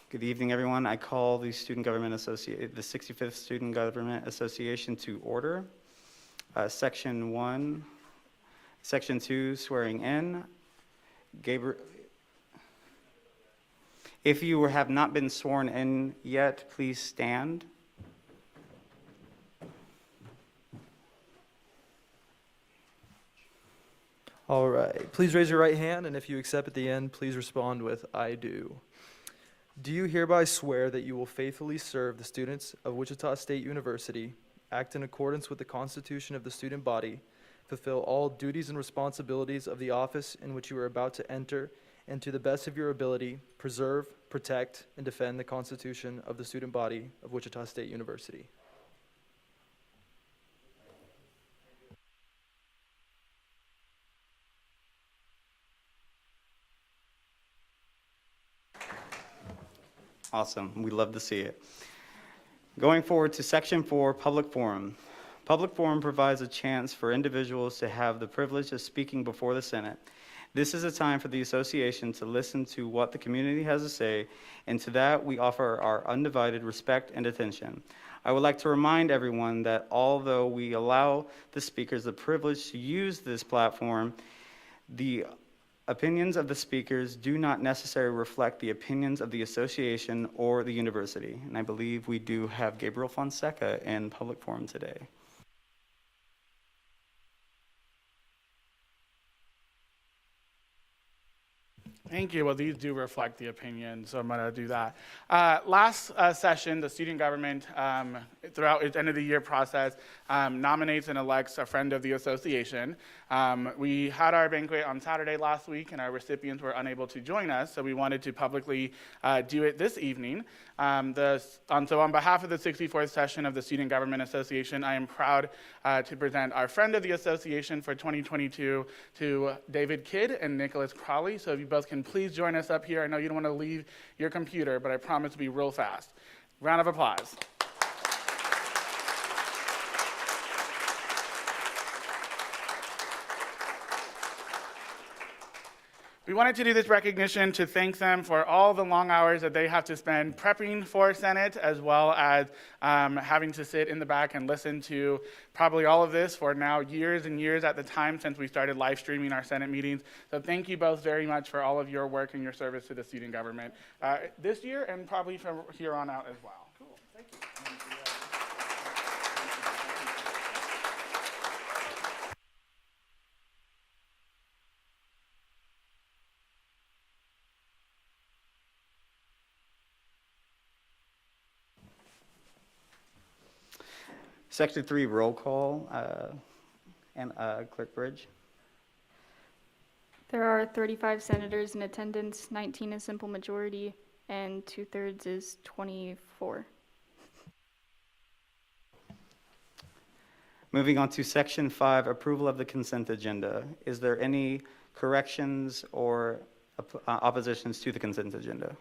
Good evening, everyone. I call the the 65th Student Government Association to order. Section 1, Section 2, swearing in. Gabriel, if you have not been sworn in yet, please stand. All right. Please raise your right hand, and if you accept at the end, please respond with, I do. Do you hereby swear that you will faithfully serve the students of Wichita State University, act in accordance with the Constitution of the student body, fulfill all duties and responsibilities of the office in which you are about to enter, and to the best of your ability, preserve, protect, and defend the Constitution of the student body of Wichita State University? Awesome. We love to see it. Going forward to Section 4, Public Forum. Public Forum provides a chance for individuals to have the privilege of speaking before the Senate. This is a time for the association to listen to what the community has to say, and to that we offer our undivided respect and attention. I would like to remind everyone that although we allow the speakers the privilege to use this platform, the opinions of the speakers do not necessarily reflect the opinions of the association or the university. And I believe we do have Gabriel Fonseca in public forum today. Thank you. Well, these do reflect the opinion, so I'm going to do that. Last session, the student government, throughout its end of the year process, nominates and elects a friend of the association. We had our banquet on Saturday last week, and our recipients were unable to join us, so we wanted to publicly do it this evening. So on behalf of the 64th session of the Student Government Association, I am proud to present our friend of the association for 2022 to David Kidd and Nicholas Crawley. So if you both can please join us up here. I know you don't want to leave your computer, but I promise to be real fast. Round of applause. We wanted to do this recognition to thank them for all the long hours that they have to spend prepping for Senate, as well as having to sit in the back and listen to probably all of this for now years and years at the time since we started live streaming our Senate meetings. So thank you both very much for all of your work and your service to the student government this year and probably from here on out as well. Cool, thank you. Section 3, roll call, and Clerk Bridge. There are 35 senators in attendance, 19 is simple majority, and 2/3 is 24. Moving on to Section 5, approval of the consent agenda. Is there any corrections or oppositions to the consent agenda?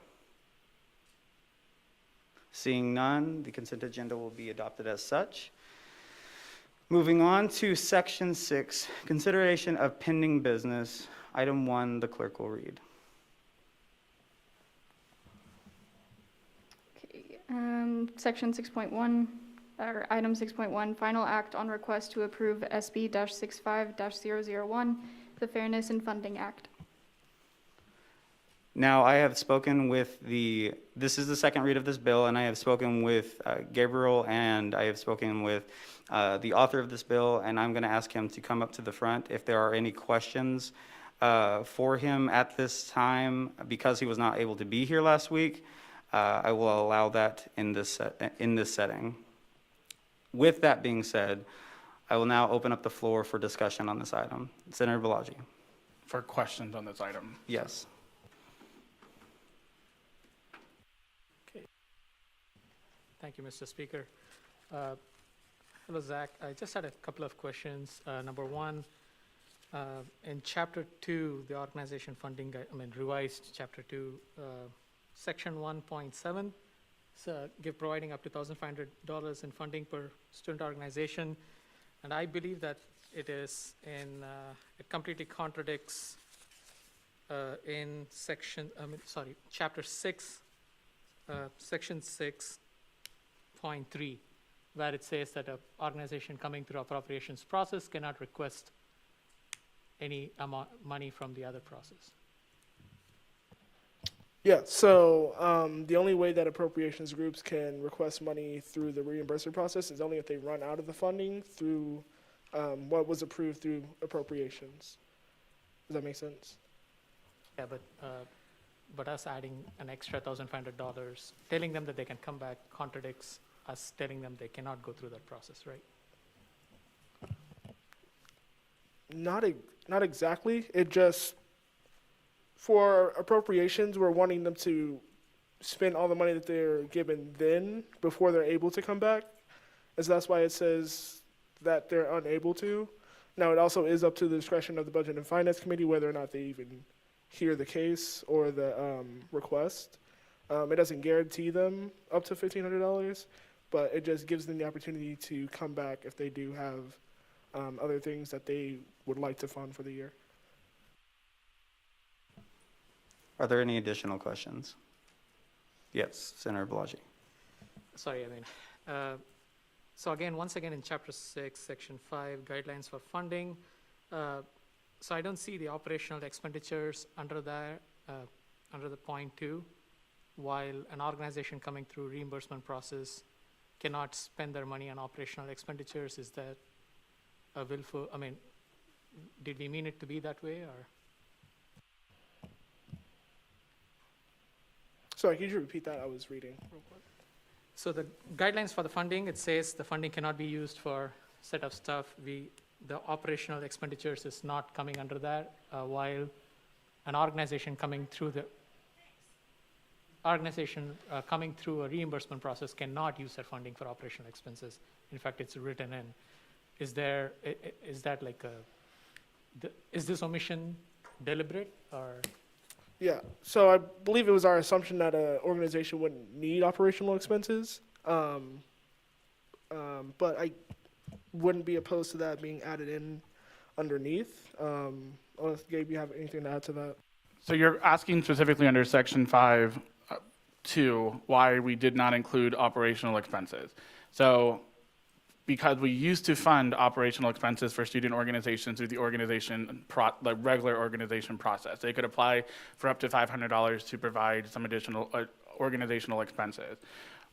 Seeing none, the consent agenda will be adopted as such. Moving on to Section 6, consideration of pending business. Item 1, the clerk will read. Okay, Section 6.1, or Item 6.1, final act on request to approve SB-65-001, the Fairness in Funding Act. Now, I have spoken with this is the second read of this bill, and I have spoken with Gabriel, and I have spoken with the author of this bill, and I'm going to ask him to come up to the front if there are any questions for him at this time. Because he was not able to be here last week, I will allow that in this setting. With that being said, I will now open up the floor for discussion on this item. Senator Balaji. For questions on this item. Yes. Thank you, Mr. Speaker. Hello, Zach. I just had a couple of questions. Number one, in Chapter 2, the organization funding, revised Chapter 2, Section 1.7, providing up to $1,500 in funding per student organization. And I believe that it completely contradicts in Chapter 6, section 6.3, where it says that an organization coming through appropriations process cannot request any amount, money from the other process. Yeah, so the only way that appropriations groups can request money through the reimbursement process is only if they run out of the funding through what was approved through appropriations. Does that make sense? Yeah, but us adding an extra $1,500, telling them that they can come back contradicts us telling them they cannot go through that process, right? Not exactly. It just, for appropriations, we're wanting them to spend all the money that they're given then before they're able to come back. And so that's why it says that they're unable to. Now, it also is up to the discretion of the Budget and Finance Committee whether or not they even hear the case or the request. It doesn't guarantee them up to $1,500, but it just gives them the opportunity to come back if they do have other things that they would like to fund for the year. Are there any additional questions? Yes, Senator Balaji. Sorry, so again, once again, in Chapter 6, Section 5, Guidelines for Funding, so I don't see the operational expenditures under there, under the point 2, while an organization coming through reimbursement process cannot spend their money on operational expenditures. Is that a willful, did we mean it to be that way, or? Sorry, could you repeat that? I was reading real quick. So the guidelines for the funding, it says the funding cannot be used for set of stuff. The operational expenditures is not coming under that, while an organization coming through a reimbursement process cannot use their funding for operational expenses. In fact, it's written in. Is that like is this omission deliberate, or? Yeah, so I believe it was our assumption that an organization wouldn't need operational expenses, but I wouldn't be opposed to that being added in underneath. Unless, Gabe, you have anything to add to that? So you're asking specifically under Section 5, 2, why we did not include operational expenses. So because we used to fund operational expenses for student organizations through the the regular organization process. They could apply for up to $500 to provide some additional organizational expenses.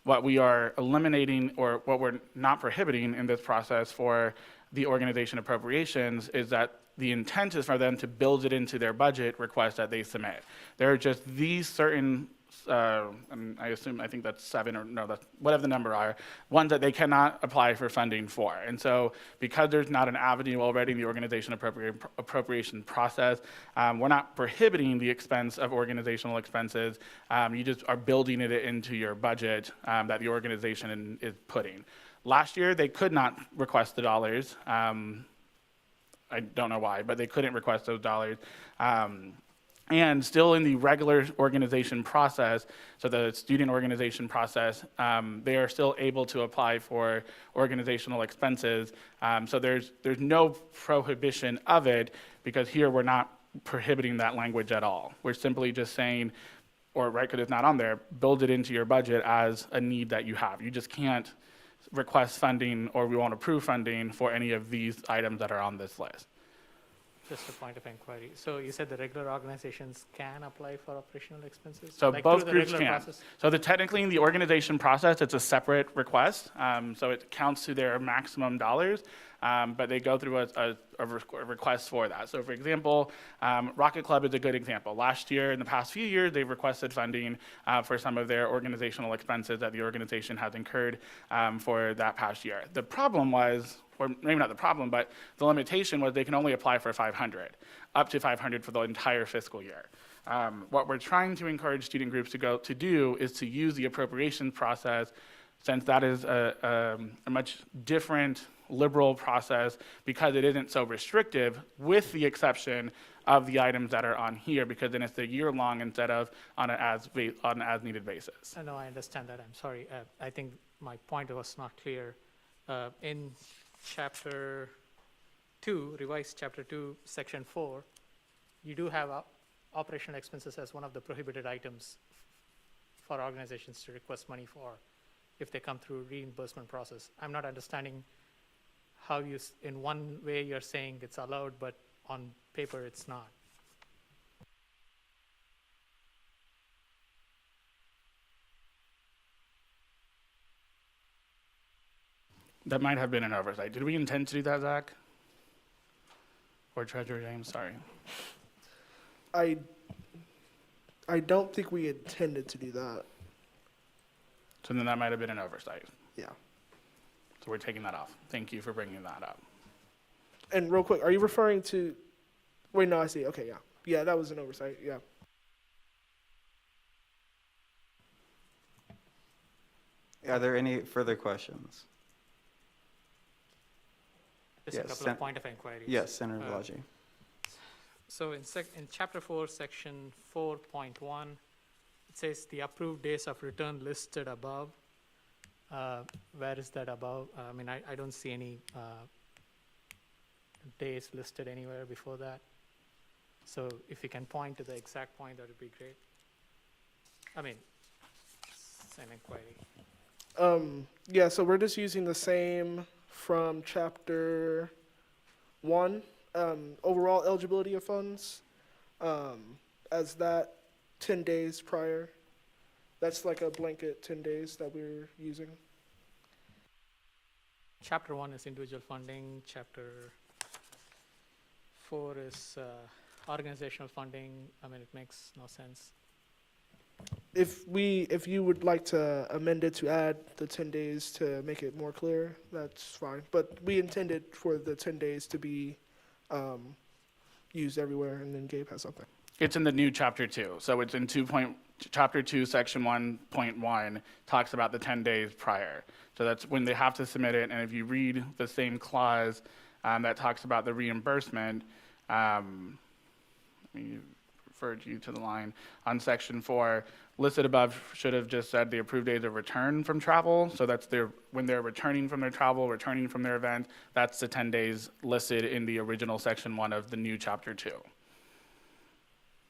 What we are eliminating, or what we're not prohibiting in this process for the organization appropriations, is that the intent is for them to build it into their budget request that they submit. There are just these certain, and I think that's 7 or no, that's whatever the number are, ones that they cannot apply for funding for. And so because there's not an avenue already in the organization appropriation process, we're not prohibiting the expense of organizational expenses. You just are building it into your budget that the organization is putting. Last year, they could not request the dollars. I don't know why, but they couldn't request those dollars. And still in the regular organization process, so the student organization process, they are still able to apply for organizational expenses. So there's no prohibition of it, because here we're not prohibiting that language at all. We're simply just saying, or right, because it's not on there, build it into your budget as a need that you have. You just can't request funding, or we won't approve funding for any of these items that are on this list. Just a point of inquiry. So you said the regular organizations can apply for operational expenses? So like both through the groups regular can. process? So technically in the organization process, it's a separate request. So it counts to their maximum dollars, but they go through a request for that. So for example, Rocket Club is a good example. Last year, in the past few years, they've requested funding for some of their organizational expenses that the organization has incurred for that past year. The problem was, or maybe not the problem, but the limitation was they can only apply for 500, up to 500 for the entire fiscal year. What we're trying to encourage student groups to do is to use the appropriations process, since that is a much different liberal process, because it isn't so restrictive, with the exception of the items that are on here, because then it's a year-long instead of on an as-needed basis. No, I understand that. I'm sorry. I think my point was not clear. In Chapter 2, revised Chapter 2, Section 4, you do have operational expenses as one of the prohibited items for organizations to request money for if they come through reimbursement process. I'm not understanding how you, in one way you're saying it's allowed, but on paper it's not. That might have been an oversight. Did we intend to do that, Zach? Or Treasurer James, sorry. I don't think we intended to do that. So then that might have been an oversight. Yeah. So we're taking that off. Thank you for bringing that up. And real quick, are you referring to? Wait, no, I see. Okay, yeah, yeah, that was an oversight. Yeah. Are there any further questions? Just Yes, a couple Sen- of point of inquiries. Yes, Senator Uh, Balaji. So in chapter 4, section 4.1, it says the approved days of return listed above. Where is that above? I mean, I don't see any days listed anywhere before that. So if you can point to the exact point, that would be great. I mean, it's an inquiry. Yeah, so we're just using the same from chapter 1, overall eligibility of funds, as that 10 days prior. That's like a blanket 10 days that we're using. Chapter 1 is individual funding. Chapter 4 is organizational funding. I mean, it makes no sense. If you would like to amend it to add the 10 days to make it more clear, that's fine. But we intended for the 10 days to be used everywhere, and then Gabe has something. It's in the new chapter 2. So it's in chapter 2, section 1.1 talks about the 10 days prior. So that's when they have to submit it. And if you read the same clause that talks about the reimbursement, let me refer you to the line on section 4. Listed above should have just said the approved days of return from travel. So that's when they're returning from their travel, returning from their event. That's the 10 days listed in the original section 1 of the new chapter 2.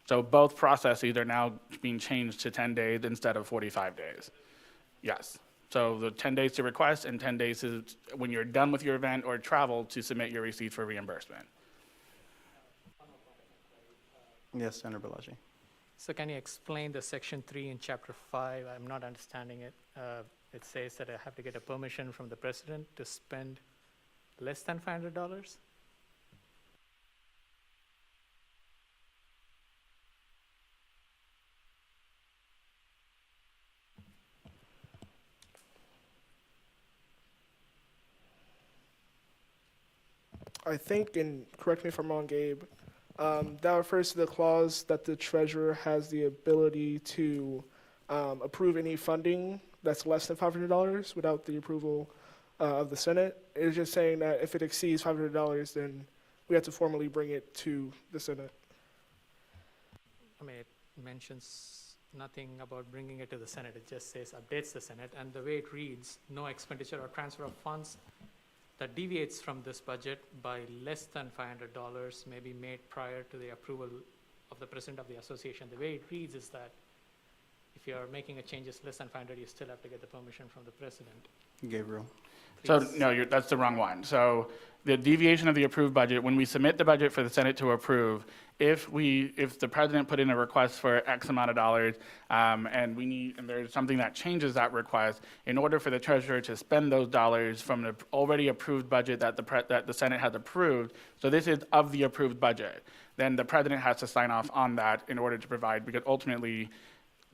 So both processes are now being changed to 10 days instead of 45 days. Yes. So the 10 days to request and 10 days is when you're done with your event or travel to submit your receipt for reimbursement. Yes, Senator Balaji. So can you explain the section 3 in chapter 5? I'm not understanding it. It says that I have to get a permission from the president to spend less than $500? I think, and correct me if I'm wrong, Gabe, that refers to the clause that the treasurer has the ability to approve any funding that's less than $500 without the approval of the Senate. It's just saying that if it exceeds $500, then we have to formally bring it to the Senate. I mean, it mentions nothing about bringing it to the Senate. It just says updates the Senate. And the way it reads, no expenditure or transfer of funds that deviates from this budget by less than $500 may be made prior to the approval of the president of the association. The way it reads is that if you're making a changes less than 500, you still have to get the permission from the president. Gabriel. So Please. no, that's the wrong one. So the deviation of the approved budget, when we submit the budget for the Senate to approve, if the president put in a request for X amount of dollars, and there's something that changes that request, in order for the treasurer to spend those dollars from the already approved budget that the Senate has approved, so this is of the approved budget, then the president has to sign off on that in order to provide, because ultimately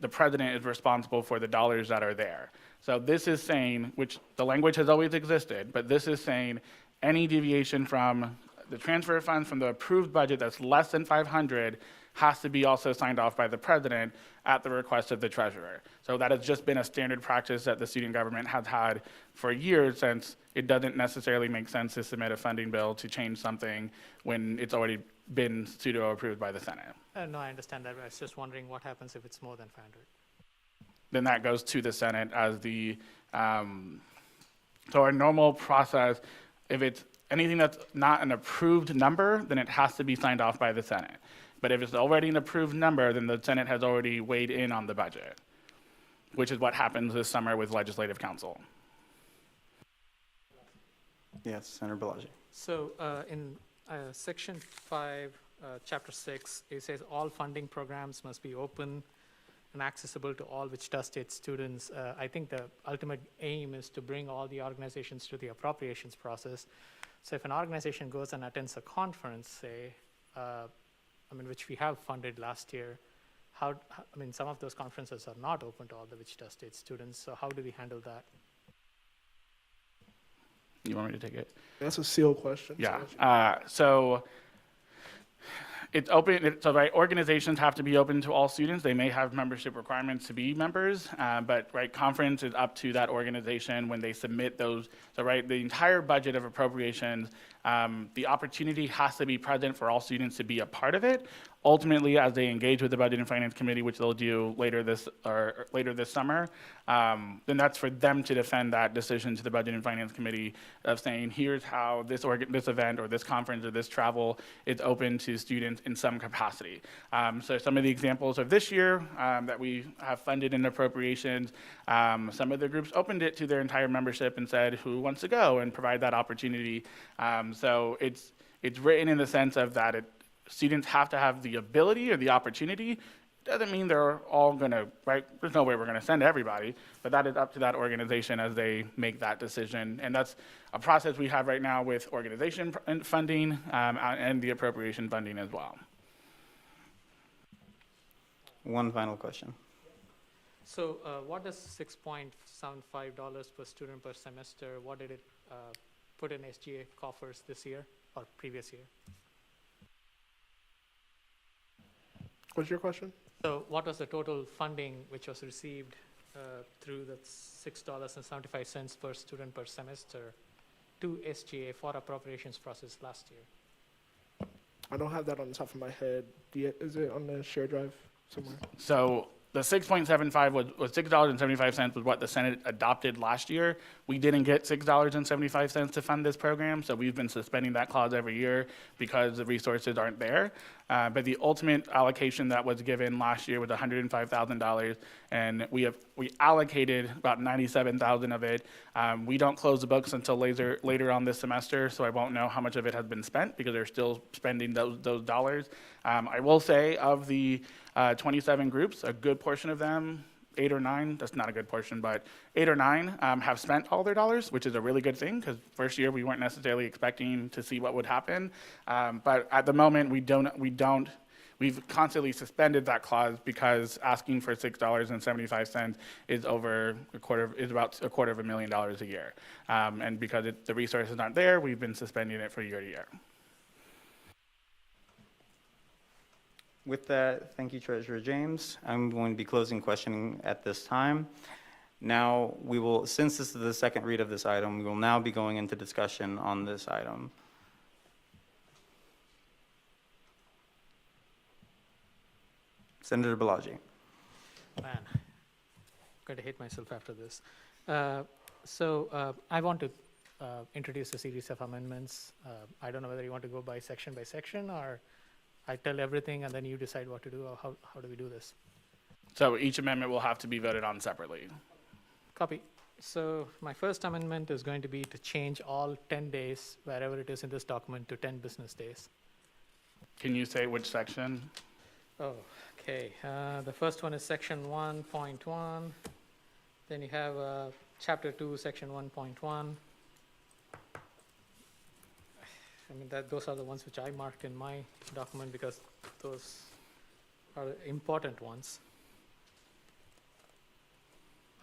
the president is responsible for the dollars that are there. So this is saying, which the language has always existed, but this is saying any deviation from the transfer of funds from the approved budget that's less than 500 has to be also signed off by the president at the request of the treasurer. So that has just been a standard practice that the student government has had for years, since it doesn't necessarily make sense to submit a funding bill to change something when it's already been pseudo-approved by the Senate. No, I understand that. I was just wondering what happens if it's more than 500. Then that goes to the Senate as the, so our normal process, if it's anything that's not an approved number, then it has to be signed off by the Senate. But if it's already an approved number, then the Senate has already weighed in on the budget. which is what happens this summer with Legislative Council. Yes, Senator Balaji. So in Section 5, Chapter 6, it says all funding programs must be open and accessible to all Wichita State students. I think the ultimate aim is to bring all the organizations to the appropriations process. So if an organization goes and attends a conference, say, which we have funded last year, some of those conferences are not open to all the Wichita State students, so how do we handle that? You want me to take it? That's a sealed question. Yeah. So it's open. So right, organizations have to be open to all students. They may have membership requirements to be members, but right, conference is up to that organization when they submit those. So right, the entire budget of appropriations, the opportunity has to be present for all students to be a part of it. Ultimately, as they engage with the Budget and Finance Committee, which they'll do later this summer, then that's for them to defend that decision to the Budget and Finance Committee of saying, here's how this event or this conference or this travel is open to students in some capacity. So some of the examples of this year that we have funded in appropriations, some of the groups opened it to their entire membership and said, who wants to go, and provide that opportunity. So it's written in the sense of that students have to have the ability or the opportunity. Doesn't mean they're all gonna, right? There's no way we're gonna send everybody, but that is up to that organization as they make that decision. And that's a process we have right now with organization funding and the appropriation funding as well. One final question. So what does $6.75 per student per semester, what did it put in SGA coffers this year or previous year? What's your question? So what was the total funding which was received through the $6.75 per student per semester to SGA for appropriations process last year? I don't have that on the top of my head. Is it on the share drive somewhere? So the 6.75 was $6.75 was what the Senate adopted last year. We didn't get $6.75 to fund this program, so we've been suspending that clause every year because the resources aren't there. But the ultimate allocation that was given last year was $105,000, and we allocated about $97,000 of it. We don't close the books until later on this semester, so I won't know how much of it has been spent because they're still spending those dollars. I will say of the 27 groups, a good portion of them, 8 or 9, that's not a good portion, but 8 or 9 have spent all their dollars, which is a really good thing because first year we weren't necessarily expecting to see what would happen. But at the moment we've constantly suspended that clause because asking for $6.75 is about $250,000 a year. And because the resources aren't there, we've been suspending it for year to year. With that, thank you, Treasurer James. I'm going to be closing questioning at this time. Now, since this is the second read of this item, we will now be going into discussion on this item. Senator Balaji. Man, I'm going to hate myself after this. So I want to introduce a series of amendments. I don't know whether you want to go by section or I tell everything and then you decide what to do, or how do we do this? So each amendment will have to be voted on separately. Copy. So my first amendment is going to be to change all 10 days, wherever it is in this document, to 10 business days. Can you say which section? Oh, okay. The first one is section 1.1. Then you have chapter 2, section 1.1. Those are the ones which I marked in my document because those are the important ones.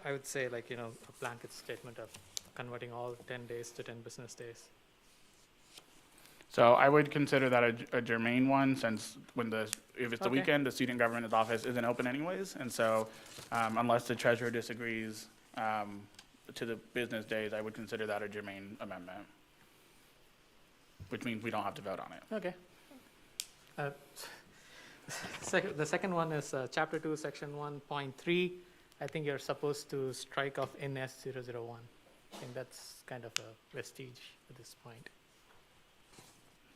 I would say a blanket statement of converting all 10 days to 10 business days. So I would consider that a germane one, since if it's the weekend, the student government office isn't open anyways, and so unless the treasurer disagrees to the business days, I would consider that a germane amendment, which means we don't have to vote on it. Okay. The second one is chapter 2, section 1.3. I think you're supposed to strike off in S001. I think that's kind of a vestige at this point.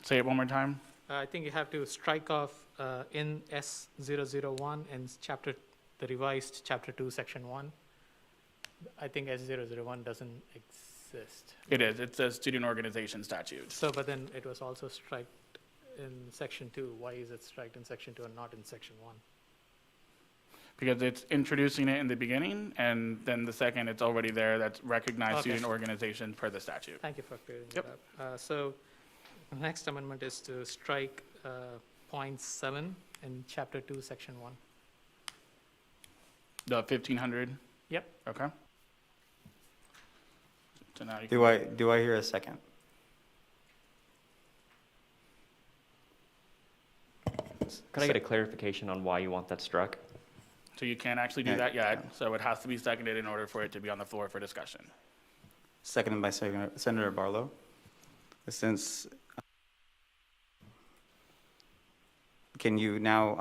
Say it one more time. I think you have to strike off in S001 in chapter the revised Chapter 2, Section 1. I think S001 doesn't exist. It is. It's a student organization statute. So, but then it was also striked in Section 2. Why is it striked in Section 2 and not in Section 1? Because it's introducing it in the beginning, and then the second, it's already there, that's recognized Okay. student organization per the statute. Thank you for clearing Yep. that up. So the next amendment is to strike point 7 in Chapter 2, Section 1. The 1,500? Yep. Okay. So now you Do I hear a second? Could I get a clarification on why you want that struck? So you can't actually do Yeah, that yet, yeah. so it has to be seconded in order for it to be on the floor for discussion. Seconded by Senator Barlow. Since, can you now,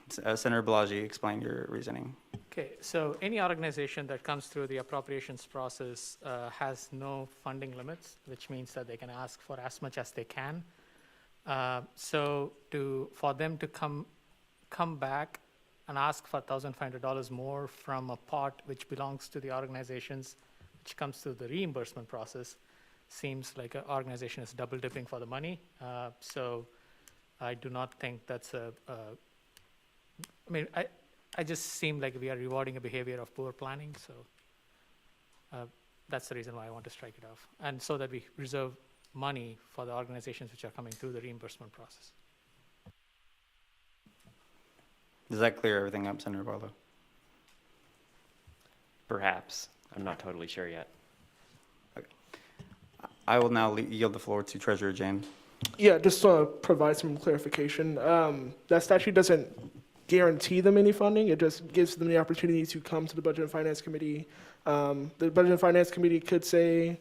Senator Balaji, explain your reasoning? Okay, so any organization that comes through the appropriations process has no funding limits, which means that they can ask for as much as they can. So for them to come back and ask for $1,500 more from a pot which belongs to the organizations, which comes through the reimbursement process, seems like an organization is double dipping for the money. So I do not think that's I just seem like we are rewarding a behavior of poor planning, so that's the reason why I want to strike it off. And so that we reserve money for the organizations which are coming through the reimbursement process. Does that clear everything up, Senator Barlow? Perhaps. I'm not totally sure yet. I will now yield the floor to Treasurer James. Yeah, just to provide some clarification. That statute doesn't guarantee them any funding. It just gives them the opportunity to come to the Budget and Finance Committee. The Budget and Finance Committee could say,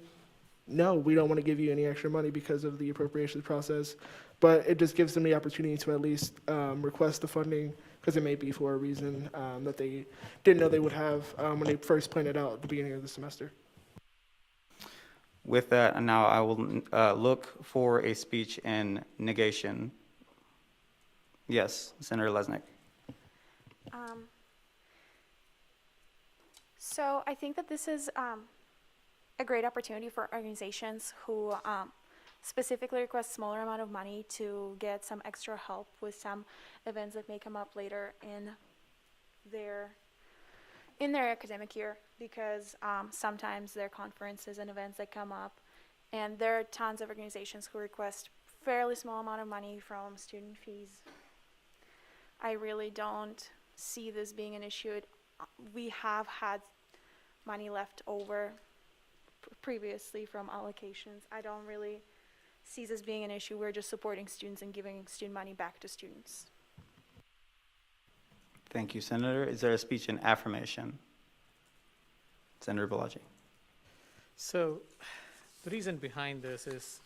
no, we don't want to give you any extra money because of the appropriations process. But it just gives them the opportunity to at least request the funding, because it may be for a reason that they didn't know they would have when they first planned it out at the beginning of the semester. With that, and now I will look for a speech in negation. Yes, Senator Lesnick. So I think that this is a great opportunity for organizations who specifically request smaller amount of money to get some extra help with some events that may come up later in their academic year, because sometimes there are conferences and events that come up, and there are tons of organizations who request fairly small amount of money from student fees. I really don't see this being an issue. We have had money left over previously from allocations. I don't really see this being an issue. We're just supporting students and giving student money back to students. Thank you, Senator. Is there a speech in affirmation? Senator Balaji. So the reason behind this is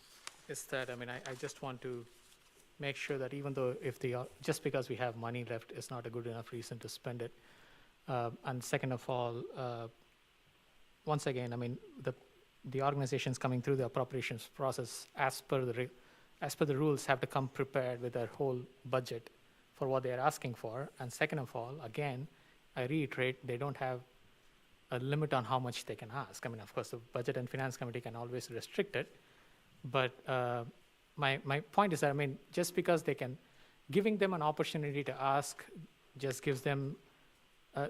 that, I just want to make sure that even though just because we have money left is not a good enough reason to spend it. And second of all, once again, the organizations coming through the appropriations process, as per the rules, have to come prepared with their whole budget for what they are asking for. And second of all, again, I reiterate, they don't have a limit on how much they can ask. Of course, the Budget and Finance Committee can always restrict it. But my point is that, just because giving them an opportunity to ask just gives them,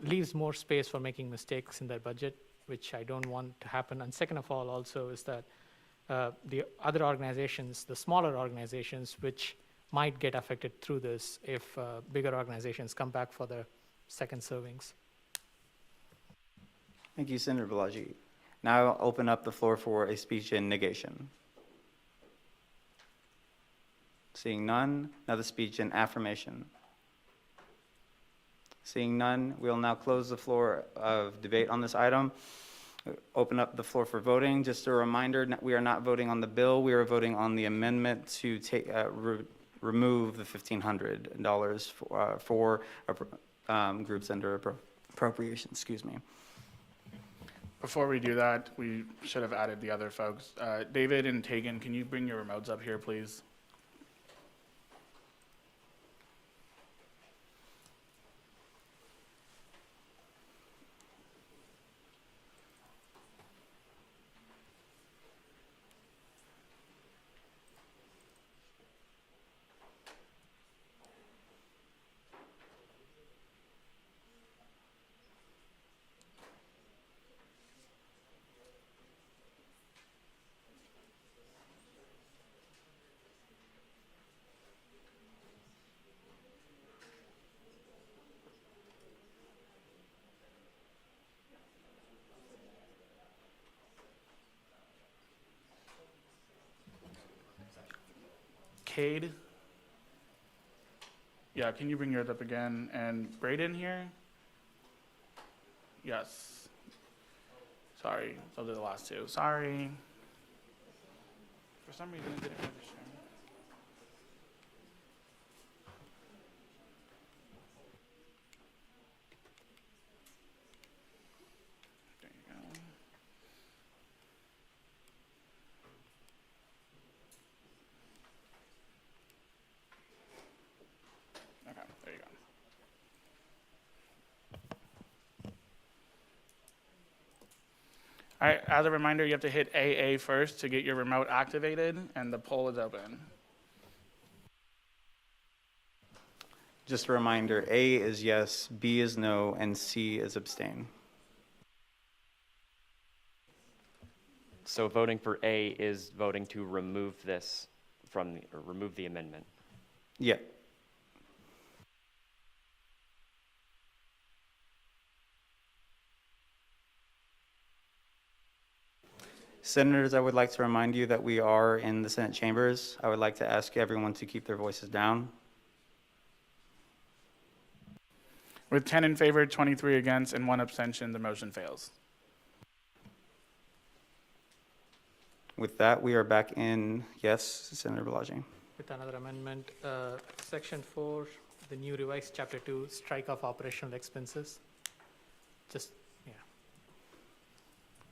leaves more space for making mistakes in their budget, which I don't want to happen. And second of all also is that the other organizations, the smaller organizations, which might get affected through this if bigger organizations come back for their second servings. Thank you, Senator Balaji. Now I'll open up the floor for a speech in negation. Seeing none, now the speech in affirmation. Seeing none, we'll now close the floor of debate on this item. Open up the floor for voting. Just a reminder, we are not voting on the bill. We are voting on the amendment to remove the $1,500 for groups under appropriation. Excuse me. Before we do that, we should have added the other folks. David and Tegan, can you bring your remotes up here, please? Cade. Yeah, can you bring yours up again? And Braden here? Yes. Sorry, those are the last two. Sorry. For some reason, it didn't register. There you go. Okay, there you go. All right, as a reminder, you have to hit AA first to get your remote activated, and the poll is open. Just a reminder, A is yes, B is no, and C is abstain. So voting for A is voting to remove this from, or remove the amendment. Yeah. Senators, I would like to remind you that we are in the Senate chambers. I would like to ask everyone to keep their voices down. With 10 in favor, 23 against, and 1 abstention, the motion fails. With that, we are back in, yes, Senator Balaji. With another amendment, section 4, the new revised chapter 2, strike off operational expenses. Just, yeah.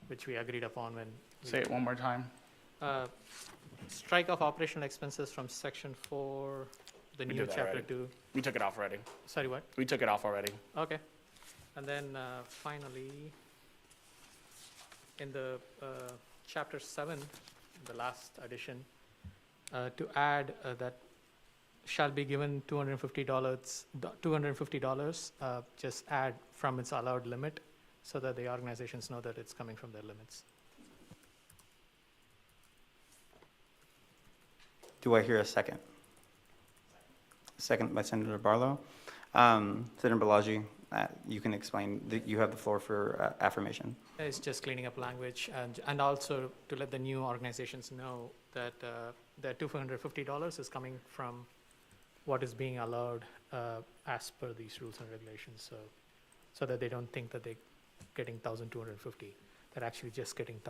Which we agreed upon when. Say it one more time. Strike off operational expenses from section 4, the We new did that chapter already. 2. We took it off already. Sorry, what? We took it off already. Okay. And then finally, in the chapter 7, the last addition, to add that shall be given $250, just add from its allowed limit so that the organizations know that it's coming from their limits. Do I hear a second? Second by Senator Barlow. Senator Balaji, you can explain, you have the floor for affirmation. It's just cleaning up language and also to let the new organizations know that the $250 is coming from what is being allowed as per these rules and regulations, so that they don't think that they're getting 1,250. They're actually just getting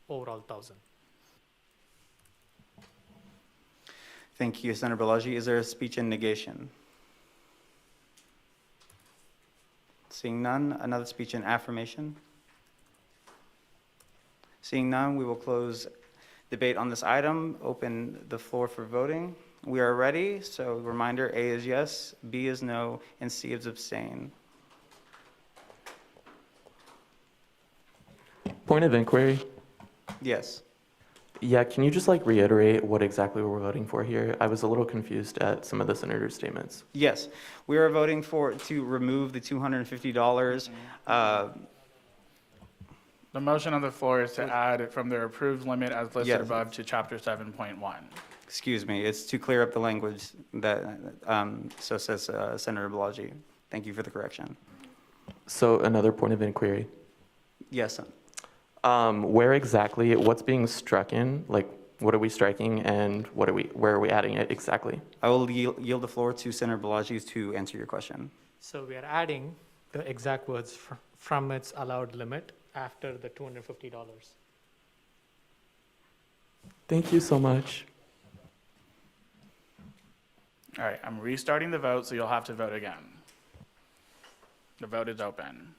overall 1,000. Thank you, Senator Balaji. Is there a speech in negation? Seeing none, another speech in affirmation? Seeing none, we will close debate on this item, open the floor for voting. We are ready, so reminder, A is yes, B is no, and C is abstain. Point of inquiry. Yes. Yeah, can you just like reiterate what exactly we're voting for here? I was a little confused at some of the senator's statements. Yes, we are voting to remove the $250. The motion on the floor is to add from their approved limit as listed Yes. above to chapter 7.1. Excuse me, it's to clear up the language that, so says Senator Balaji. Thank you for the correction. So another point of inquiry. Yes, Where exactly, what's being struck in? Like, what are we striking and where are we adding it exactly? I will yield the floor to Senator Balaji to answer your question. So we are adding the exact words from its allowed limit after the $250. Thank you so much. All right, I'm restarting the vote, so you'll have to vote again. The vote is open.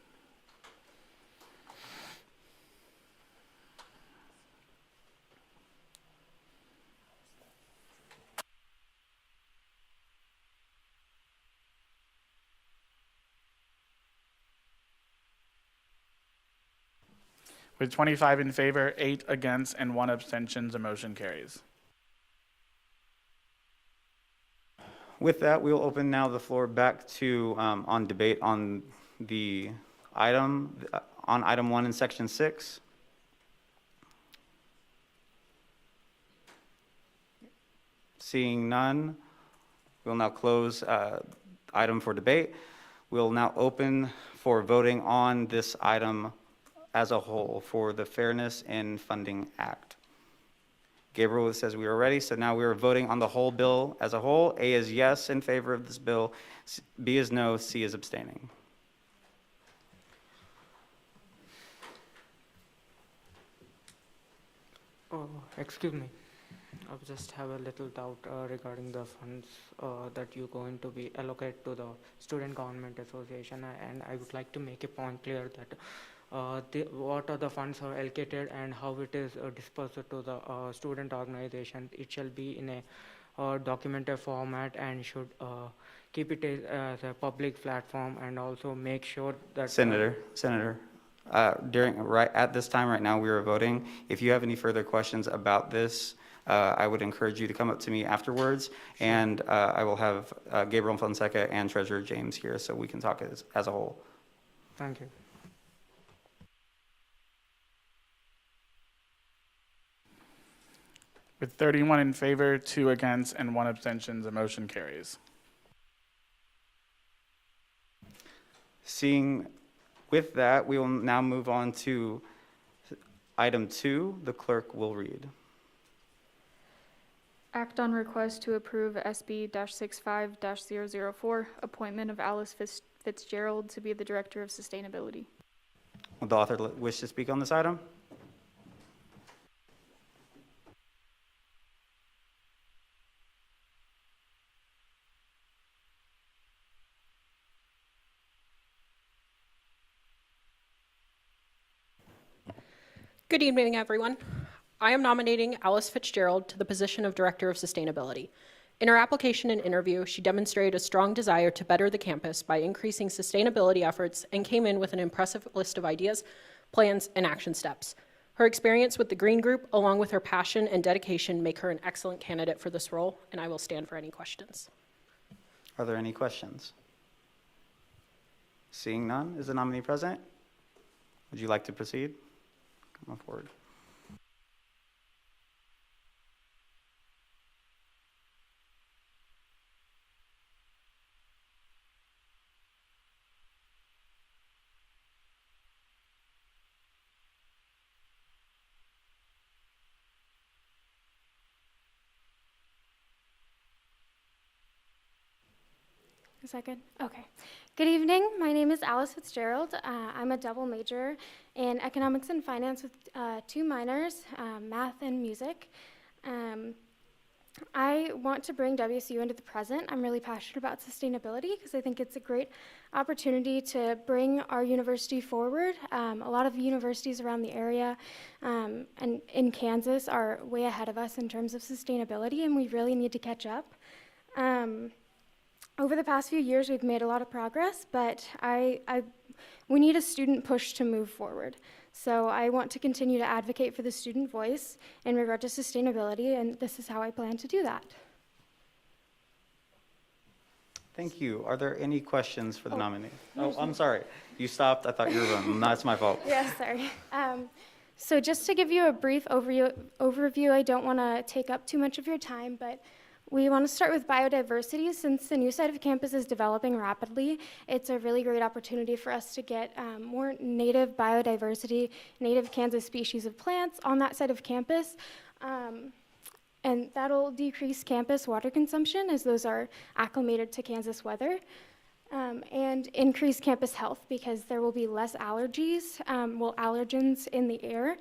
With 25 in favor, 8 against, and 1 abstention, the motion carries. With that, we will open now the floor back to, on debate on the item, on item 1 in section 6. Seeing none, we'll now close item for debate. We'll now open for voting on this item as a whole for the Fairness in Funding Act. Gabriel says we are ready, so now we are voting on the whole bill as a whole. A is yes in favor of this bill, B is no, C is abstaining. Oh, excuse me. I just have a little doubt regarding the funds that you're going to be allocate to the Student Government Association, and I would like to make a point clear that what are the funds are allocated and how it is dispersed to the student organization. It shall be in a documented format and should keep it as a public platform, and also make sure that Senator, right at this time right now, we are voting. If you have any further questions about this, I would encourage you to come up to me afterwards, and I will have Gabriel Fonseca and Treasurer James here so we can talk as a whole. Thank you. With 31 in favor, 2 against, and 1 abstention, the motion carries. Seeing with that, we will now move on to item 2. The clerk will read. Act on request to approve SB-65-004, appointment of Alice Fitzgerald to be the Director of Sustainability. Would the author wish to speak on this item? Good evening, everyone. I am nominating Alice Fitzgerald to the position of Director of Sustainability. In her application and interview, she demonstrated a strong desire to better the campus by increasing sustainability efforts and came in with an impressive list of ideas, plans, and action steps. Her experience with the Green Group, along with her passion and dedication, make her an excellent candidate for this role, and I will stand for any questions. Are there any questions? Seeing none, is the nominee present? Would you like to proceed? Come on forward. Is that good? Okay. Good evening. My name is Alice Fitzgerald. I'm a double major in economics and finance with 2 minors, math and music. I want to bring WSU into the present. I'm really passionate about sustainability because I think it's a great opportunity to bring our university forward. A lot of universities around the area and in Kansas are way ahead of us in terms of sustainability, and we really need to catch up. Over the past few years, we've made a lot of progress, but we need a student push to move forward. So I want to continue to advocate for the student voice in regard to sustainability, and this is how I plan to do that. Thank you. Are there any questions for the nominee? Oh, I'm sorry. You stopped. I thought you were going. That's my fault. Yeah, sorry. So just to give you a brief overview, I don't want to take up too much of your time, but we want to start with biodiversity. Since the new side of campus is developing rapidly, it's a really great opportunity for us to get more native biodiversity, native Kansas species of plants on that side of campus. And that'll decrease campus water consumption as those are acclimated to Kansas weather. And increase campus health because there will be less allergies, allergens in the air.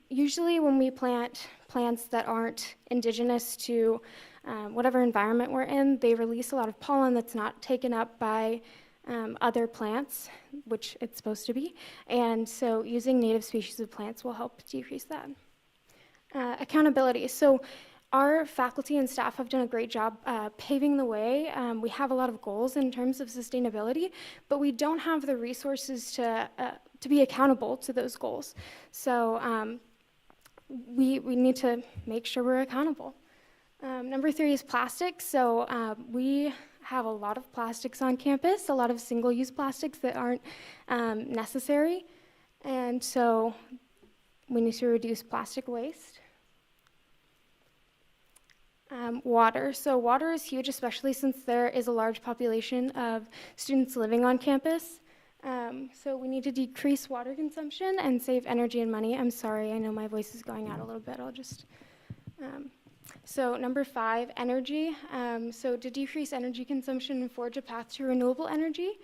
Usually when we plant plants that aren't indigenous to whatever environment we're in, they release a lot of pollen that's not taken up by other plants, which it's supposed to be. And so using native species of plants will help decrease that. Accountability. So our faculty and staff have done a great job paving the way. We have a lot of goals in terms of sustainability, but we don't have the resources to be accountable to those goals. So we need to make sure we're accountable. Number 3 is plastics. So we have a lot of plastics on campus, a lot of single-use plastics that aren't necessary. And so we need to reduce plastic waste. Water. So water is huge, especially since there is a large population of students living on campus. So we need to decrease water consumption and save energy and money. I'm sorry, I know my voice is going out a little bit. I'll just So number 5, energy. So to decrease energy consumption and forge a path to renewable energy.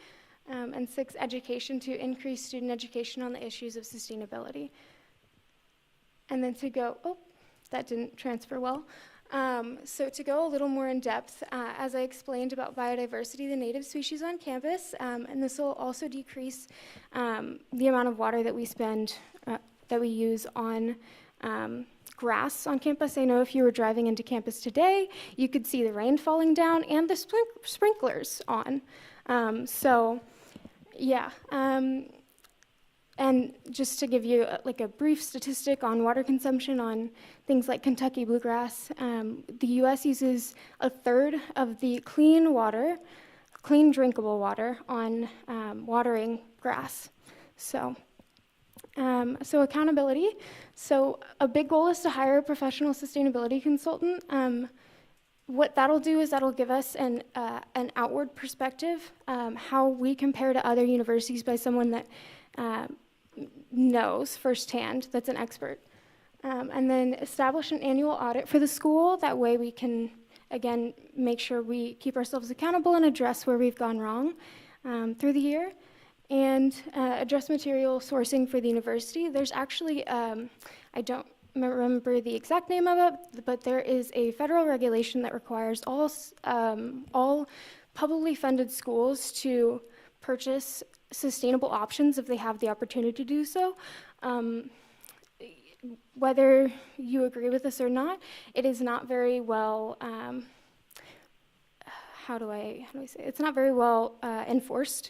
And 6, education, to increase student education on the issues of sustainability. And then to go, oh, that didn't transfer well. So to go a little more in depth, as I explained about biodiversity, the native species on campus, and this will also decrease the amount of water that we spend, that we use on grass on campus. I know if you were driving into campus today, you could see the rain falling down and the sprinklers on. Yeah. And just to give you like a brief statistic on water consumption on things like Kentucky bluegrass, the U.S. uses 1/3 of the clean drinkable water on watering grass. So accountability. So a big goal is to hire a professional sustainability consultant. What that'll do is that'll give us an outward perspective, how we compare to other universities by someone that knows firsthand, that's an expert. And then establish an annual audit for the school. That way we can, again, make sure we keep ourselves accountable and address where we've gone wrong through the year. And address material sourcing for the university. There's actually, I don't remember the exact name of it, but there is a federal regulation that requires all publicly funded schools to purchase sustainable options if they have the opportunity to do so. Whether you agree with this or not, it is not very well, how do I say it? It's not very well enforced.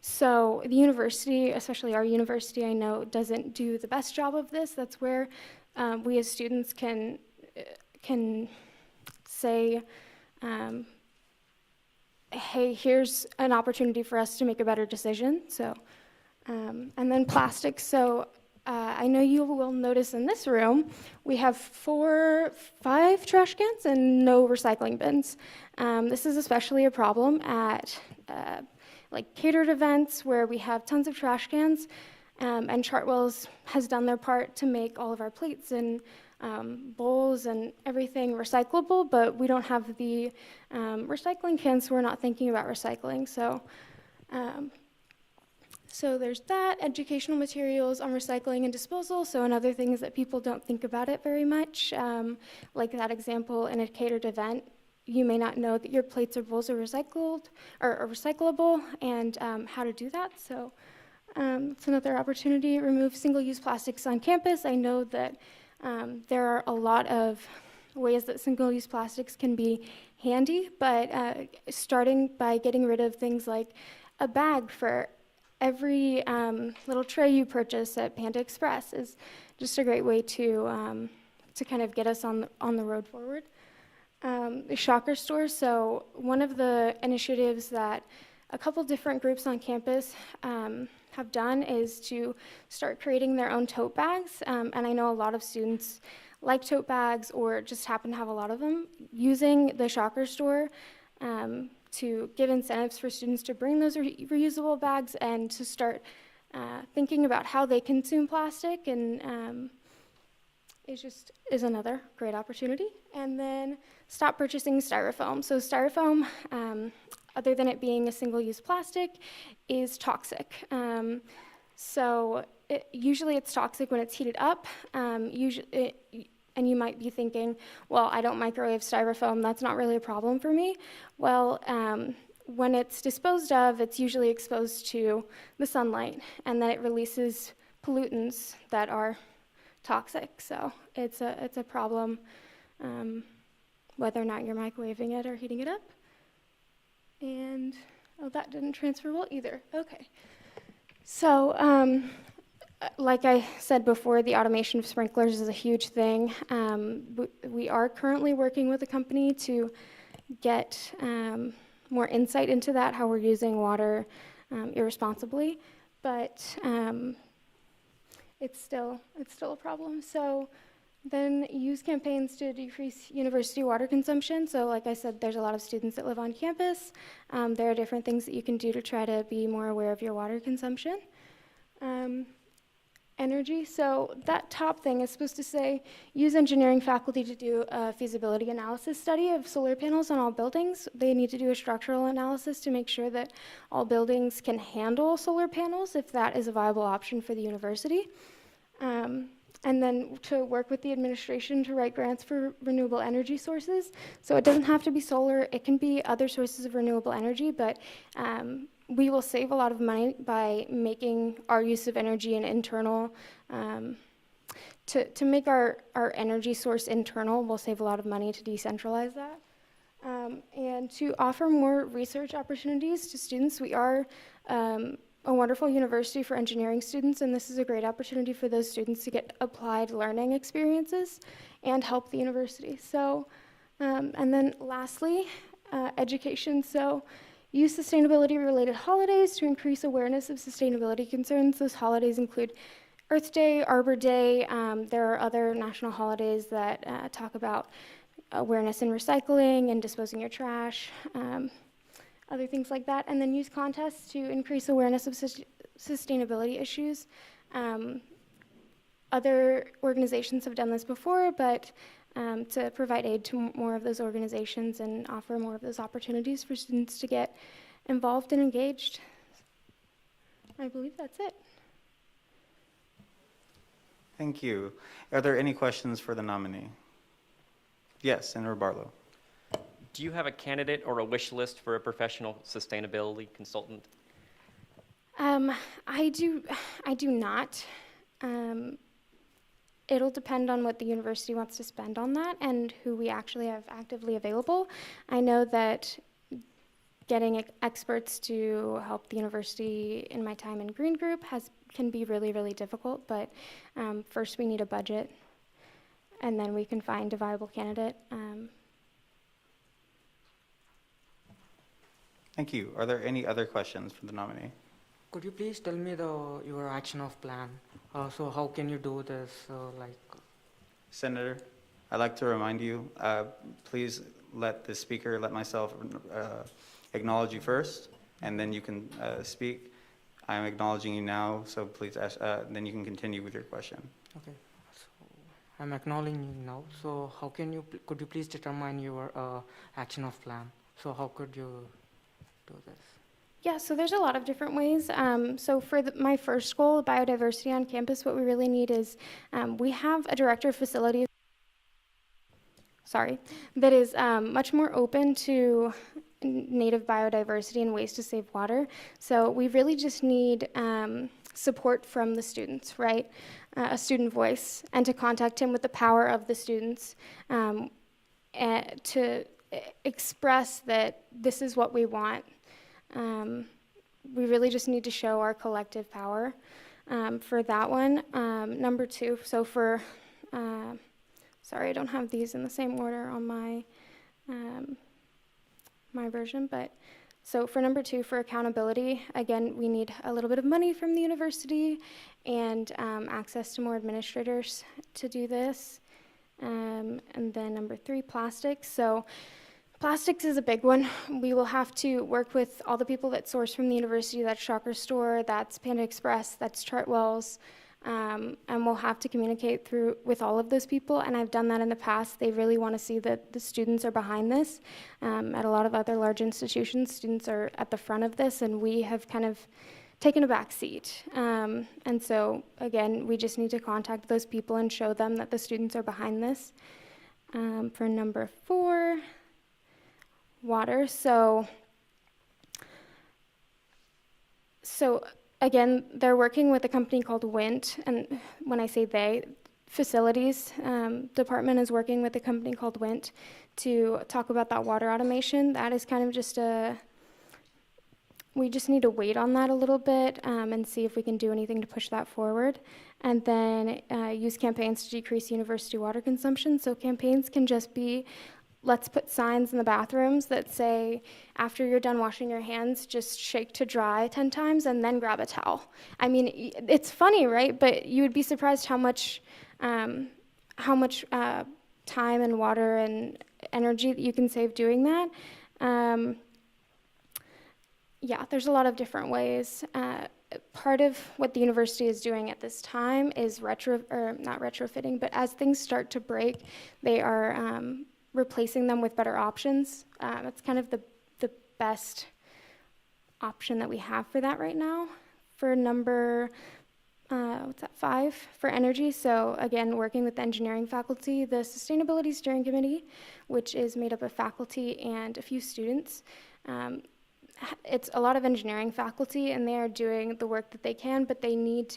So the university, especially our university, I know doesn't do the best job of this. That's where we as students can say, hey, here's an opportunity for us to make a better decision. So, and then plastics. So I know you will notice in this room, we have 5 trash cans and no recycling bins. This is especially a problem at like catered events where we have tons of trash cans, and Chartwell's has done their part to make all of our plates and bowls and everything recyclable, but we don't have the recycling cans, so we're not thinking about recycling. So there's that, educational materials on recycling and disposal. So another thing is that people don't think about it very much. Like that example in a catered event, you may not know that your plates or bowls are recycled or are recyclable, and how to do that. So it's another opportunity. Remove single-use plastics on campus. I know that there are a lot of ways that single-use plastics can be handy, but starting by getting rid of things like a bag for every little tray you purchase at Panda Express is just a great way to kind of get us on the road forward. The Shocker store. So one of the initiatives that a couple different groups on campus have done is to start creating their own tote bags. And I know a lot of students like tote bags or just happen to have a lot of them. Using the Shocker store to give incentives for students to bring those reusable bags and to start thinking about how they consume plastic, and is another great opportunity. And then stop purchasing styrofoam. So styrofoam, other than it being a single-use plastic, is toxic. Usually it's toxic when it's heated up. And you might be thinking, well, I don't microwave styrofoam, that's not really a problem for me. Well, when it's disposed of, it's usually exposed to the sunlight, and then it releases pollutants that are toxic. So it's a problem whether or not you're microwaving it or heating it up. And, oh, that didn't transfer well either. Okay. So, like I said before, the automation of sprinklers is a huge thing. We are currently working with a company to get more insight into that, how we're using water irresponsibly, but it's still a problem. So then use campaigns to decrease university water consumption. So like I said, there's a lot of students that live on campus. There are different things that you can do to try to be more aware of your water consumption. energy. So that top thing is supposed to say, use engineering faculty to do a feasibility analysis study of solar panels on all buildings. They need to do a structural analysis to make sure that all buildings can handle solar panels if that is a viable option for the university. And then to work with the administration to write grants for renewable energy sources. So it doesn't have to be solar, it can be other sources of renewable energy, but we will save a lot of money by making our use of energy an internal, to make our energy source internal, we'll save a lot of money to decentralize that. And to offer more research opportunities to students. We are a wonderful university for engineering students, and this is a great opportunity for those students to get applied learning experiences and help the university. So, and then lastly, education. So, use sustainability-related holidays to increase awareness of sustainability concerns. Those holidays include Earth Day, Arbor Day. There are other national holidays that talk about awareness in recycling and disposing your trash, other things like that. And then use contests to increase awareness of sustainability issues. Other organizations have done this before, but to provide aid to more of those organizations and offer more of those opportunities for students to get involved and engaged. I believe that's it. Thank you. Are there any questions for the nominee? Yes, Senator Barlow. Do you have a candidate or a wish list for a professional sustainability consultant? I do not. It'll depend on what the university wants to spend on that and who we actually have actively available. I know that getting experts to help the university in my time in Green Group can be really, really difficult, but first we need a budget, and then we can find a viable candidate. Thank you. Are there any other questions for the nominee? Could you please tell me your action of plan? So how can you do this? Senator, I'd like to remind you, please let the speaker, let myself acknowledge you first, and then you can speak. I am acknowledging you now, so please ask, then you can continue with your question. Okay, so I'm acknowledging you now. So how can you, could you please determine your action of plan? So how could you do this? Yeah, so there's a lot of different ways. So for my first goal, biodiversity on campus, what we really need is we have a director of facilities, that is much more open to native biodiversity and ways to save water. So we really just need support from the students, right? A student voice, and to contact him with the power of the students and to express that this is what we want. We really just need to show our collective power for that one. Number two, so for, sorry, I don't have these in the same order on my, my version, but so for number two, for accountability, again, we need a little bit of money from the university and access to more administrators to do this. And then number three, plastics. So plastics is a big one. We will have to work with all the people that source from the university. That's Shocker Store, that's Panda Express, that's Chartwells, and we'll have to communicate with all of those people, and I've done that in the past. They really want to see that the students are behind this. At a lot of other large institutions, students are at the front of this, and we have kind of taken a back seat. And so, again, we just need to contact those people and show them that the students are behind this. For number four, water. So again, they're working with a company called WINT, and when I say they, facilities department is working with a company called WINT to talk about that water automation. That is kind of just we just need to wait on that a little bit and see if we can do anything to push that forward. And then use campaigns to decrease university water consumption. So campaigns can just be, let's put signs in the bathrooms that say, after you're done washing your hands, just shake to dry 10 times and then grab a towel. I mean, it's funny, right? But you would be surprised how much time and water and energy that you can save doing that. Yeah, there's a lot of different ways. part of what the university is doing at this time is not retrofitting, but as things start to break, they are replacing them with better options. It's kind of the best option that we have for that right now. For number, 5, for energy. So again, working with the engineering faculty, the Sustainability Steering Committee, which is made up of faculty and a few students. It's a lot of engineering faculty, and they are doing the work that they can, but they need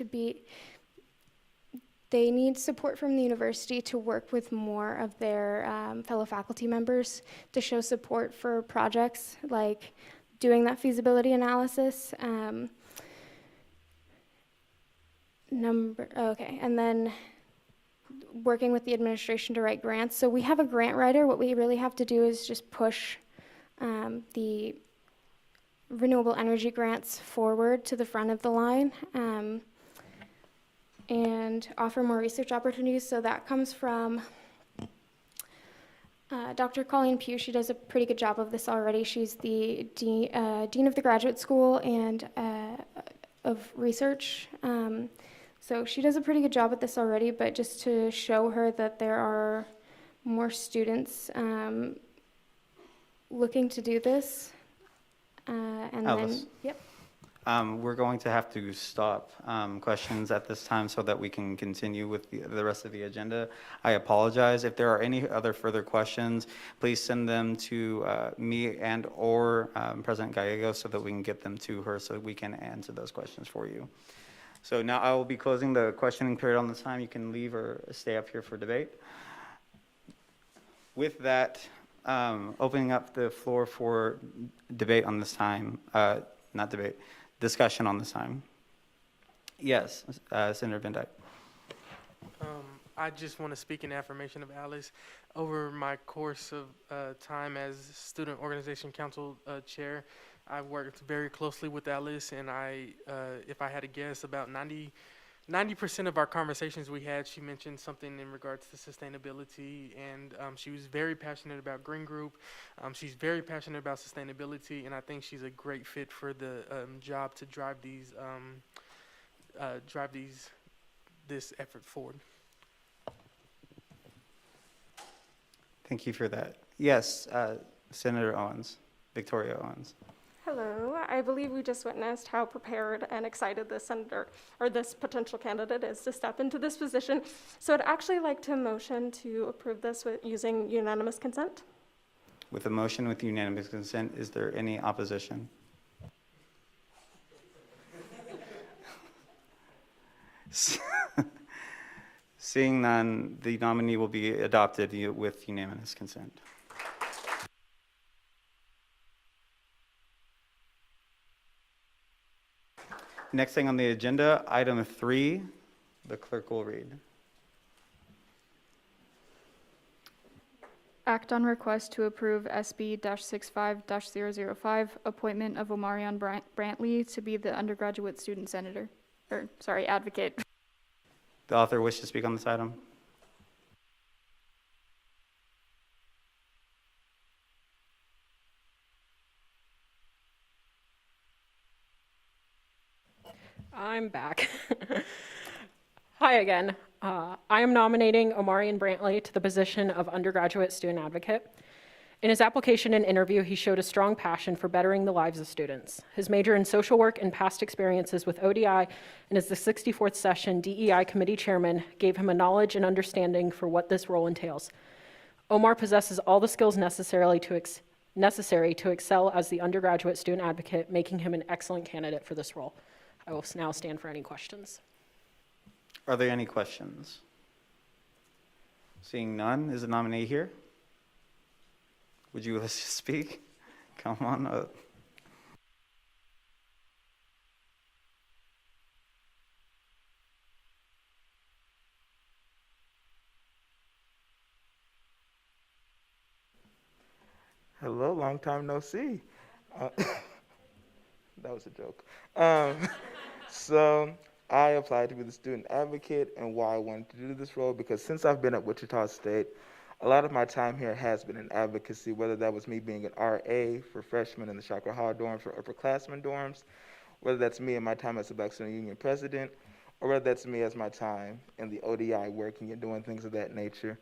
support from the university to work with more of their fellow faculty members to show support for projects like doing that feasibility analysis. And then working with the administration to write grants. So we have a grant writer. What we really have to do is just push the renewable energy grants forward to the front of the line and offer more research opportunities. So that comes from Dr. Colleen Pugh. She does a pretty good job of this already. She's the dean of the graduate school and of research. So she does a pretty good job at this already, but just to show her that there are more students looking to do this. And Alice. then, yep. We're going to have to stop questions at this time so that we can continue with the rest of the agenda. I apologize. If there are any other further questions, please send them to me and or President Gallegos so that we can get them to her so we can answer those questions for you. So now I will be closing the questioning period on this time. You can leave or stay up here for debate. With that, opening up the floor for debate on this time, not debate, discussion on this time. Yes, Senator Van Dyke. I just want to speak in affirmation of Alice. Over my course of time as Student Organization Council Chair, I've worked very closely with Alice, and if I had to guess, about 90% of our conversations we had, she mentioned something in regards to sustainability, and she was very passionate about Green Group. She's very passionate about sustainability, and I think she's a great fit for the job to drive this effort forward. Thank you for that. Yes, Senator Owens, Victoria Owens. Hello. I believe we just witnessed how prepared and excited this senator or this potential candidate is to step into this position. So I'd actually like to motion to approve this using unanimous consent. With a motion with unanimous consent, is there any opposition? Seeing none, the nominee will be adopted with unanimous consent. Next thing on the agenda, item 3, the clerk will read. Act on request to approve SB-65-005, appointment of Omarion Brantley to be the undergraduate student advocate. The author wish to speak on this item? I'm back. Hi again. I am nominating Omarion Brantley to the position of undergraduate student advocate. In his application and interview, he showed a strong passion for bettering the lives of students. His major in social work and past experiences with ODI and as the 64th session DEI committee chairman gave him a knowledge and understanding for what this role entails. Omar possesses all the skills necessary to excel as the undergraduate student advocate, making him an excellent candidate for this role. I will now stand for any questions. Are there any questions? Seeing none, is the nominee here? Would you like to speak? Come on up. Hello, long time no see. That was a joke. So I applied to be the student advocate, and why I wanted to do this role, because since I've been at Wichita State, a lot of my time here has been in advocacy, whether that was me being an RA for freshmen in the Chakra Hall dorms or upperclassmen dorms, whether that's me in my time as a Black Student Union president, or whether that's me as my time in the ODI working and doing things of that nature.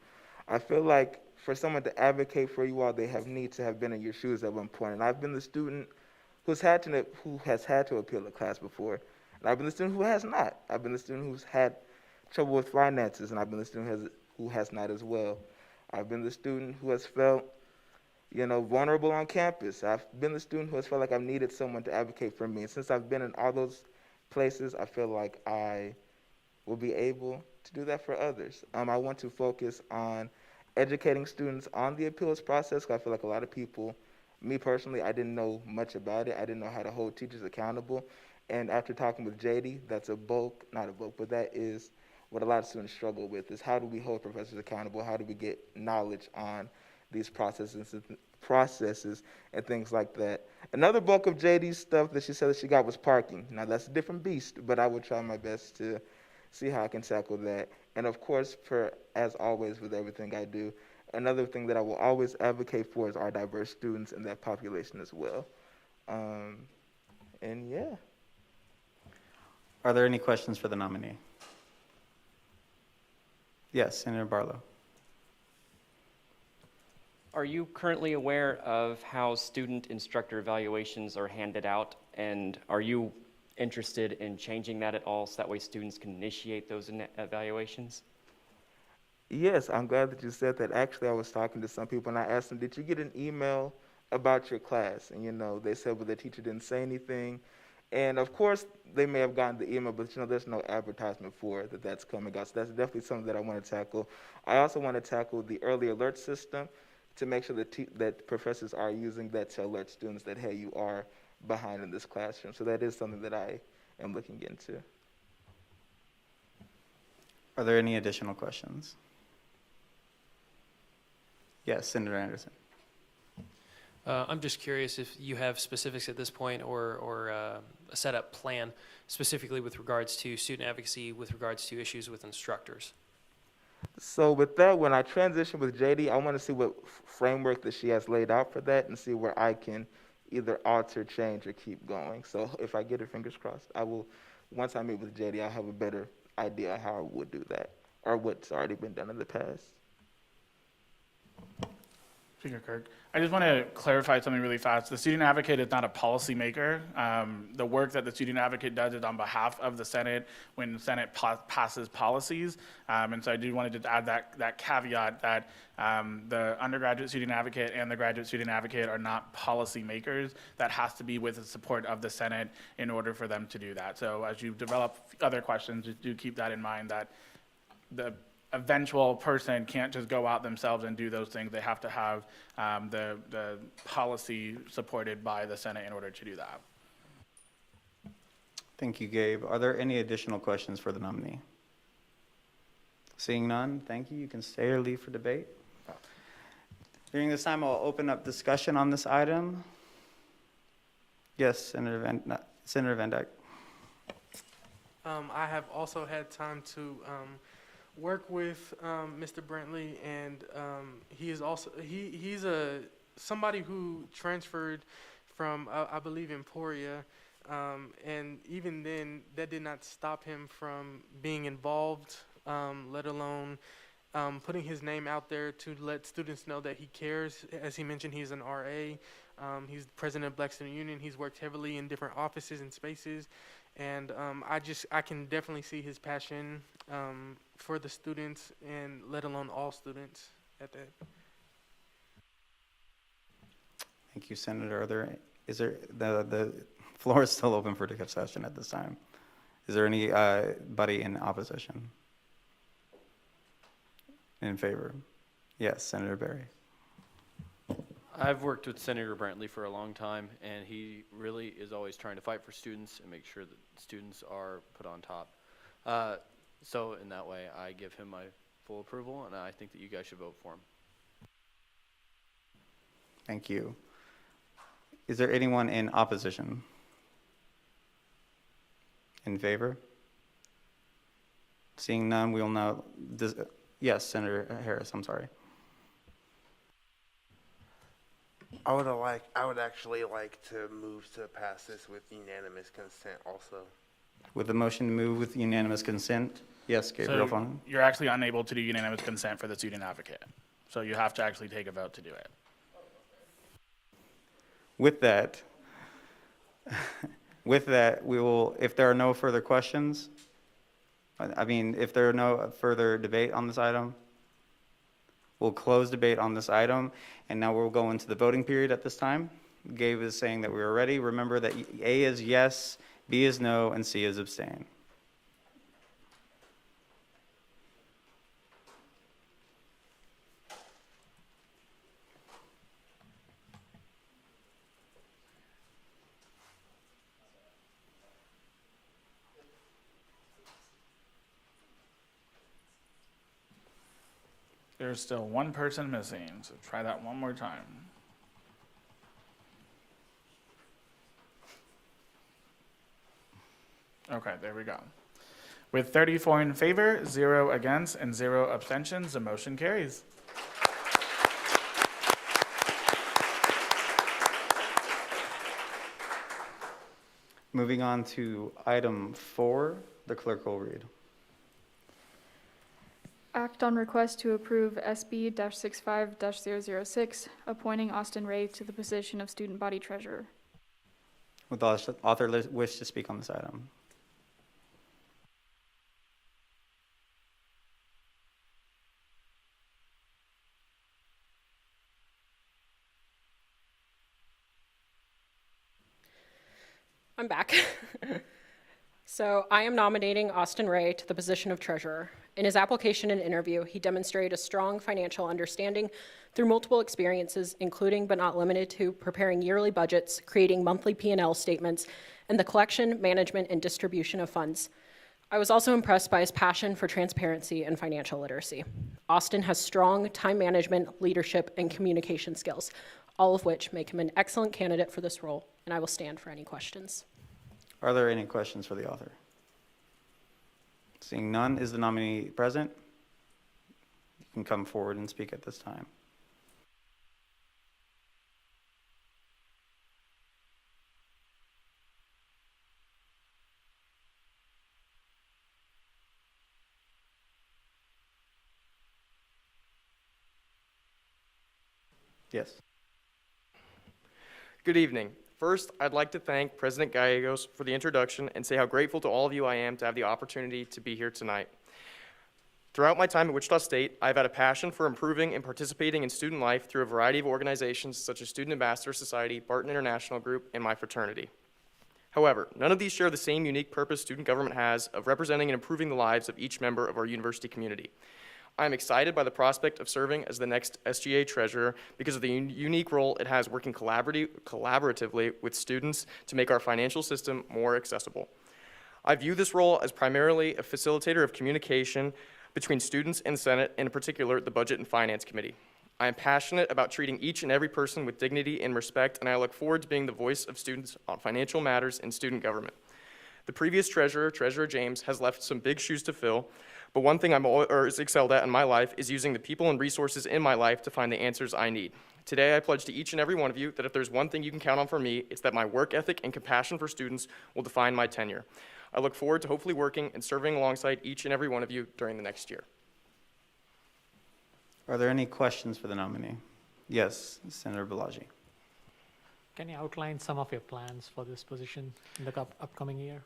I feel like for someone to advocate for you all, they have need to have been in your shoes at one point. And I've been the student who has had to appeal a class before. And I've been the student who has not. I've been the student who's had trouble with finances, and I've been the student who has not as well. I've been the student who has felt, vulnerable on campus. I've been the student who has felt like I've needed someone to advocate for me. And since I've been in all those places, I feel like I will be able to do that for others. I want to focus on educating students on the appeals process, 'cause I feel like a lot of people, me personally, I didn't know much about it. I didn't know how to hold teachers accountable. And after talking with JD, that's not a bulk, but that is what a lot of students struggle with, is how do we hold professors accountable? How do we get knowledge on these processes and things like that? Another bulk of JD's stuff that she said that she got was parking. Now, that's a different beast, but I will try my best to see how I can tackle that. And of course, as always with everything I do, another thing that I will always advocate for is our diverse students in that population as well. And yeah. Are there any questions for the nominee? Yes, Senator Barlow. Are you currently aware of how student instructor evaluations are handed out? And are you interested in changing that at all so that way students can initiate those evaluations? Yes, I'm glad that you said that. Actually, I was talking to some people and I asked them, did you get an email about your class? And, they said, well, the teacher didn't say anything. And of course, they may have gotten the email, but there's no advertisement for it that's coming out. So that's definitely something that I want to tackle. I also want to tackle the early alert system to make sure that professors are using that to alert students that, hey, you are behind in this classroom. So that is something that I am looking into. Are there any additional questions? Yes, Senator Anderson. I'm just curious if you have specifics at this point or a setup plan specifically with regards to student advocacy, with regards to issues with instructors. So with that, when I transition with JD, I want to see what framework that she has laid out for that and see where I can either alter, change, or keep going. So if I get her fingers crossed, once I meet with JD, I'll have a better idea how I would do that or what's already been done in the past. Speaker Kirk, I just want to clarify something really fast. The student advocate is not a policy maker. The work that the student advocate does is on behalf of the Senate when the Senate passes policies. And so I do want to just add that caveat that the undergraduate student advocate and the graduate student advocate are not policy makers. That has to be with the support of the Senate in order for them to do that. So as you develop other questions, just do keep that in mind, that the eventual person can't just go out themselves and do those things. They have to have the policy supported by the Senate in order to do that. Thank you, Gabe. Are there any additional questions for the nominee? Seeing none, thank you. You can stay or leave for debate. During this time, I'll open up discussion on this item. Yes, Senator Van Dyke. I have also had time to work with Mr. Brantley, and he is also he's somebody who transferred from I believe Emporia, and even then that did not stop him from being involved, let alone putting his name out there to let students know that he cares. As he mentioned, he's an RA. He's the president of Black Student Union. He's worked heavily in different offices and spaces. And I can definitely see his passion for the students, and let alone all students at that. Thank you, Senator. The floor is still open for discussion at this time. Is there anybody in opposition? In favor? Yes, Senator Berry. I've worked with Senator Brantley for a long time, and he really is always trying to fight for students and make sure that students are put on top. So in that way, I give him my full approval, and I think that you guys should vote for him. Thank you. Is there anyone in opposition? In favor? Seeing none, we will now, yes, Senator Harris, I'm sorry. I would actually like to move to pass this with unanimous consent also. With the motion to move with unanimous consent, yes, Gabriel So Fung. you're actually unable to do unanimous consent for the student advocate. So you have to actually take a vote to do it. With that, we will, if there are no further questions, I mean, if there are no further debate on this item, we'll close debate on this item, and now we'll go into the voting period at this time. Gabe is saying that we are ready. Remember that A is yes, B is no, and C is abstain. There's still one person missing, so try that one more time. Okay, there we go. With 34 in favor, 0 against, and 0 abstentions, the motion carries. Moving on to item 4, the clerk will read. Act on request to approve SB-65-006, appointing Austin Ray to the position of student body treasurer. Would the author wish to speak on this item? I'm back. So I am nominating Austin Ray to the position of treasurer. In his application and interview, he demonstrated a strong financial understanding through multiple experiences, including but not limited to preparing yearly budgets, creating monthly P&L statements, and the collection, management, and distribution of funds. I was also impressed by his passion for transparency and financial literacy. Austin has strong time management, leadership, and communication skills, all of which make him an excellent candidate for this role, and I will stand for any questions. Are there any questions for the author? Seeing none, is the nominee present? You can come forward and speak at this time. Yes. Good evening. First, I'd like to thank President Gallegos for the introduction and say how grateful to all of you I am to have the opportunity to be here tonight. Throughout my time at Wichita State, I've had a passion for improving and participating in student life through a variety of organizations such as Student Ambassador Society, Barton International Group, and my fraternity. However, none of these share the same unique purpose student government has of representing and improving the lives of each member of our university community. I am excited by the prospect of serving as the next SGA treasurer because of the unique role it has working collaboratively with students to make our financial system more accessible. I view this role as primarily a facilitator of communication between students and Senate, and in particular, the Budget and Finance Committee. I am passionate about treating each and every person with dignity and respect, and I look forward to being the voice of students on financial matters in student government. The previous treasurer, Treasurer James, has left some big shoes to fill, but one thing I'm always excelled at in my life is using the people and resources in my life to find the answers I need. Today, I pledge to each and every one of you that if there's one thing you can count on from me, it's that my work ethic and compassion for students will define my tenure. I look forward to hopefully working and serving alongside each and every one of you during the next year. Are there any questions for the nominee? Yes, Senator Balaji. Can you outline some of your plans for this position in the upcoming year?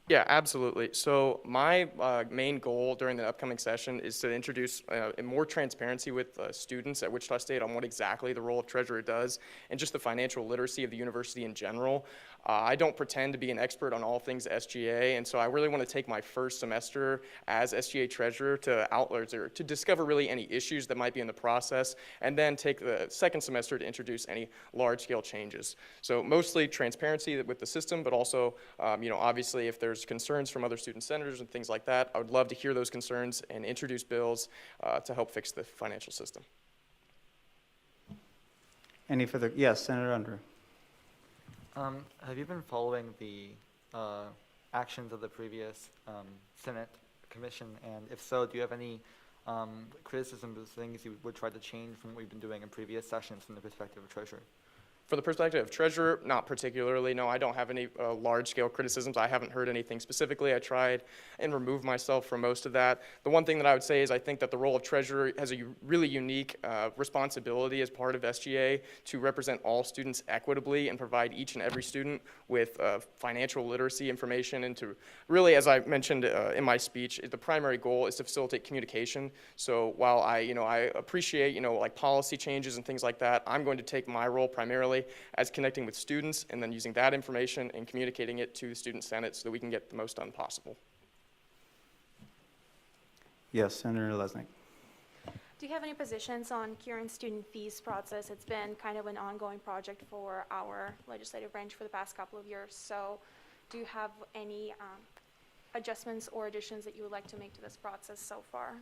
Yeah, absolutely. So my main goal during the upcoming session is to introduce more transparency with students at Wichita State on what exactly the role of treasurer does and just the financial literacy of the university in general. I don't pretend to be an expert on all things SGA, and so I really want to take my first semester as SGA treasurer to discover really any issues that might be in the process, and then take the second semester to introduce any large-scale changes. So mostly transparency with the system, but also, obviously if there's concerns from other student senators and things like that, I would love to hear those concerns and introduce bills to help fix the financial system. Any further? Yes, Senator Unruh. Have you been following the actions of the previous Senate Commission? And if so, do you have any criticisms of things you would try to change from what we've been doing in previous sessions from the perspective of Treasury? For the perspective of treasurer, not particularly. No, I don't have any large-scale criticisms. I haven't heard anything specifically. I tried and removed myself from most of that. The one thing that I would say is I think that the role of treasurer has a really unique responsibility as part of SGA to represent all students equitably and provide each and every student with financial literacy information, and to really, as I mentioned in my speech, the primary goal is to facilitate communication. So while I appreciate, like policy changes and things like that, I'm going to take my role primarily as connecting with students and then using that information and communicating it to the Student Senate so that we can get the most done possible. Yes, Senator Lesnick. Do you have any positions on curing student fees process? It's been kind of an ongoing project for our legislative branch for the past couple of years. So do you have any adjustments or additions that you would like to make to this process so far?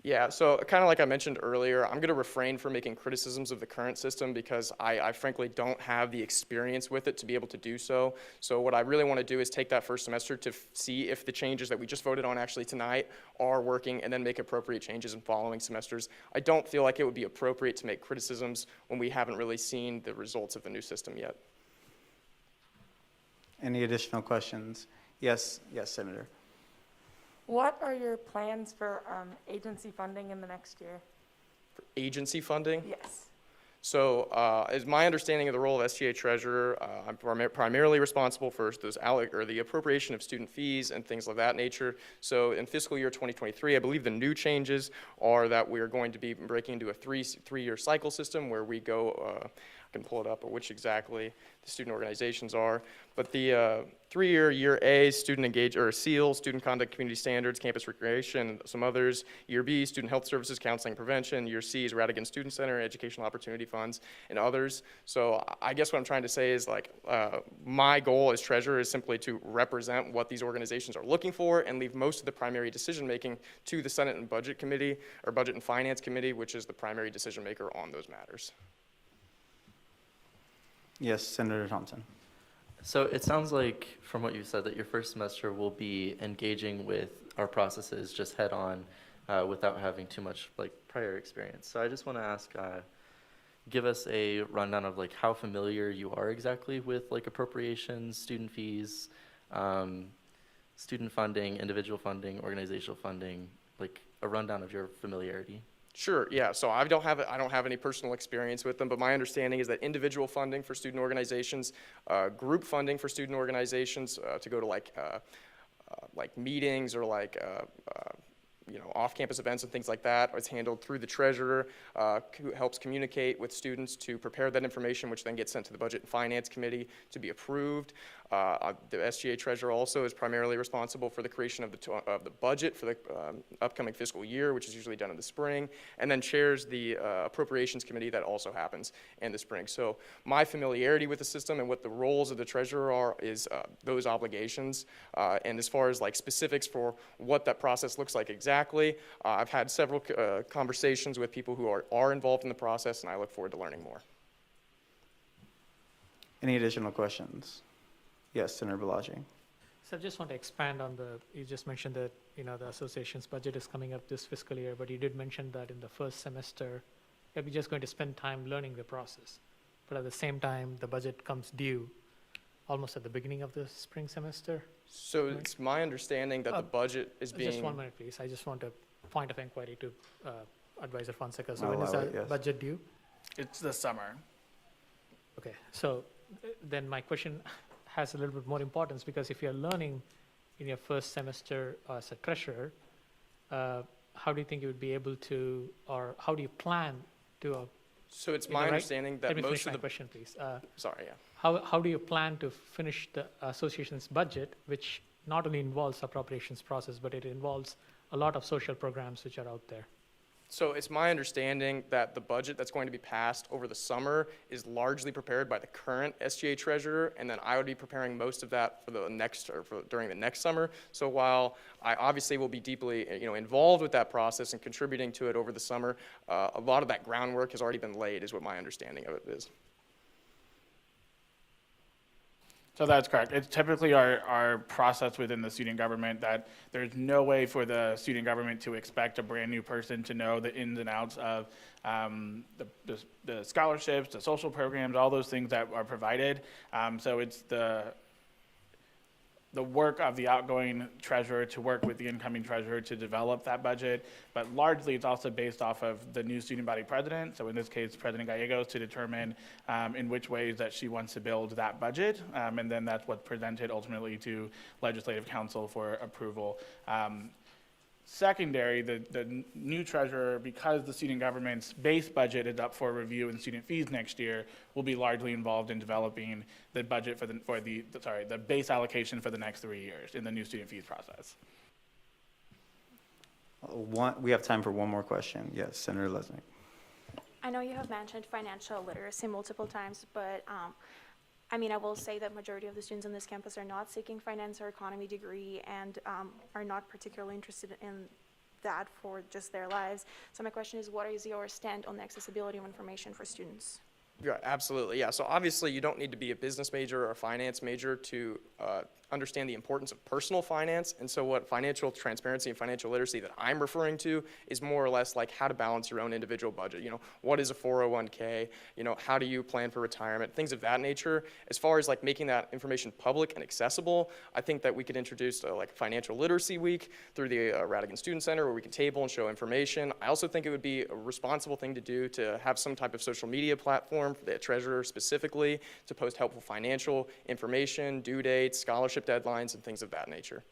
Yeah, so kind of like I mentioned earlier, I'm going to refrain from making criticisms of the current system because I frankly don't have the experience with it to be able to do so. So what I really want to do is take that first semester to see if the changes that we just voted on actually tonight are working, and then make appropriate changes in following semesters. I don't feel like it would be appropriate to make criticisms when we haven't really seen the results of the new system yet. Any additional questions? Yes, Senator. What are your plans for agency funding in the next year? For agency funding? Yes. So as my understanding of the role of SGA treasurer, I'm primarily responsible for the appropriation of student fees and things of that nature. So in fiscal year 2023, I believe the new changes are that we are going to be breaking into a three-year cycle system where we go, I can pull it up, or which exactly the student organizations are. But the 3-year, year A, student engage, or SEAL, student conduct, community standards, campus recreation, and some others. Year B, student health services, counseling, prevention. Year C is Radigan Student Center, educational opportunity funds, and others. So I guess what I'm trying to say is, like, my goal as treasurer is simply to represent what these organizations are looking for and leave most of the primary decision-making to the Senate and Budget Committee, or Budget and Finance Committee, which is the primary decision-maker on those matters. Yes, Senator Thompson. So it sounds like, from what you said, that your first semester will be engaging with our processes just head on without having too much prior experience. So I just want to ask, give us a rundown of how familiar you are exactly with appropriations, student fees, student funding, individual funding, organizational funding, a rundown of your familiarity. Sure, yeah, so I don't have any personal experience with them, but my understanding is that individual funding for student organizations, group funding for student organizations to go to meetings or off-campus events and things like that is handled through the treasurer, who helps communicate with students to prepare that information, which then gets sent to the Budget and Finance Committee to be approved. The SGA treasurer also is primarily responsible for the creation of the budget for the upcoming fiscal year, which is usually done in the spring, and then chairs the Appropriations Committee that also happens in the spring. So my familiarity with the system and what the roles of the treasurer are is those obligations. And as far as specifics for what that process looks like exactly, I've had several conversations with people who are involved in the process, and I look forward to learning more. Any additional questions? Yes, Senator Balaji. So I just want to expand on you just mentioned that, the association's budget is coming up this fiscal year, but you did mention that in the first semester, you're just going to spend time learning the process. But at the same time, the budget comes due almost at the beginning of the spring semester. So it's my understanding that the budget is being... Just 1 minute, please. I just want a point of inquiry to Advisor Fonseca. So when is the budget due? It's this summer. Okay, so then my question has a little bit more importance, because if you're learning in your first semester as a treasurer, how do you think you would be able to, or how do you plan to? So it's my understanding that Let me most finish of my the question, please. Sorry, yeah. How do you plan to finish the association's budget, which not only involves appropriations process, but it involves a lot of social programs which are out there? So it's my understanding that the budget that's going to be passed over the summer is largely prepared by the current SGA treasurer, and then I would be preparing most of that for during the next summer. So while I obviously will be deeply involved with that process and contributing to it over the summer, a lot of that groundwork has already been laid, is what my understanding of it is. So that's correct. It's typically our process within the student government that there's no way for the student government to expect a brand new person to know the ins and outs of the scholarships, the social programs, all those things that are provided. So it's the work of the outgoing treasurer to work with the incoming treasurer to develop that budget, but largely it's also based off of the new student body president, so in this case, President Gallegos, to determine in which ways that she wants to build that budget, and then that's what's presented ultimately to Legislative Council for approval. Secondary, the new treasurer, because the student government's base budget is up for review in student fees next year, will be largely involved in developing the budget for the base allocation for the next 3 years in the new student fees process. We have time for one more question. Yes, Senator Lesnick. I know you have mentioned financial literacy multiple times, but I mean, I will say that majority of the students on this campus are not seeking finance or economy degree and are not particularly interested in that for just their lives. So my question is, what is your stand on the accessibility of information for students? Yeah, absolutely. Yeah. So obviously, you don't need to be a business major or a finance major to understand the importance of personal finance. And so what financial transparency and financial literacy that I'm referring to is more or less like how to balance your own individual budget. You know, what is a 401k? You know, how do you plan for retirement? Things of that nature. As far as like making that information public and accessible, I think that we could introduce like Financial Literacy Week through the Radigan Student Center where we can table and show information. I also think it would be a responsible thing to do to have some type of social media platform for the treasurer specifically to post helpful financial information, due dates, scholarship deadlines, and things of that nature.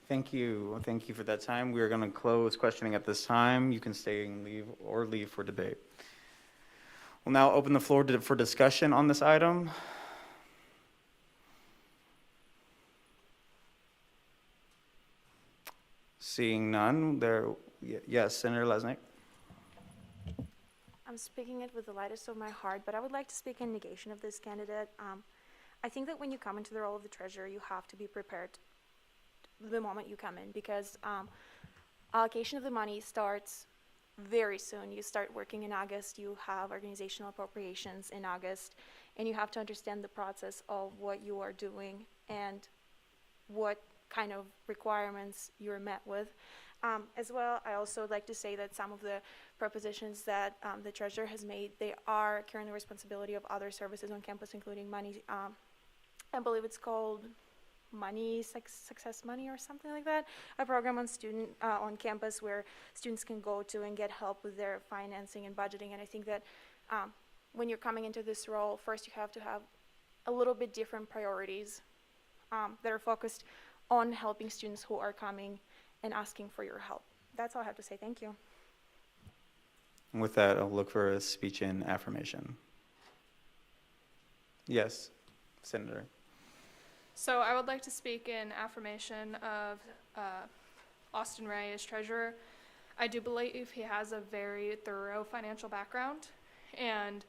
Thank you. Thank you for that time. We are going to close questioning at this time. You can stay and leave for debate. We'll now open the floor for discussion on this item. Seeing none, yes, Senator Lesnick. I'm speaking it with the lightest of my heart, but I would like to speak in negation of this candidate. I think that when you come into the role of the treasurer, you have to be prepared the moment you come in, because allocation of the money starts very soon. You start working in August, you have organizational appropriations in August, and you have to understand the process of what you are doing and what kind of requirements you're met with. As well, I also would like to say that some of the propositions that the treasurer has made, they are carrying the responsibility of other services on campus, including money. I believe it's called Success Money or something like that, a program on campus where students can go to and get help with their financing and budgeting. And I think that when you're coming into this role, first you have to have a little bit different priorities that are focused on helping students who are coming and asking for your help. That's all I have to say. Thank you. And with that, I'll look for a speech in affirmation. Yes, Senator. So I would like to speak in affirmation of Austin Ray as treasurer. I do believe he has a very thorough financial background, and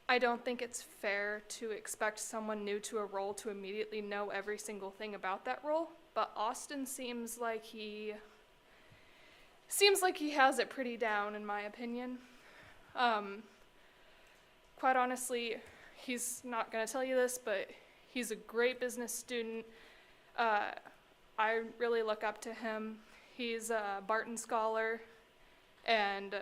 I don't think it's fair to expect someone new to a role to immediately know every single thing about that role. But Austin seems like he has it pretty down, in my opinion. Quite honestly, he's not going to tell you this, but he's a great business student. I really look up to him. He's a Barton Scholar, and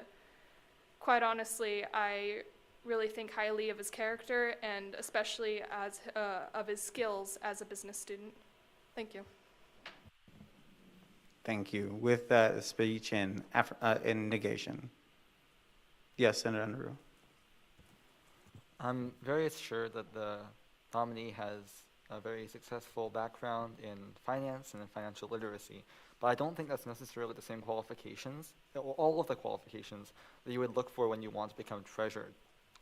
quite honestly, I really think highly of his character and especially of his skills as a business student. Thank you. Thank you. With that, a speech in negation. Yes, Senator Underwood. I'm very sure that the nominee has a very successful background in finance and in financial literacy, but I don't think that's necessarily the same qualifications, or all of the qualifications that you would look for when you want to become treasurer.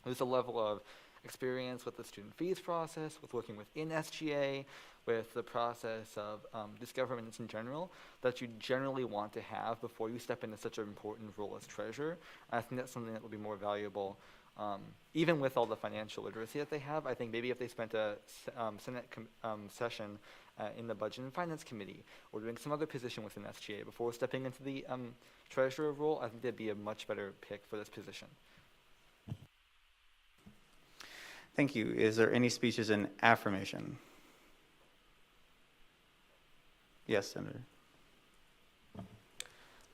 There's a level of experience with the student fees process, with working within SGA, with the process of just governments in general, that you generally want to have before you step into such an important role as treasurer. I think that's something that will be more valuable. Even with all the financial literacy that they have, I think maybe if they spent a Senate session in the Budget and Finance Committee or doing some other position within SGA before stepping into the treasurer role, I think they'd be a much better pick for this position. Thank you. Is there any speeches in affirmation? Yes, Senator.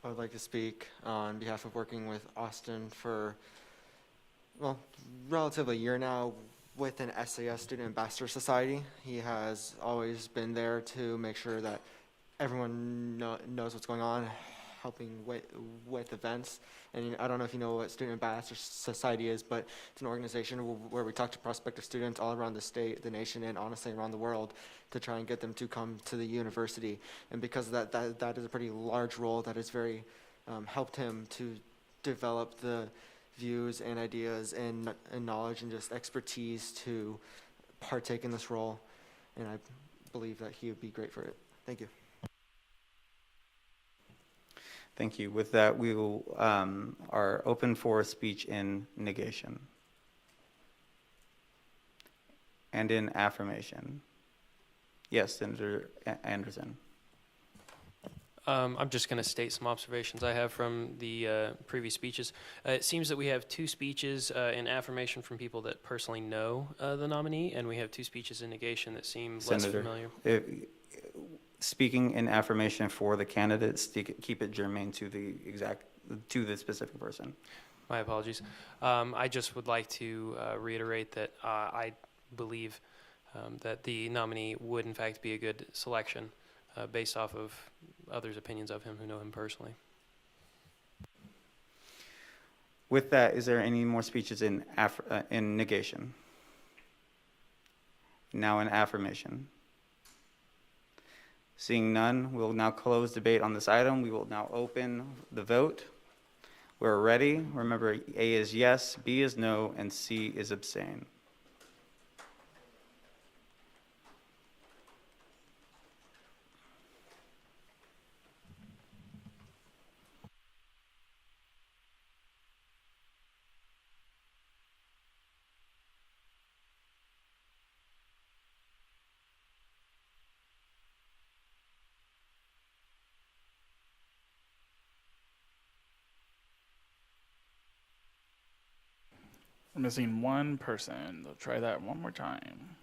I would like to speak on behalf of working with Austin for, well, relatively a year now with an SAS Student Ambassador Society. He has always been there to make sure that everyone knows what's going on, helping with events. And I don't know if you know what Student Ambassador Society is, but it's an organization where we talk to prospective students all around the state, the nation, and honestly around the world to try and get them to come to the university. And because of that is a pretty large role that has very helped him to develop the views and ideas and knowledge and just expertise to partake in this role. And I believe that he would be great for it. Thank you. Thank you. With that, we will are open for speech in negation and in affirmation. Yes, Senator Anderson. I'm just going to state some observations I have from the previous speeches. It seems that we have 2 speeches in affirmation from people that personally know the nominee, and we have 2 speeches in negation that seem less familiar. Speaking in affirmation for the candidates, keep it germane to the specific person. My apologies. I just would like to reiterate that I believe that the nominee would in fact be a good selection based off of others' opinions of him who know him personally. With that, is there any more speeches in negation? Now in affirmation. Seeing none, we'll now close debate on this item. We will now open the vote. We're ready. Remember, A is yes, B is no, and C is abstain. We're missing one person. They'll try that one more time.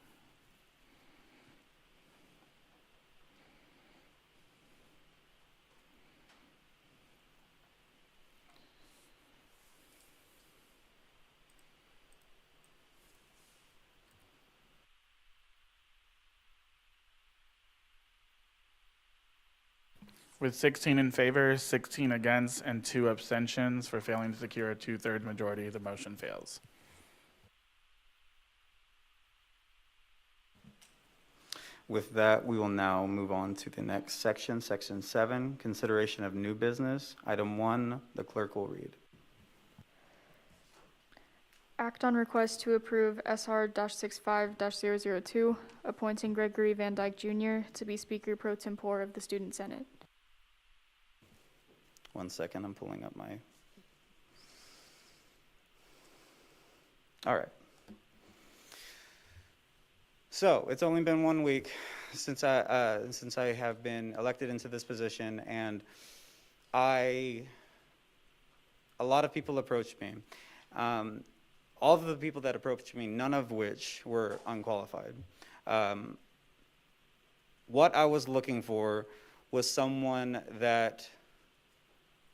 With 16 in favor, 16 against, and 2 abstentions for failing to secure a 2/3 majority, the motion fails. With that, we will now move on to the next section, Section 7, consideration of new business. Item 1, the clerk will read. Act on request to approve SR-65-002, appointing Gregory Van Dyke Jr. to be Speaker pro tempore of the Student Senate. 1 second, I'm pulling up my... All right. So it's only been 1 week since I have been elected into this position, and a lot of people approached me. All of the people that approached me, none of which were unqualified. What I was looking for was someone that,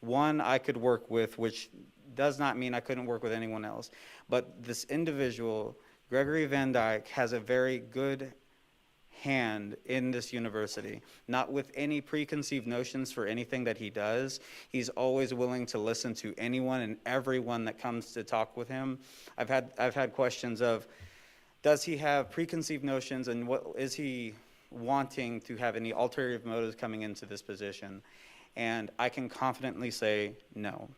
one, I could work with, which does not mean I couldn't work with anyone else, but this individual, Gregory Van Dyke, has a very good hand in this university, not with any preconceived notions for anything that he does. He's always willing to listen to anyone and everyone that comes to talk with him. I've had questions of, does he have preconceived notions, and what is he wanting to have any ulterior motives coming into this position? And I can confidently say no.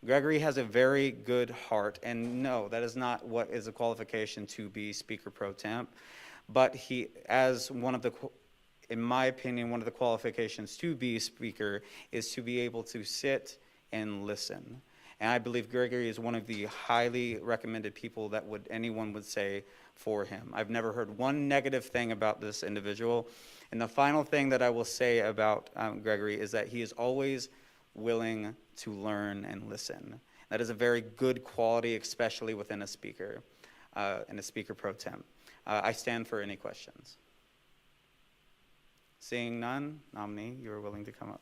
Gregory has a very good heart, and no, that is not what is a qualification to be Speaker pro temp, but he, as one of the, in my opinion, one of the qualifications to be Speaker is to be able to sit and listen. And I believe Gregory is one of the highly recommended people that anyone would say for him. I've never heard one negative thing about this individual. And the final thing that I will say about Gregory is that he is always willing to learn and listen. That is a very good quality, especially within a speaker. and a speaker pro tem. I stand for any questions. Seeing none, nominee, you are willing to come up.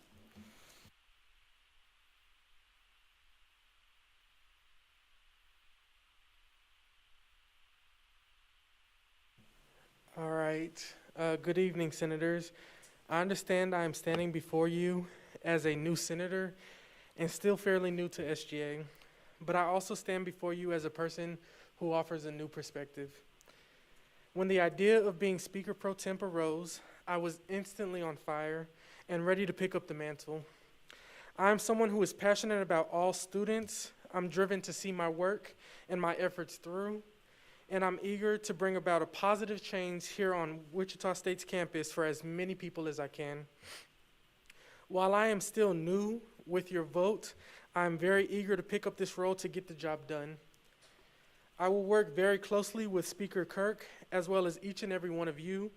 All right. Good evening, Senators. I understand I am standing before you as a new senator and still fairly new to SGA, but I also stand before you as a person who offers a new perspective. When the idea of being Speaker Pro Temp arose, I was instantly on fire and ready to pick up the mantle. I am someone who is passionate about all students. I'm driven to see my work and my efforts through, and I'm eager to bring about a positive change here on Wichita State's campus for as many people as I can. While I am still new, with your vote, I'm very eager to pick up this role to get the job done. I will work very closely with Speaker Kirk, as well as each and every one of you,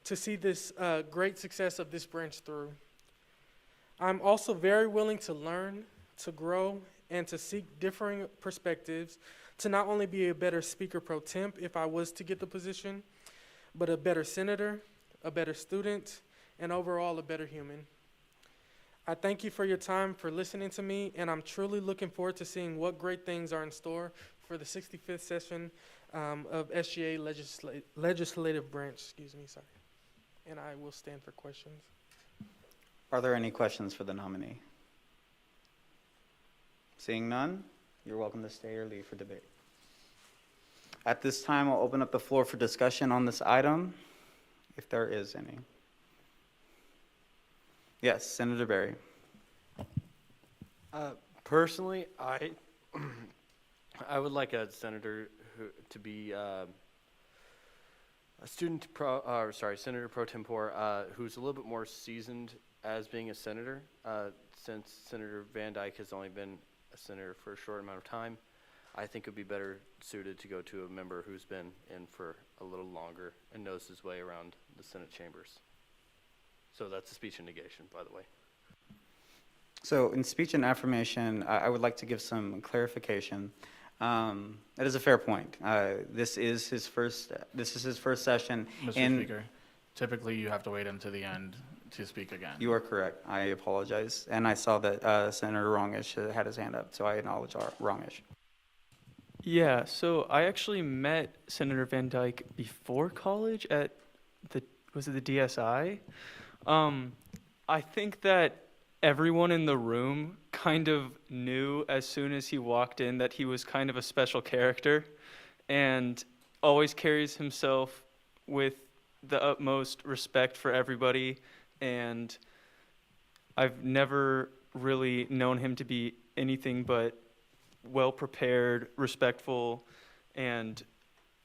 to see this great success of this branch through. I'm also very willing to learn, to grow, and to seek differing perspectives to not only be a better Speaker Pro Temp if I was to get the position, but a better senator, a better student, and overall a better human. I thank you for your time, for listening to me, and I'm truly looking forward to seeing what great things are in store for the 65th session of SGA legislative branch, and I will stand for questions. Are there any questions for the nominee? Seeing none, you're welcome to stay or leave for debate. At this time, I'll open up the floor for discussion on this item, if there is any. Yes, Senator Berry. Personally, I would like a senator to be Senator pro tempore, who's a little bit more seasoned as being a senator, since Senator Van Dyke has only been a senator for a short amount of time. I think it would be better suited to go to a member who's been in for a little longer and knows his way around the Senate chambers. So that's a speech and negation, by the way. So in speech and affirmation, I would like to give some clarification. That is a fair point. This is his first session. Mr. Speaker, typically you have to wait until the end to speak again. You are correct. I apologize. And I saw that Senator Wrongish had his hand up, so I acknowledge Wrongish. Yeah, so I actually met Senator Van Dyke before college at the DSI? I think that everyone in the room kind of knew as soon as he walked in that he was kind of a special character and always carries himself with the utmost respect for everybody, and I've never really known him to be anything but well-prepared, respectful, and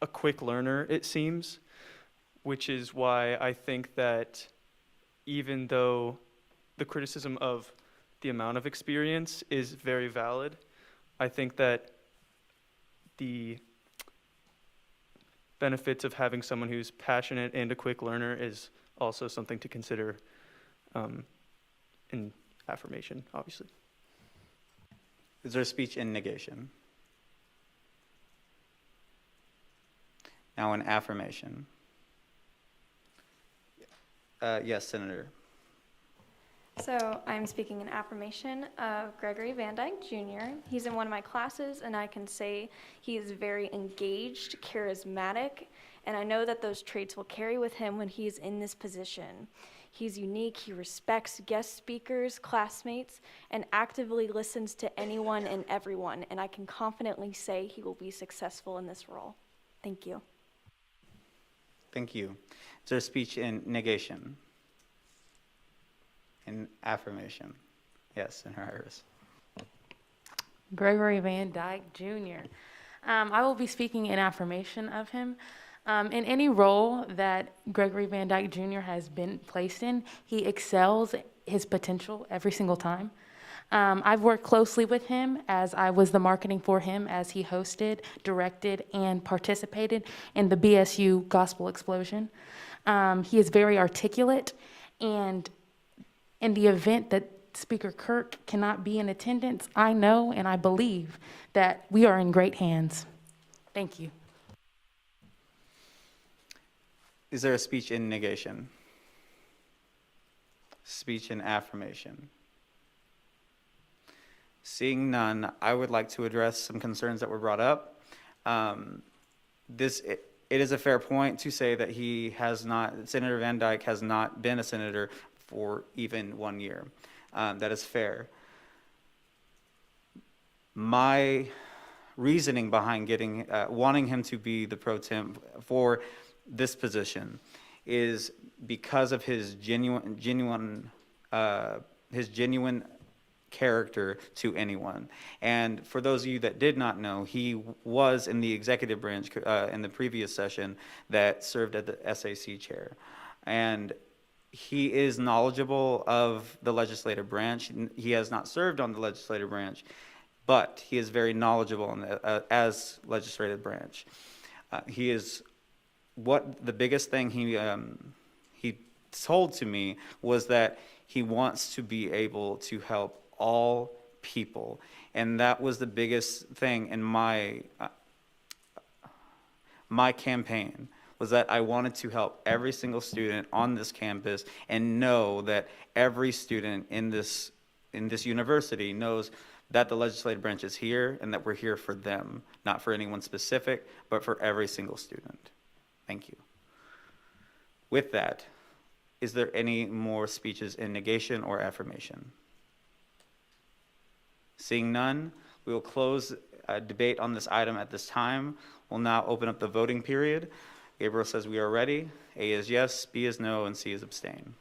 a quick learner, it seems, which is why I think that even though the criticism of the amount of experience is very valid, I think that the benefits of having someone who's passionate and a quick learner is also something to consider in affirmation, obviously. Is there a speech in negation? Now in affirmation. Yes, Senator. So I'm speaking in affirmation of Gregory Van Dyke Jr. He's in one of my classes, and I can say he is very engaged, charismatic, and I know that those traits will carry with him when he's in this position. He's unique, he respects guest speakers, classmates, and actively listens to anyone and everyone, and I can confidently say he will be successful in this role. Thank you. Thank you. Is there a speech in negation? In affirmation? Yes, Senator Iris. Gregory Van Dyke Jr. I will be speaking in affirmation of him. In any role that Gregory Van Dyke Jr. has been placed in, he excels his potential every single time. I've worked closely with him as I was the marketing for him as he hosted, directed, and participated in the BSU Gospel Explosion. He is very articulate, and in the event that Speaker Kirk cannot be in attendance, I know and I believe that we are in great hands. Thank you. Is there a speech in negation? Speech in affirmation? Seeing none, I would like to address some concerns that were brought up. It is a fair point to say that Senator Van Dyke has not been a senator for even 1 year. That is fair. My reasoning behind wanting him to be the pro temp for this position is because of his genuine character to anyone. And for those of you that did not know, he was in the executive branch in the previous session that served at the SAC chair. And he is knowledgeable of the legislative branch. He has not served on the legislative branch, but he is very knowledgeable as legislative branch. The biggest thing he told to me was that he wants to be able to help all people, and that was the biggest thing in my campaign, was that I wanted to help every single student on this campus and know that every student in this university knows that the legislative branch is here and that we're here for them, not for anyone specific, but for every single student. Thank you. With that, is there any more speeches in negation or affirmation? Seeing none, we will close debate on this item at this time. We'll now open up the voting period. Gabriel says we are ready. A is yes, B is no, and C is abstain.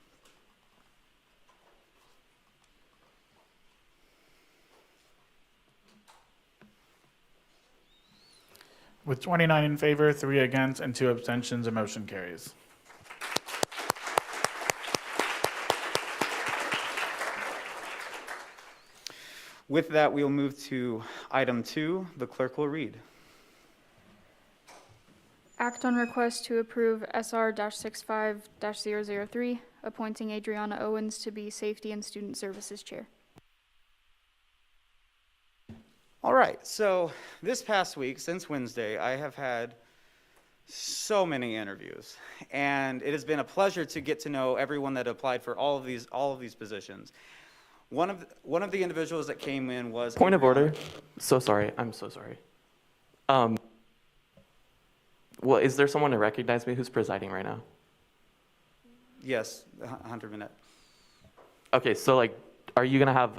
With 29 in favor, 3 against, and 2 abstentions, the motion carries. With that, we will move to item 2. The clerk will read. Act on request to approve SR-65-003, appointing Adriana Owens to be Safety and Student Services Chair. All right, so this past week, since Wednesday, I have had so many interviews, and it has been a pleasure to get to know everyone that applied for all of these positions. One of the individuals that came in was... Point of order. So sorry. I'm so sorry. Well, is there someone to recognize me who's presiding right now? Yes, Hunter Minette. Okay, so are you gonna have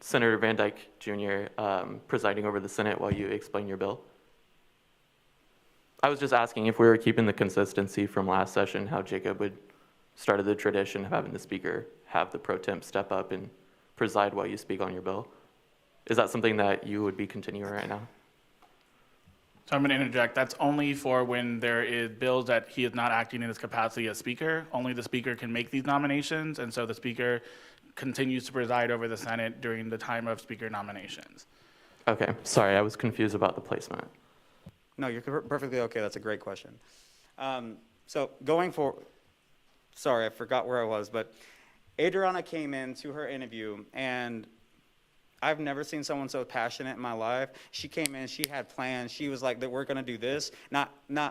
Senator Van Dyke Jr. Presiding over the Senate while you explain your bill? I was just asking if we were keeping the consistency from last session, how Jacob started the tradition of having the speaker have the pro temp step up and preside while you speak on your bill. Is that something that you would be continuing right now? So I'm going to interject. That's only for when there is bills that he is not acting in his capacity as speaker. Only the speaker can make these nominations, and so the speaker continues to preside over the Senate during the time of speaker nominations. Okay, sorry, I was confused about the placement. No, you're perfectly okay. That's a great question. So going forward, sorry, I forgot where I was, but Adriana came in to her interview, and I've never seen someone so passionate in my life. She came in, she had plans. She was like, that we're going to do this. Not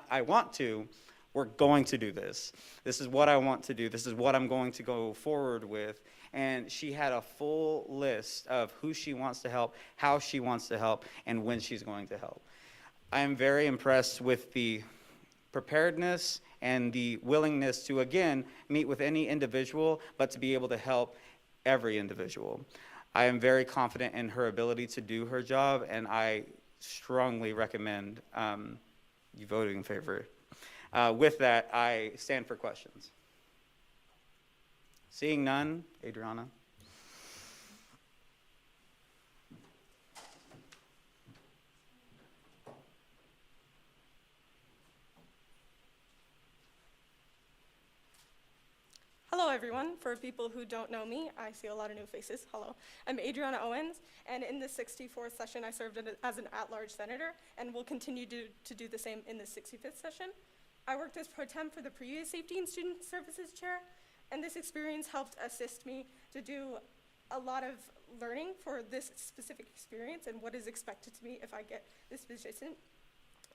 I want to, we're going to do this. This is what I want to do. This is what I'm going to go forward with. And she had a full list of who she wants to help, how she wants to help, and when she's going to help. I am very impressed with the preparedness and the willingness to, again, meet with any individual, but to be able to help every individual. I am very confident in her ability to do her job, and I strongly recommend you voting in favor. With that, I stand for questions. Seeing none, Adriana. Hello, everyone. For people who don't know me, I see a lot of new faces. Hello. I'm Adriana Owens, and in the 64th session, I served as an at-large senator, and will continue to do the same in the 65th session. I worked as pro tem for the previous Safety and Student Services Chair, and this experience helped assist me to do a lot of learning for this specific experience and what is expected to me if I get this position.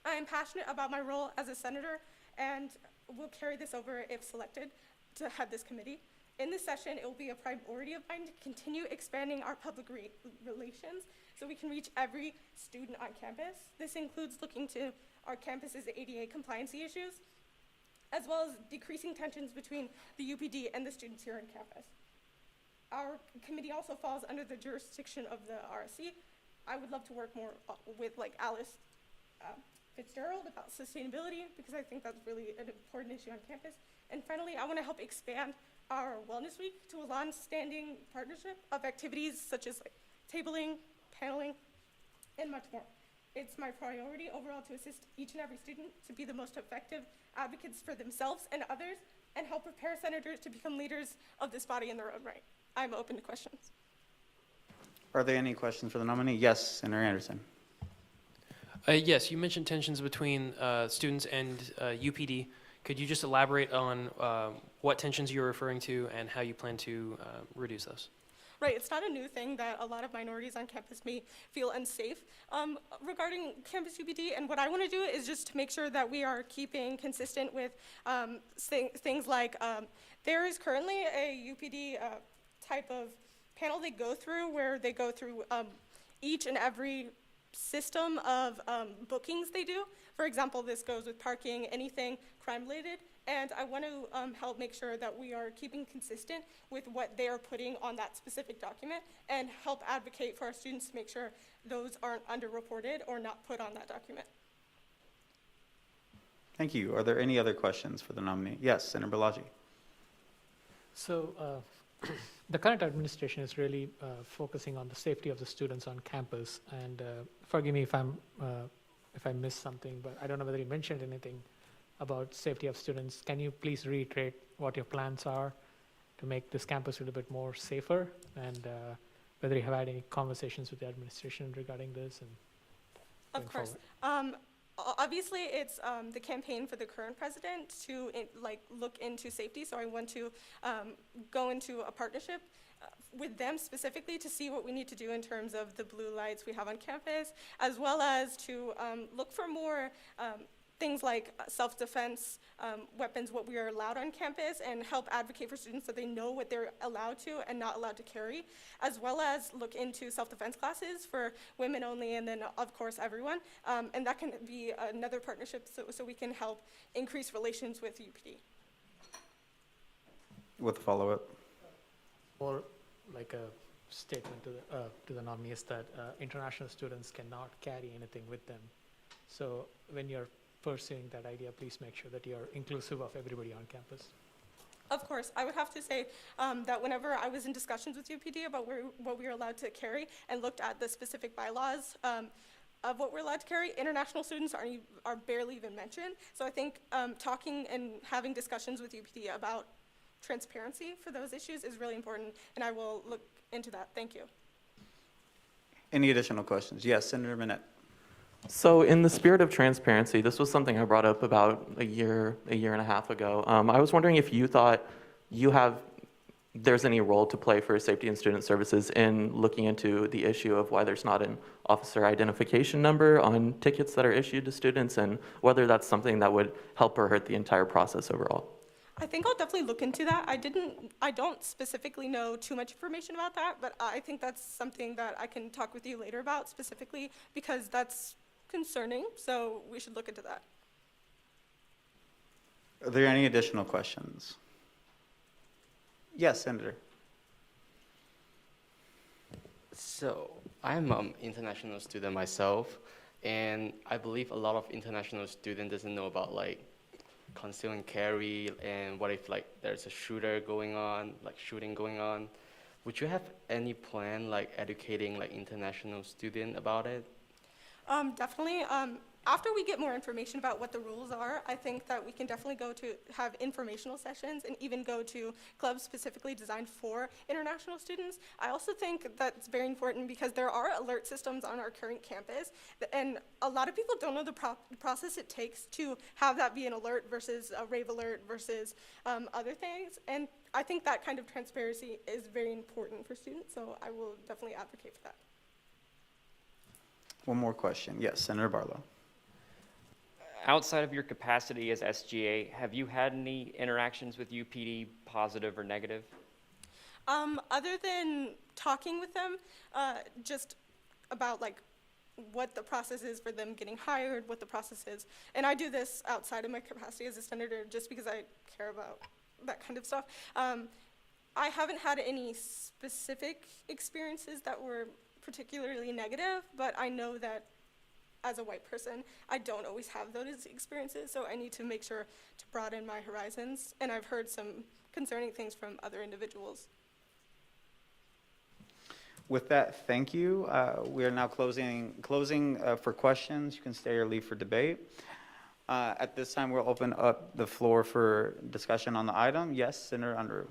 I am passionate about my role as a senator and we'll carry this over if selected to head this committee. In this session, it will be a priority of mine to continue expanding our public relations so we can reach every student on campus. This includes looking to our campus's ADA compliancy issues, as well as decreasing tensions between the UPD and the students here on campus. Our committee also falls under the jurisdiction of the RSC. I would love to work more with Alice Fitzgerald about sustainability, because I think that's really an important issue on campus. And finally, I want to help expand our Wellness Week to a long-standing partnership of activities such as tabling, paneling, and much more. It's my priority overall to assist each and every student to be the most effective advocates for themselves and others, and help prepare senators to become leaders of this body in their own right. I'm open to questions. Are there any questions for the nominee? Yes, Senator Anderson. Yes, you mentioned tensions between students and UPD. Could you just elaborate on what tensions you're referring to and how you plan to reduce those? Right, it's not a new thing that a lot of minorities on campus may feel unsafe regarding campus UPD, and what I want to do is just to make sure that we are keeping consistent with things like there is currently a UPD type of panel they go through where they go through each and every system of bookings they do. For example, this goes with parking, anything crime-related, and I want to help make sure that we are keeping consistent with what they are putting on that specific document, and help advocate for our students to make sure those aren't underreported or not put on that document. Thank you. Are there any other questions for the nominee? Yes, Senator Balaji. So the current administration is really focusing on the safety of the students on campus, and forgive me if I missed something, but I don't know whether you mentioned anything about safety of students. Can you please reiterate what your plans are to make this campus a little bit more safer, and whether you have had any conversations with the administration regarding this? And of course. Obviously, it's the campaign for the current president to look into safety. So I want to go into a partnership with them specifically to see what we need to do in terms of the blue lights we have on campus, as well as to look for more things like self-defense weapons, what we are allowed on campus, and help advocate for students so they know what they're allowed to and not allowed to carry, as well as look into self-defense classes for women only, and then of course everyone. And that can be another partnership so we can help increase relations with UPD. With a follow-up. Or like a statement to the nominees that international students cannot carry anything with them. So when you're pursuing that idea, please make sure that you're inclusive of everybody on campus. Of course, I would have to say that whenever I was in discussions with UPD about what we were allowed to carry and looked at the specific bylaws of what we're allowed to carry, international students are barely even mentioned. So I think talking and having discussions with UPD about transparency for those issues is really important, and I will look into that. Thank you. Any additional questions? Yes, Senator Minette. So in the spirit of transparency, this was something I brought up about a year and a half ago. I was wondering if you thought there's any role to play for Safety and Student Services in looking into the issue of why there's not an officer identification number on tickets that are issued to students, and whether that's something that would help or hurt the entire process overall. I think I'll definitely look into that. I don't specifically know too much information about that, but I think that's something that I can talk with you later about specifically, because that's concerning, so we should look into that. Are there any additional questions? Yes, Senator. So I'm an international student myself, and I believe a lot of international students doesn't know about conceal and carry, and what if there's a shooting going on. Would you have any plan educating international students about it? Definitely. After we get more information about what the rules are, I think that we can definitely go to have informational sessions and even go to clubs specifically designed for international students. I also think that's very important because there are alert systems on our current campus, and a lot of people don't know the process it takes to have that be an alert versus a rave alert versus other things. And I think that kind of transparency is very important for students, so I will definitely advocate for that. One more question. Yes, Senator Barlow. outside of your capacity as SGA, have you had any interactions with UPD, positive or negative? Other than talking with them, just about like what the process is for them getting hired, what the process is. And I do this outside of my capacity as a senator just because I care about that kind of stuff. I haven't had any specific experiences that were particularly negative, but I know that as a white person, I don't always have those experiences, so I need to make sure to broaden my horizons. And I've heard some concerning things from other individuals. With that, thank you. We are now closing for questions. You can stay or leave for debate. At this time, we'll open up the floor for discussion on the item. Yes, Senator Unruh.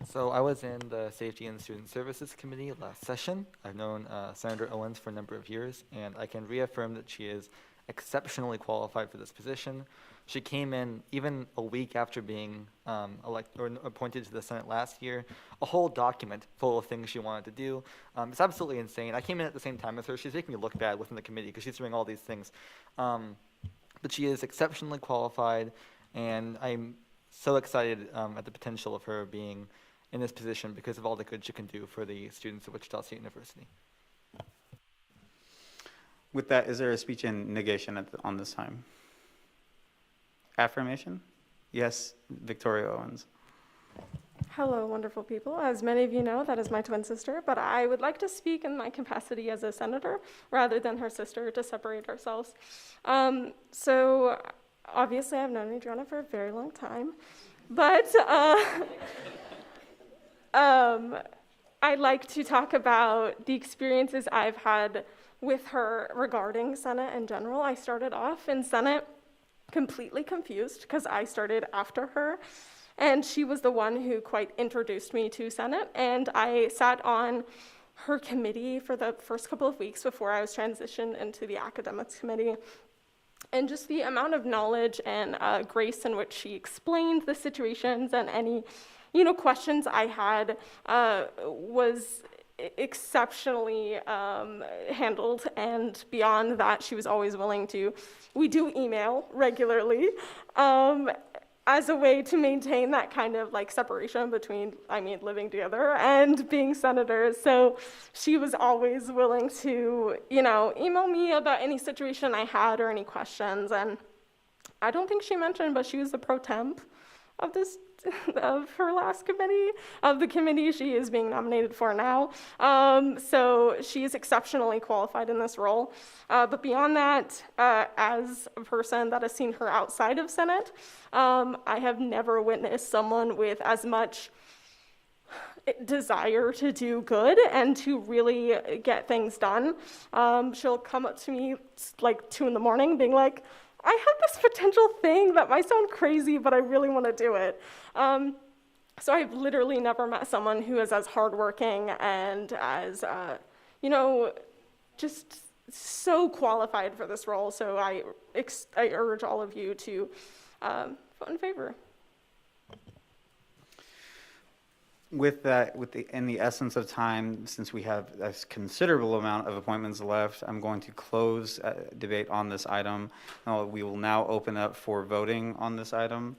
So I was in the Safety and Student Services Committee last session. I've known Senator Owens for a number of years, and I can reaffirm that she is exceptionally qualified for this position. She came in even a week after being appointed to the Senate last year, a whole document full of things she wanted to do. It's absolutely insane. I came in at the same time as her. She's making me look bad within the committee because she's doing all these things. But she is exceptionally qualified, and I'm so excited at the potential of her being in this position because of all the good she can do for the students at Wichita State University. With that, is there a speech in negation on this time? Affirmation? Yes, Victoria Owens. Hello, wonderful people. As many of you know, that is my twin sister, but I would like to speak in my capacity as a senator rather than her sister to separate ourselves. So obviously I've known Adriana for a very long time, but I'd like to talk about the experiences I've had with her regarding Senate in general. I started off in Senate completely confused because I started after her, and she was the one who quite introduced me to Senate, and I sat on her committee for the first couple of weeks before I was transitioned into the academics committee. And just the amount of knowledge and grace in which she explained the situations and any questions I had was exceptionally handled, and beyond that, she was always willing to. We do email regularly as a way to maintain that kind of like separation between, living together and being senators. So she was always willing to, email me about any situation I had or any questions. And I don't think she mentioned, but she was the pro temp of her last committee, of the committee she is being nominated for now. So she is exceptionally qualified in this role. But beyond that, as a person that has seen her outside of Senate, I have never witnessed someone with as much desire to do good and to really get things done. She'll come up to me like 2 a.m. being like, I have this potential thing that might sound crazy, but I really want to do it. So I've literally never met someone who is as hardworking and as, just so qualified for this role. So I urge all of you to vote in favor. With that, in the essence of time, since we have a considerable amount of appointments left, I'm going to close debate on this item. We will now open up for voting on this item.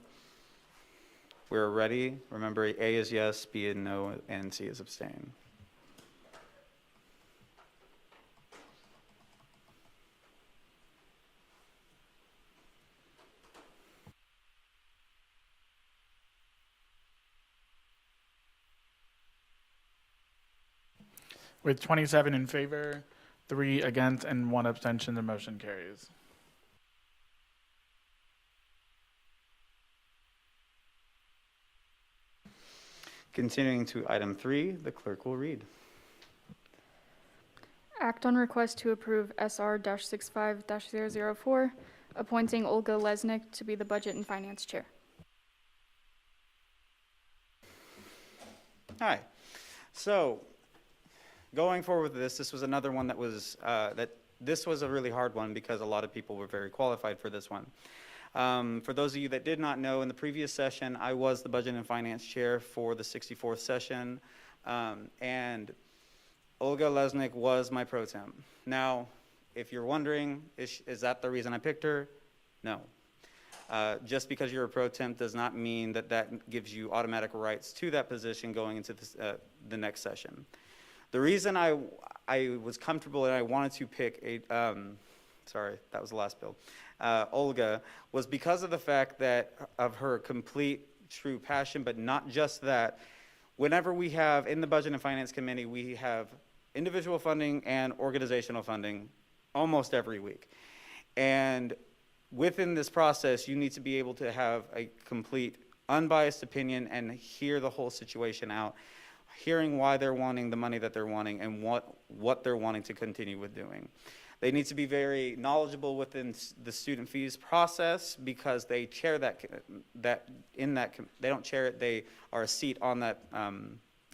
We're ready. Remember, A is yes, B is no, and C is abstain. With 27 in favor, 3 against, and 1 abstention, the motion carries. Continuing to item 3, the clerk will read. Act on request to approve SR-65-004, appointing Olga Lesnick to be the Budget and Finance Chair. Hi. So, going forward with this was another one that was, this was a really hard one because a lot of people were very qualified for this one. For those of you that did not know, in the previous session, I was the Budget and Finance Chair for the 64th session, and Olga Lesnick was my pro temp. Now, if you're wondering, is that the reason I picked her? No. Just because you're a pro temp does not mean that that gives you automatic rights to that position going into this, the next session. The reason I was comfortable and I wanted to pick sorry, that was the last bill, Olga, was because of the fact that of her complete, true passion, but not just that. Whenever we have, in the Budget and Finance Committee, we have individual funding and organizational funding almost every week. And within this process, you need to be able to have a complete, unbiased opinion and hear the whole situation out, hearing why they're wanting the money that they're wanting and what they're wanting to continue with doing. They need to be very knowledgeable within the student fees process because they chair they don't chair it, they are a seat on that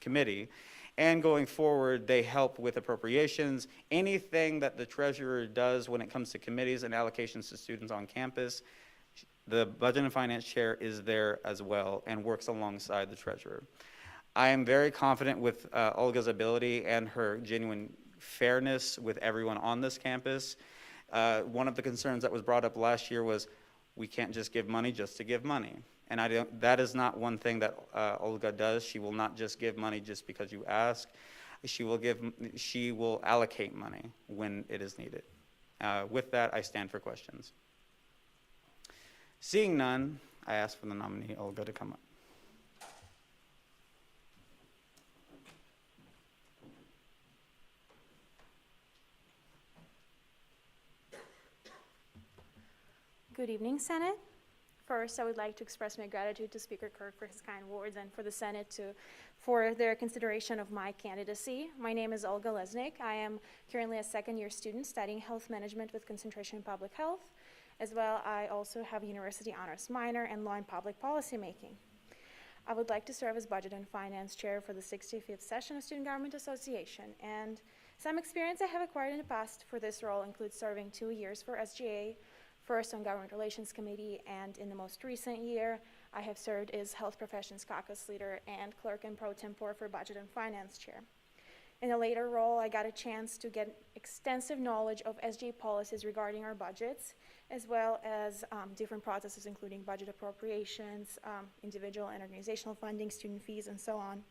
committee. And going forward, they help with appropriations. Anything that the treasurer does when it comes to committees and allocations to students on campus, the Budget and Finance Chair is there as well and works alongside the treasurer. I am very confident with Olga's ability and her genuine fairness with everyone on this campus. One of the concerns that was brought up last year was we can't just give money just to give money. And that is not one thing that Olga does. She will not just give money just because you ask. She will allocate money when it is needed. With that, I stand for questions. Seeing none, I ask for the nominee, Olga, to come up. Good evening, Senate. First, I would like to express my gratitude to Speaker Kirk for his kind words and for the Senate for their consideration of my candidacy. My name is Olga Lesnik. I am currently a second-year student studying health management with concentration in public health. As well, I also have a university honors minor in law and public policy making. I would like to serve as Budget and Finance Chair for the 65th session of Student Government Association. And some experience I have acquired in the past for this role includes serving 2 years for SGA, first on Government Relations Committee, and in the most recent year, I have served as Health Professions Caucus Leader and Clerk and pro-tempore for Budget and Finance Chair. In a later role, I got a chance to get extensive knowledge of SGA policies regarding our budgets, as well as different processes including budget appropriations, individual and organizational funding, student fees, and so on.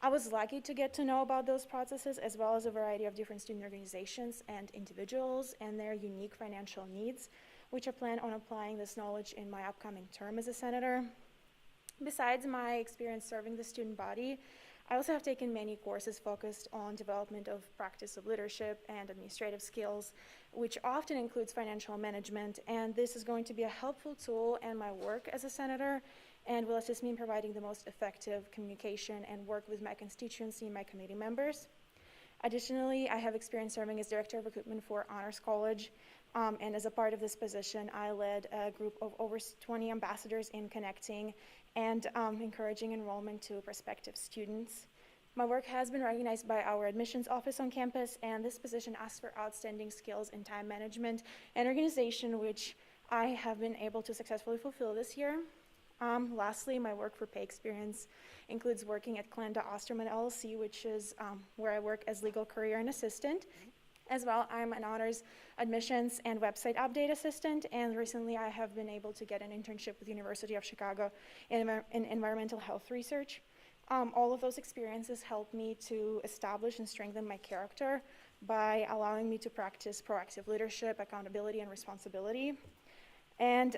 I was lucky to get to know about those processes as well as a variety of different student organizations and individuals and their unique financial needs, which I plan on applying this knowledge in my upcoming term as a senator. Besides my experience serving the student body, I also have taken many courses focused on development of practice of leadership and administrative skills, which often includes financial management, and this is going to be a helpful tool in my work as a senator and will assist me in providing the most effective communication and work with my constituency and my committee members. Additionally, I have experience serving as Director of Recruitment for Honors College, and as a part of this position, I led a group of over 20 ambassadors in connecting and encouraging enrollment to prospective students. My work has been recognized by our admissions office on campus, and this position asks for outstanding skills in time management and organization, which I have been able to successfully fulfill this year. Lastly, my work for pay experience includes working at Klanda Osterman LLC, which is where I work as legal courier and assistant. As well, I'm an honors admissions and website update assistant, and recently I have been able to get an internship with the University of Chicago in environmental health research. All of those experiences helped me to establish and strengthen my character by allowing me to practice proactive leadership, accountability, and responsibility. And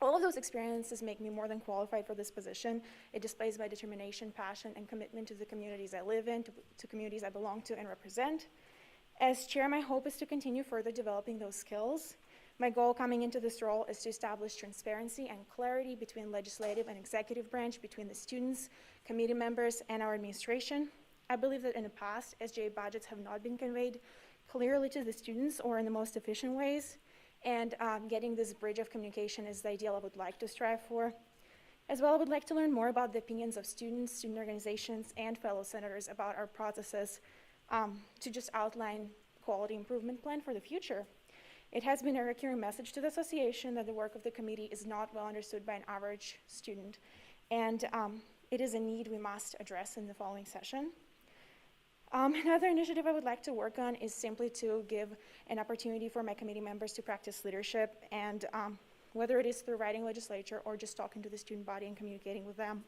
all of those experiences make me more than qualified for this position. It displays my determination, passion, and commitment to the communities I live in, to communities I belong to and represent. As chair, my hope is to continue further developing those skills. My goal coming into this role is to establish transparency and clarity between legislative and executive branch, between the students, committee members, and our administration. I believe that in the past, SGA budgets have not been conveyed clearly to the students or in the most efficient ways. And getting this bridge of communication is the ideal I would like to strive for. As well, I would like to learn more about the opinions of students, student organizations, and fellow senators about our processes to just outline quality improvement plan for the future. It has been a recurring message to the association that the work of the committee is not well understood by an average student, and it is a need we must address in the following session. Another initiative I would like to work on is simply to give an opportunity for my committee members to practice leadership, and whether it is through writing legislature or just talking to the student body and communicating with them.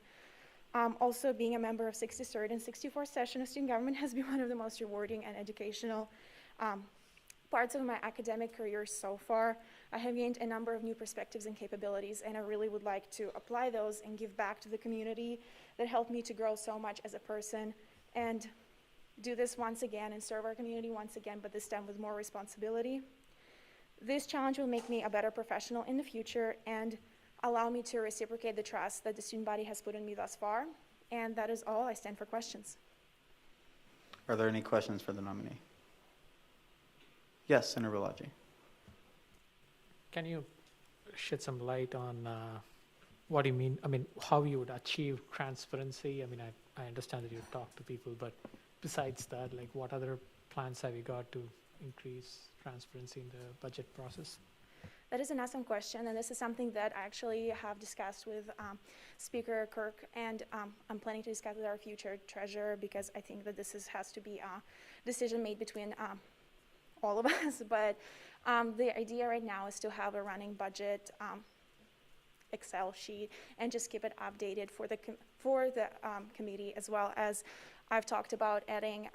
Also, being a member of 63rd and 64th session of student government has been one of the most rewarding and educational parts of my academic career so far. I have gained a number of new perspectives and capabilities, and I really would like to apply those and give back to the community that helped me to grow so much as a person, and do this once again and serve our community once again, but this time with more responsibility. This challenge will make me a better professional in the future and allow me to reciprocate the trust that the student body has put in me thus far. And that is all. I stand for questions. Are there any questions for the nominee? Yes, Senator Balaji. Can you shed some light on what do you mean, how you would achieve transparency? I understand that you talk to people, but besides that, like what other plans have you got to increase transparency in the budget process? That is an awesome question, and this is something that I actually have discussed with Speaker Kirk, and I'm planning to discuss with our future treasurer, because I think that this has to be a decision made between all of us. But the idea right now is to have a running budget Excel sheet and just keep it updated for the committee, as well as I've talked about adding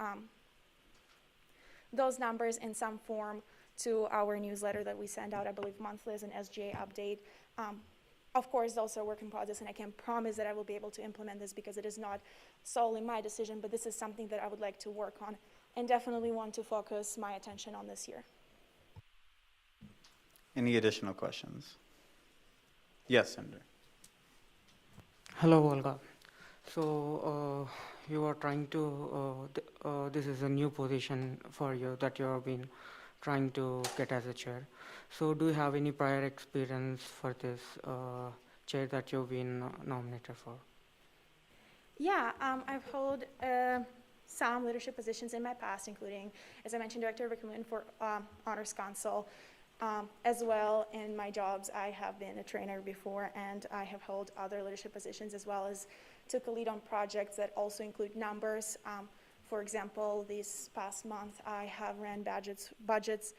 those numbers in some form to our newsletter that we send out, I believe, monthly as an SGA update. Of course, those are work in process, and I can't promise that I will be able to implement this because it is not solely my decision, but this is something that I would like to work on and definitely want to focus my attention on this year. Any additional questions? Yes, Senator. Hello, Olga. So you are trying to, this is a new position for you that you have been trying to get as a chair. So do you have any prior experience for this chair that you've been nominated for? Yeah, I've held some leadership positions in my past, including, as I mentioned, Director of Recruitment for Honors Council. As well, in my jobs, I have been a trainer before, and I have held other leadership positions, as well as took a lead on projects that also include numbers. For example, this past month, I have ran budgets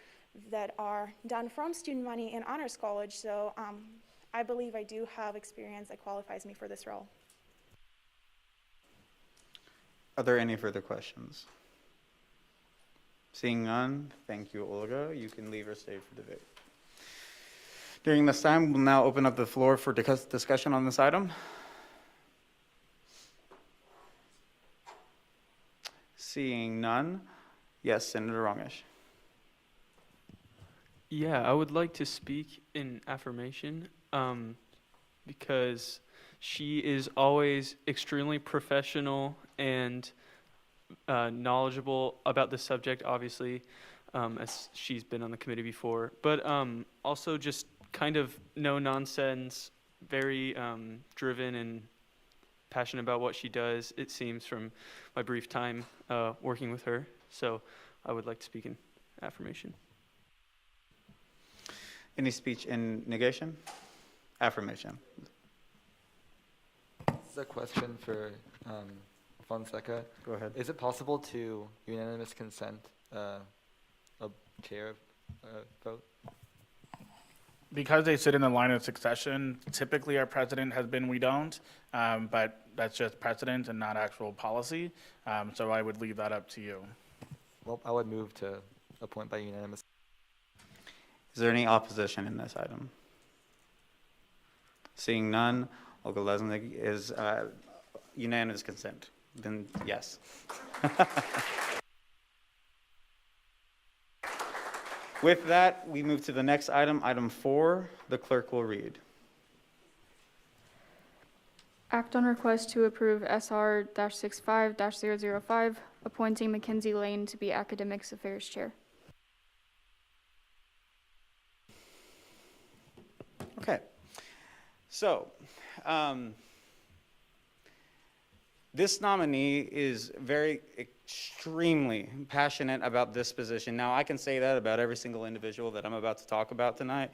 that are done from student money in Honors College, so I believe I do have experience that qualifies me for this role. Are there any further questions? Seeing none, thank you, Olga. You can leave or stay for debate. During this time, we'll now open up the floor for discussion on this item. Seeing none, yes, Senator Rongish. Yeah, I would like to speak in affirmation because she is always extremely professional and knowledgeable about the subject, obviously, as she's been on the committee before, but also just kind of no nonsense, very driven and passionate about what she does, it seems, from my brief time working with her. So I would like to speak in affirmation. Any speech in negation? Affirmation. This is a question for Fonseca. Go ahead. Is it possible to unanimous consent a chair vote? Because they sit in the line of succession, typically our precedent has been we don't, but that's just precedent and not actual policy. So I would leave that up to you. Well, I would move to appoint by unanimous. Is there any opposition in this item? Seeing none, Olga Lesnick is unanimous consent. Then yes. With that, we move to the next item, item 4. The clerk will read. Act on request to approve SR-65-005, appointing Mackenzie Lane to be Academics Affairs Chair. Okay. So, this nominee is extremely passionate about this position. Now, I can say that about every single individual that I'm about to talk about tonight,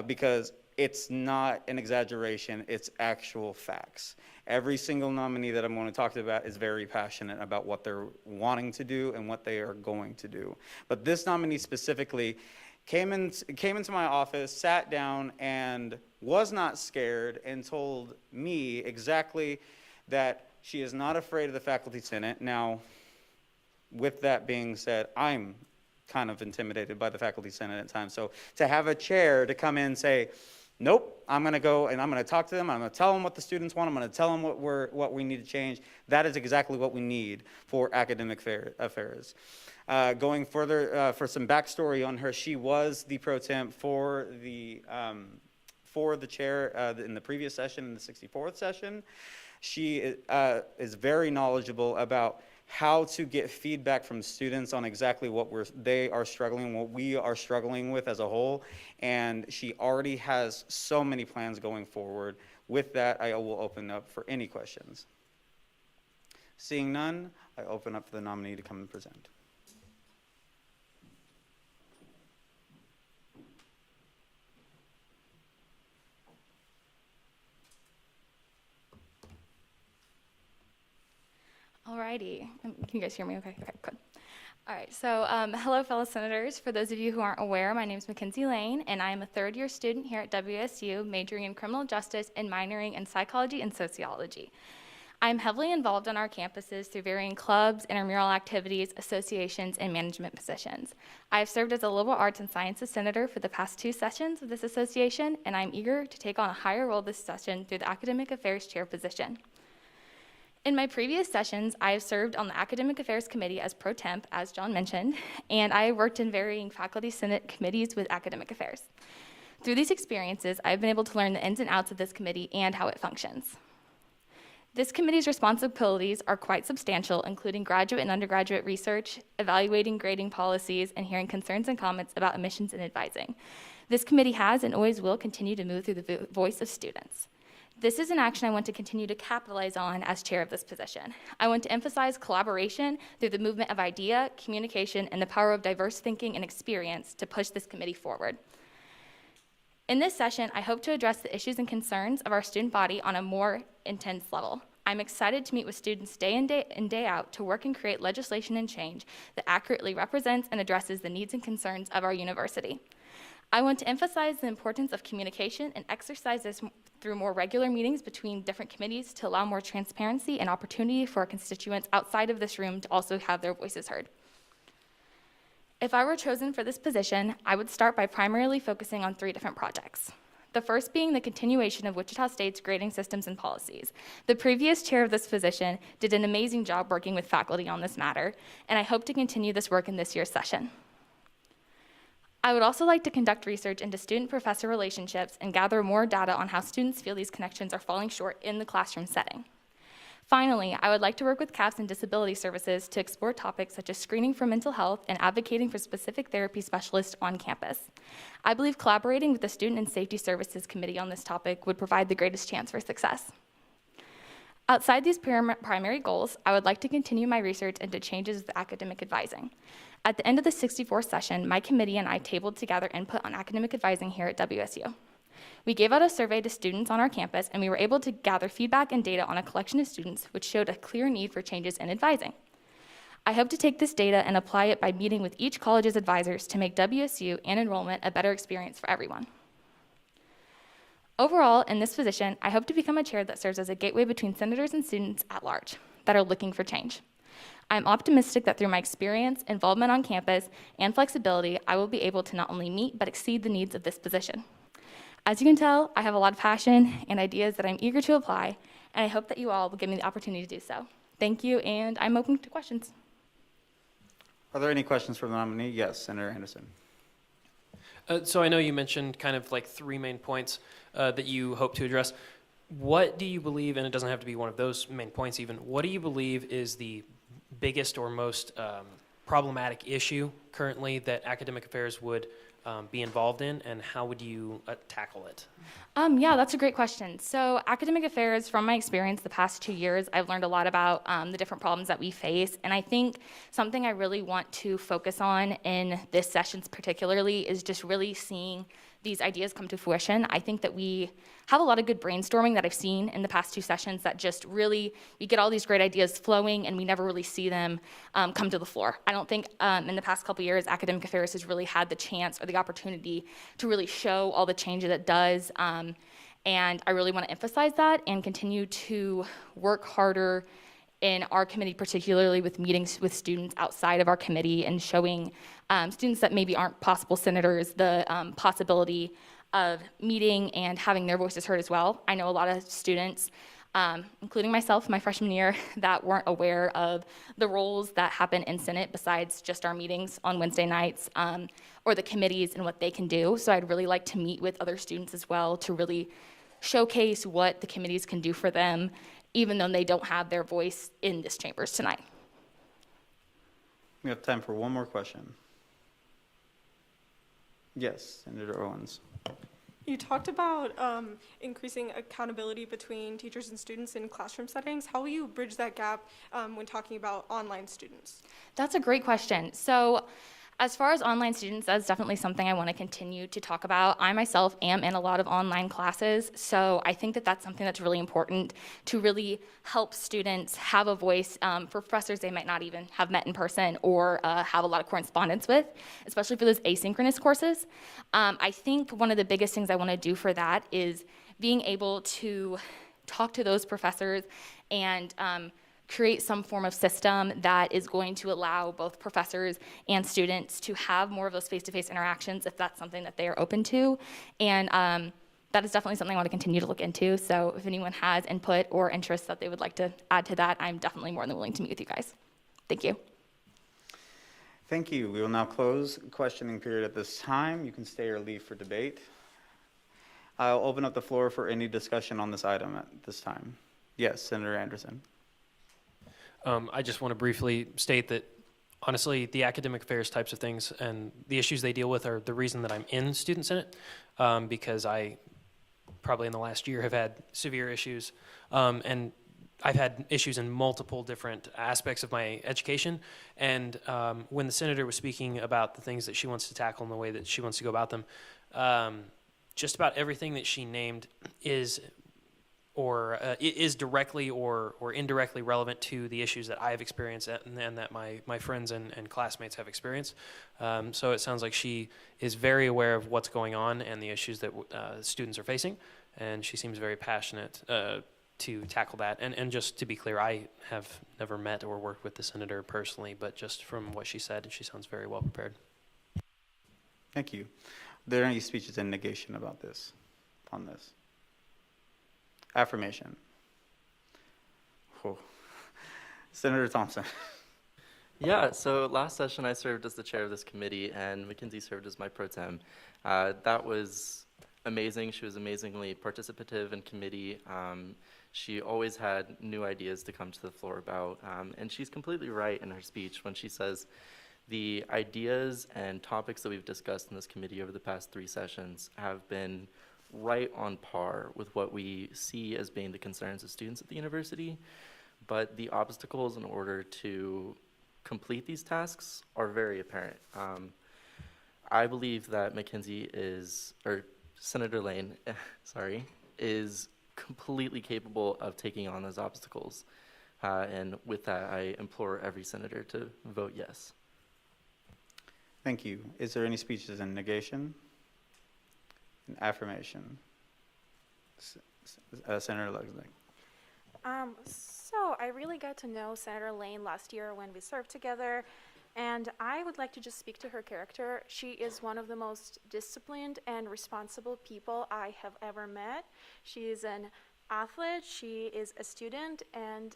because it's not an exaggeration, it's actual facts. Every single nominee that I'm going to talk about is very passionate about what they're wanting to do and what they are going to do. But this nominee specifically came into my office, sat down, and was not scared, and told me exactly that she is not afraid of the Faculty Senate. Now, with that being said, I'm kind of intimidated by the Faculty Senate at times. So to have a chair to come in and say, nope, I'm going to go and I'm going to talk to them. I'm going to tell them what the students want. I'm going to tell them what we need to change. That is exactly what we need for academic affairs. Going further, for some backstory on her, she was the pro temp for the chair in the previous session, in the 64th session. She is very knowledgeable about how to get feedback from students on exactly what they are struggling, what we are struggling with as a whole, and she already has so many plans going forward. With that, I will open up for any questions. Seeing none, I open up for the nominee to come and present. Alrighty, can you guys hear me okay? Okay, good. All right, so hello fellow senators. For those of you who aren't aware, my name is Mackenzie Lane, and I am a third-year student here at WSU, majoring in criminal justice and minoring in psychology and sociology. I'm heavily involved on our campuses through varying clubs, intramural activities, associations, and management positions. I have served as a liberal arts and sciences senator for the past 2 sessions of this association, and I'm eager to take on a higher role this session through the academic affairs chair position. In my previous sessions, I have served on the Academic Affairs Committee as pro temp, as John mentioned, and I have worked in varying faculty senate committees with academic affairs. Through these experiences, I have been able to learn the ins and outs of this committee and how it functions. This committee's responsibilities are quite substantial, including graduate and undergraduate research, evaluating grading policies, and hearing concerns and comments about admissions and advising. This committee has and always will continue to move through the voice of students. This is an action I want to continue to capitalize on as chair of this position. I want to emphasize collaboration through the movement of idea, communication, and the power of diverse thinking and experience to push this committee forward. In this session, I hope to address the issues and concerns of our student body on a more intense level. I'm excited to meet with students day in day out to work and create legislation and change that accurately represents and addresses the needs and concerns of our university. I want to emphasize the importance of communication and exercise this through more regular meetings between different committees to allow more transparency and opportunity for our constituents outside of this room to also have their voices heard. If I were chosen for this position, I would start by primarily focusing on 3 different projects. The first being the continuation of Wichita State's grading systems and policies. The previous chair of this position did an amazing job working with faculty on this matter, and I hope to continue this work in this year's session. I would also like to conduct research into student-professor relationships and gather more data on how students feel these connections are falling short in the classroom setting. Finally, I would like to work with CAPS and disability services to explore topics such as screening for mental health and advocating for specific therapy specialists on campus. I believe collaborating with the Student and Safety Services Committee on this topic would provide the greatest chance for success. Outside these primary goals, I would like to continue my research into changes with academic advising. At the end of the 64th session, my committee and I tabled together input on academic advising here at WSU. We gave out a survey to students on our campus, and we were able to gather feedback and data on a collection of students, which showed a clear need for changes in advising. I hope to take this data and apply it by meeting with each college's advisors to make WSU and enrollment a better experience for everyone. Overall, in this position, I hope to become a chair that serves as a gateway between senators and students at large that are looking for change. I'm optimistic that through my experience, involvement on campus, and flexibility, I will be able to not only meet but exceed the needs of this position. As you can tell, I have a lot of passion and ideas that I'm eager to apply, and I hope that you all will give me the opportunity to do so. Thank you, and I'm open to questions. Are there any questions for the nominee? Yes, Senator Anderson. So I know you mentioned kind of like 3 main points that you hope to address. What do you believe, and it doesn't have to be one of those main points even, what do you believe is the biggest or most problematic issue currently that academic affairs would be involved in, and how would you tackle it? Yeah, that's a great question. So academic affairs, from my experience the past 2 years, I've learned a lot about the different problems that we face. And I think something I really want to focus on in this session particularly is just really seeing these ideas come to fruition. I think that we have a lot of good brainstorming that I've seen in the past 2 sessions that just really, we get all these great ideas flowing and we never really see them come to the floor. I don't think in the past couple years, academic affairs has really had the chance or the opportunity to really show all the changes it does. And I really want to emphasize that and continue to work harder in our committee, particularly with meetings with students outside of our committee and showing students that maybe aren't possible senators the possibility of meeting and having their voices heard as well. I know a lot of students, including myself, my freshman year, that weren't aware of the roles that happen in Senate besides just our meetings on Wednesday nights or the committees and what they can do. So I'd really like to meet with other students as well to really showcase what the committees can do for them, even though they don't have their voice in this chambers tonight. We have time for one more question. Yes, Senator Owens. You talked about increasing accountability between teachers and students in classroom settings. How will you bridge that gap when talking about online students? That's a great question. So as far as online students, that's definitely something I want to continue to talk about. I myself am in a lot of online classes, so I think that that's something that's really important to really help students have a voice for professors they might not even have met in person or have a lot of correspondence with, especially for those asynchronous courses. I think one of the biggest things I want to do for that is being able to talk to those professors and create some form of system that is going to allow both professors and students to have more of those face-to-face interactions if that's something that they are open to. And that is definitely something I want to continue to look into. So if anyone has input or interest that they would like to add to that, I'm definitely more than willing to meet with you guys. Thank you. Thank you. We will now close questioning period at this time. You can stay or leave for debate. I'll open up the floor for any discussion on this item at this time. Yes, Senator Anderson. I just want to briefly state that, honestly, the academic affairs types of things and the issues they deal with are the reason that I'm in Student Senate, because I probably in the last year have had severe issues, and I've had issues in multiple different aspects of my education. And when the senator was speaking about the things that she wants to tackle and the way that she wants to go about them, just about everything that she named is directly or indirectly relevant to the issues that I have experienced and that my friends and classmates have experienced. So it sounds like she is very aware of what's going on and the issues that students are facing, and she seems very passionate to tackle that. And just to be clear, I have never met or worked with the senator personally, but just from what she said, she sounds very well prepared. Thank you. Are there any speeches in negation about this, on this? Affirmation. Oh. Senator Thompson. Yeah, so last session I served as the chair of this committee and Mackenzie served as my pro tem. That was amazing. She was amazingly participative in committee. She always had new ideas to come to the floor about, and she's completely right in her speech when she says the ideas and topics that we've discussed in this committee over the past 3 sessions have been right on par with what we see as being the concerns of students at the university, but the obstacles in order to complete these tasks are very apparent. I believe that Senator Lane, sorry, is completely capable of taking on those obstacles. And with that, I implore every senator to vote yes. Thank you. Is there any speeches in negation? An affirmation. Senator Luxnick. So I really got to know Senator Lane last year when we served together, and I would like to just speak to her character. She is one of the most disciplined and responsible people I have ever met. She is an athlete, she is a student, and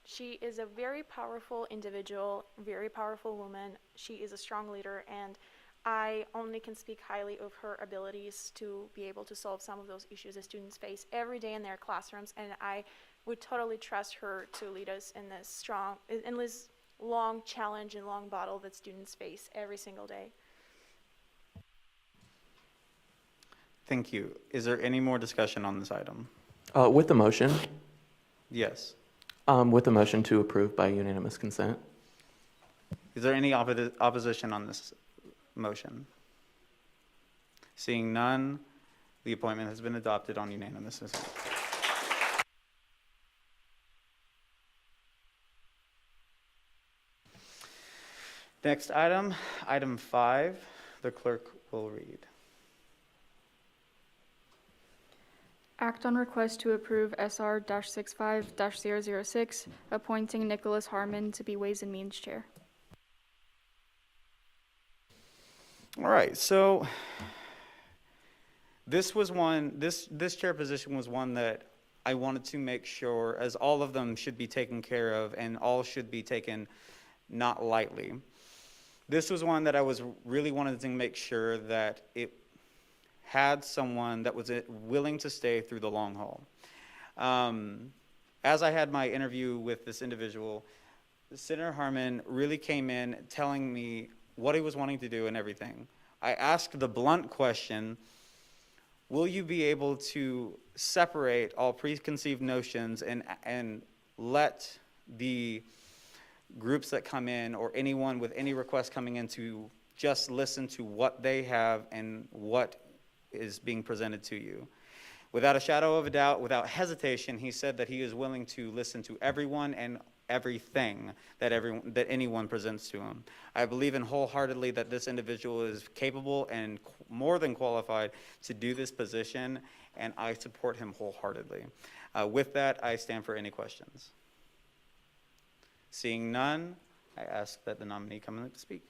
she is a very powerful individual, very powerful woman. She is a strong leader, and I only can speak highly of her abilities to be able to solve some of those issues that students face every day in their classrooms, and I would totally trust her to lead us in this long challenge and long battle that students face every single day. Thank you. Is there any more discussion on this item? With the motion? Yes. With the motion to approve by unanimous consent. Is there any opposition on this motion? Seeing none, the appointment has been adopted on unanimous consent. Next item, item 5, the clerk will read. Act on request to approve SR-65-006, appointing Nicholas Harmon to be Ways and Means Chair. All right, so this was one, this chair position was one that I wanted to make sure, as all of them should be taken care of and all should be taken not lightly. This was one that I was really wanted to make sure that it had someone that was willing to stay through the long haul. As I had my interview with this individual, Senator Harmon really came in telling me what he was wanting to do and everything. I asked the blunt question, will you be able to separate all preconceived notions and let the groups that come in or anyone with any request coming in to just listen to what they have and what is being presented to you? Without a shadow of a doubt, without hesitation, he said that he is willing to listen to everyone and everything that anyone presents to him. I believe in wholeheartedly that this individual is capable and more than qualified to do this position, and I support him wholeheartedly. With that, I stand for any questions. Seeing none, I ask that the nominee come in to speak.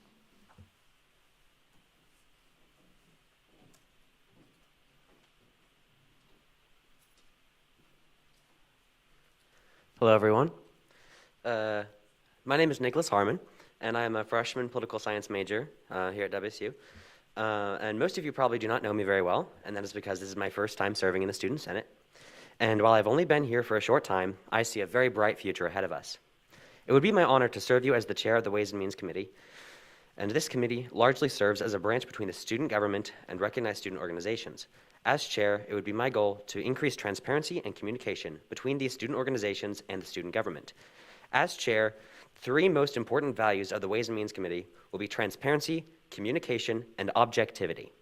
Hello, everyone. My name is Nicholas Harmon, and I am a freshman political science major here at WSU. And most of you probably do not know me very well, and that is because this is my first time serving in the Student Senate. And while I've only been here for a short time, I see a very bright future ahead of us. It would be my honor to serve you as the chair of the Ways and Means Committee, and this committee largely serves as a branch between the student government and recognized student organizations. As chair, it would be my goal to increase transparency and communication between these student organizations and the student government. As chair, 3 most important values of the Ways and Means Committee will be transparency, communication, and objectivity.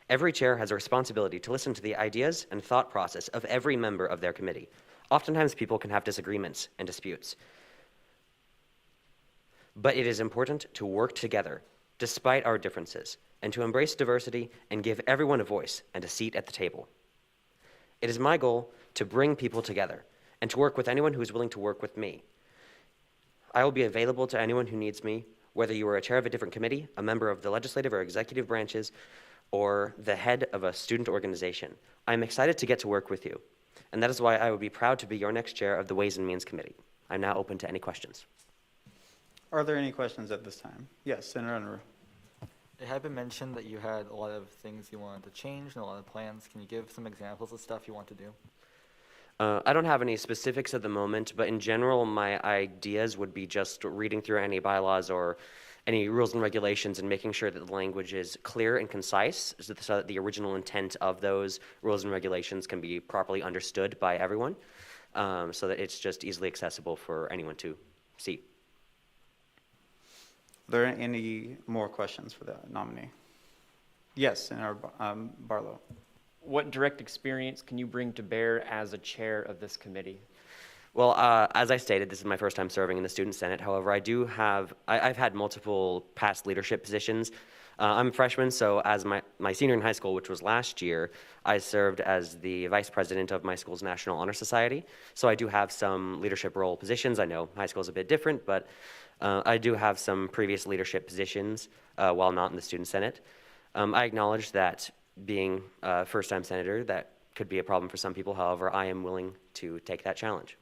Every chair has a responsibility to listen to the ideas and thought process of every member of their committee. Oftentimes, people can have disagreements and disputes. But it is important to work together, despite our differences, and to embrace diversity and give everyone a voice and a seat at the table. It is my goal to bring people together and to work with anyone who is willing to work with me. I will be available to anyone who needs me, whether you are a chair of a different committee, a member of the legislative or executive branches, or the head of a student organization. I'm excited to get to work with you, and that is why I would be proud to be your next chair of the Ways and Means Committee. I'm now open to any questions. Are there any questions at this time? Yes, Senator Unruh. It had been mentioned that you had a lot of things you wanted to change and a lot of plans. Can you give some examples of stuff you want to do? I don't have any specifics at the moment, but in general, my ideas would be just reading through any bylaws or any rules and regulations and making sure that the language is clear and concise so that the original intent of those rules and regulations can be properly understood by everyone, so that it's just easily accessible for anyone to see. Are there any more questions for the nominee? Yes, Senator Barlow. What direct experience can you bring to bear as a chair of this committee? Well, as I stated, this is my first time serving in the Student Senate. However, I've had multiple past leadership positions. I'm a freshman, so as my senior in high school, which was last year, I served as the vice president of my school's National Honor Society. So I do have some leadership role positions. I know high school is a bit different, but I do have some previous leadership positions while not in the Student Senate. I acknowledge that being a first-time senator, that could be a problem for some people. However, I am willing to take that challenge.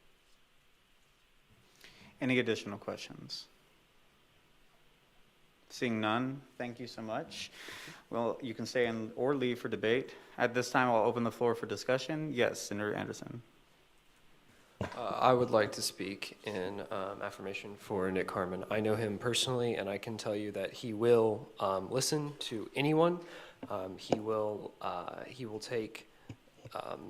Any additional questions? Seeing none, thank you so much. Well, you can stay in or leave for debate. At this time, I'll open the floor for discussion. Yes, Senator Anderson. I would like to speak in affirmation for Nick Harmon. I know him personally, and I can tell you that he will listen to anyone. He will take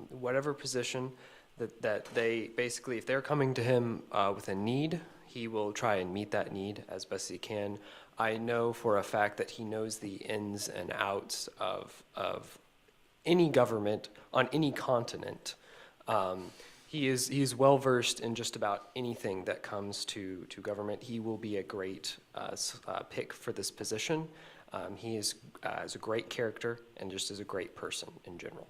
whatever position that they basically, if they're coming to him with a need, he will try and meet that need as best he can. I know for a fact that he knows the ins and outs of any government on any continent. He is well versed in just about anything that comes to government. He will be a great pick for this position. He is a great character and just is a great person in general.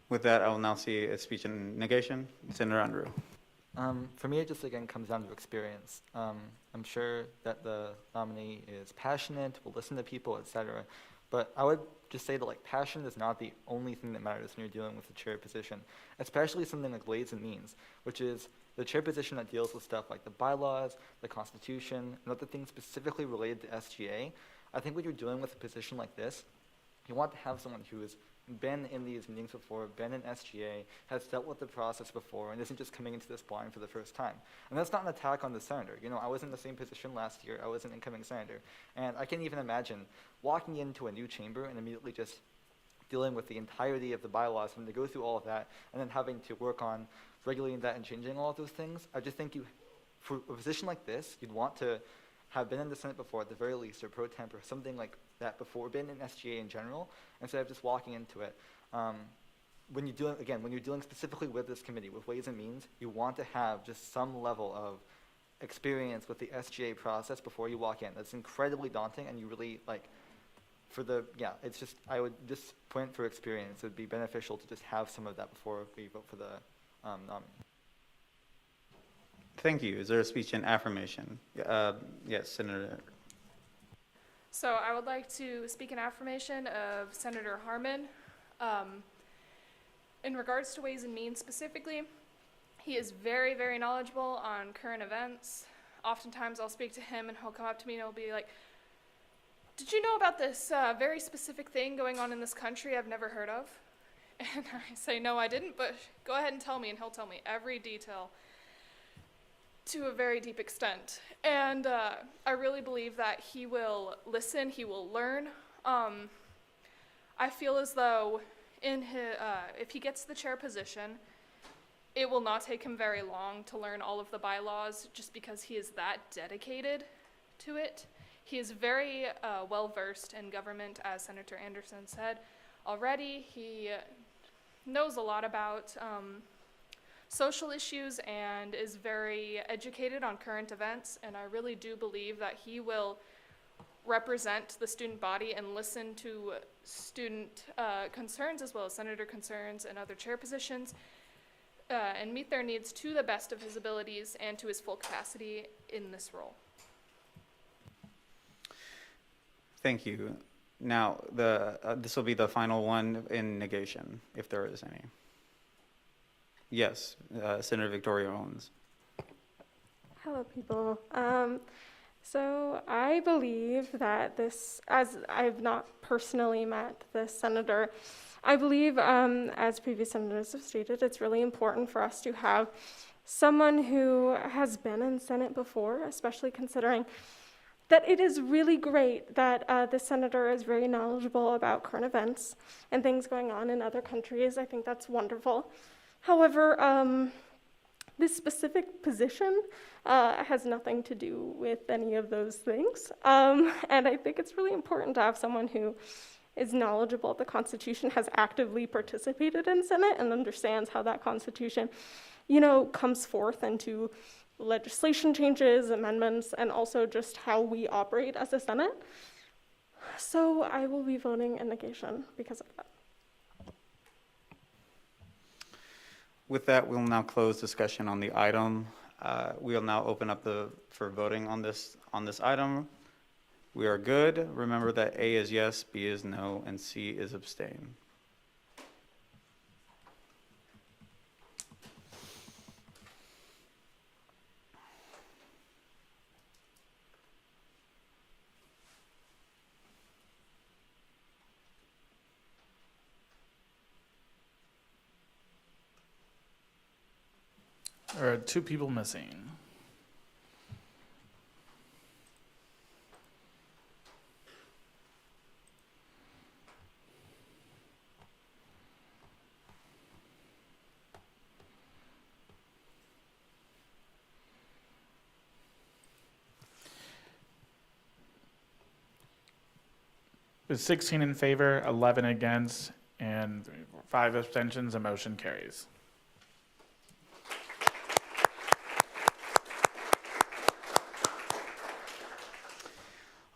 With that, I will now see a speech in negation. Senator Andrew. For me, it just again comes down to experience. I'm sure that the nominee is passionate, will listen to people, etc. But I would just say that like passion is not the only thing that matters when you're dealing with the chair position, especially something like ways and means, which is the chair position that deals with stuff like the bylaws, the Constitution, and other things specifically related to SGA. I think when you're dealing with a position like this, you want to have someone who has been in these meetings before, been in SGA, has dealt with the process before, and isn't just coming into this blind for the first time. And that's not an attack on the senator. You know, I was in the same position last year. I was an incoming senator. And I can't even imagine walking into a new chamber and immediately just dealing with the entirety of the bylaws, having to go through all of that, and then having to work on regulating that and changing all of those things. I just think for a position like this, you'd want to have been in the Senate before, at the very least, or pro temp or something like that before, been in SGA in general, instead of just walking into it. When you're dealing specifically with this committee, with Ways and Means, you want to have just some level of experience with the SGA process before you walk in. That's incredibly daunting, and you really, I would just point for experience. It would be beneficial to just have some of that before we vote for the nominee. Thank you. Is there a speech in affirmation? Yes, Senator. So I would like to speak in affirmation of Senator Harmon. In regards to Ways and Means specifically, he is very, very knowledgeable on current events. Oftentimes I'll speak to him and he'll come up to me and he'll be like, "Did you know about this very specific thing going on in this country I've never heard of?" And I say, "No, I didn't, but go ahead and tell me," and he'll tell me every detail to a very deep extent. And I really believe that he will listen, he will learn. I feel as though if he gets the chair position, it will not take him very long to learn all of the bylaws just because he is that dedicated to it. He is very well-versed in government, as Senator Anderson said already. He knows a lot about social issues and is very educated on current events, and I really do believe that he will represent the student body and listen to student concerns as well as senator concerns and other chair positions and meet their needs to the best of his abilities and to his full capacity in this role. Thank you. Now, this will be the final one in negation, if there is any. Yes, Senator Victoria Owens. Hello, people. So I believe that this, as I've not personally met this senator, I believe, as previous senators have stated, it's really important for us to have someone who has been in Senate before, especially considering that it is really great that this senator is very knowledgeable about current events and things going on in other countries. I think that's wonderful. However, this specific position has nothing to do with any of those things. And I think it's really important to have someone who is knowledgeable of the Constitution, has actively participated in Senate, and understands how that Constitution, comes forth into legislation changes, amendments, and also just how we operate as a Senate. So I will be voting in negation because of that. With that, we'll now close discussion on the item. We will now open up for voting on this item. We are good. Remember that A is yes, B is no, and C is abstain. There are 2 people missing. With 16 in favor, 11 against, and 5 abstentions, the motion carries.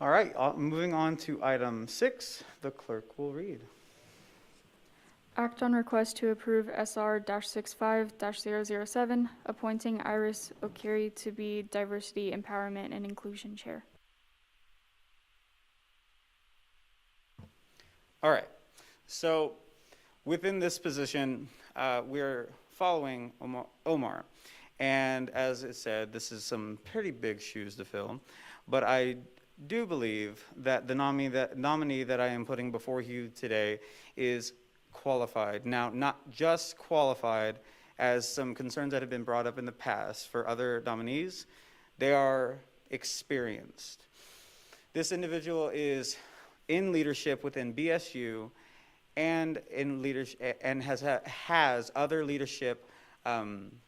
All right, moving on to item 6, the clerk will read. Act on request to approve SR-65-007, appointing Iris O'Carey to be Diversity, Empowerment, and Inclusion Chair. All right, so within this position, we're following Omar. And as it said, this is some pretty big shoes to fill, but I do believe that the nominee that I am putting before you today is qualified. Now, not just qualified, as some concerns that have been brought up in the past for other nominees, they are experienced. This individual is in leadership within BSU and in leadership and has other leadership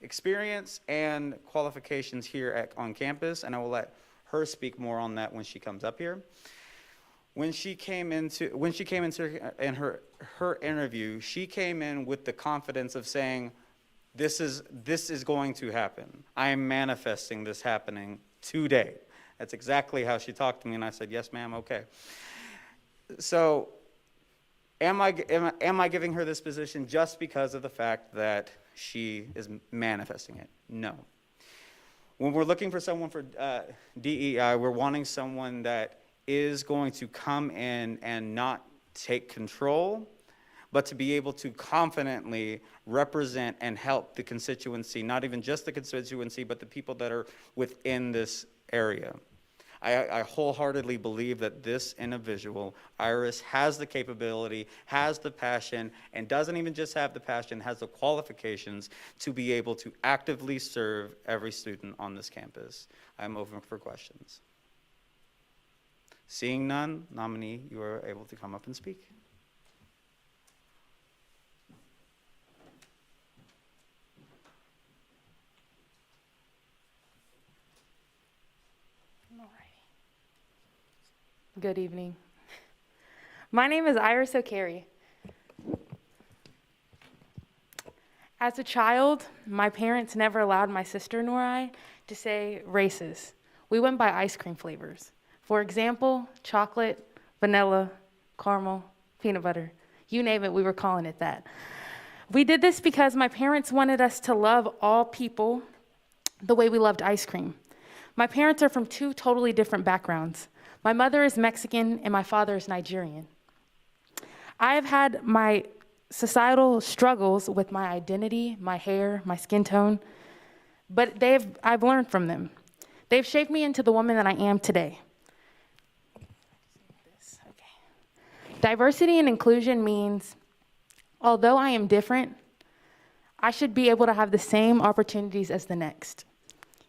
experience and qualifications here on campus, and I will let her speak more on that when she comes up here. When she came into in her interview, she came in with the confidence of saying, this is going to happen. I am manifesting this happening today. That's exactly how she talked to me, and I said, yes, ma'am, okay. So am I giving her this position just because of the fact that she is manifesting it? No. When we're looking for someone for DEI, we're wanting someone that is going to come in and not take control, but to be able to confidently represent and help the constituency, not even just the constituency, but the people that are within this area. I wholeheartedly believe that this individual, Iris, has the capability, has the passion, and doesn't even just have the passion, has the qualifications to be able to actively serve every student on this campus. I'm open for questions. Seeing none, nominee, you are able to come up and speak. Good evening. My name is Iris O'Carey. As a child, my parents never allowed my sister nor I to say races. We went by ice cream flavors. For example, chocolate, vanilla, caramel, peanut butter. You name it, we were calling it that. We did this because my parents wanted us to love all people the way we loved ice cream. My parents are from 2 totally different backgrounds. My mother is Mexican and my father is Nigerian. I have had my societal struggles with my identity, my hair, my skin tone, but I've learned from them. They've shaped me into the woman that I am today. Diversity and inclusion means, although I am different, I should be able to have the same opportunities as the next.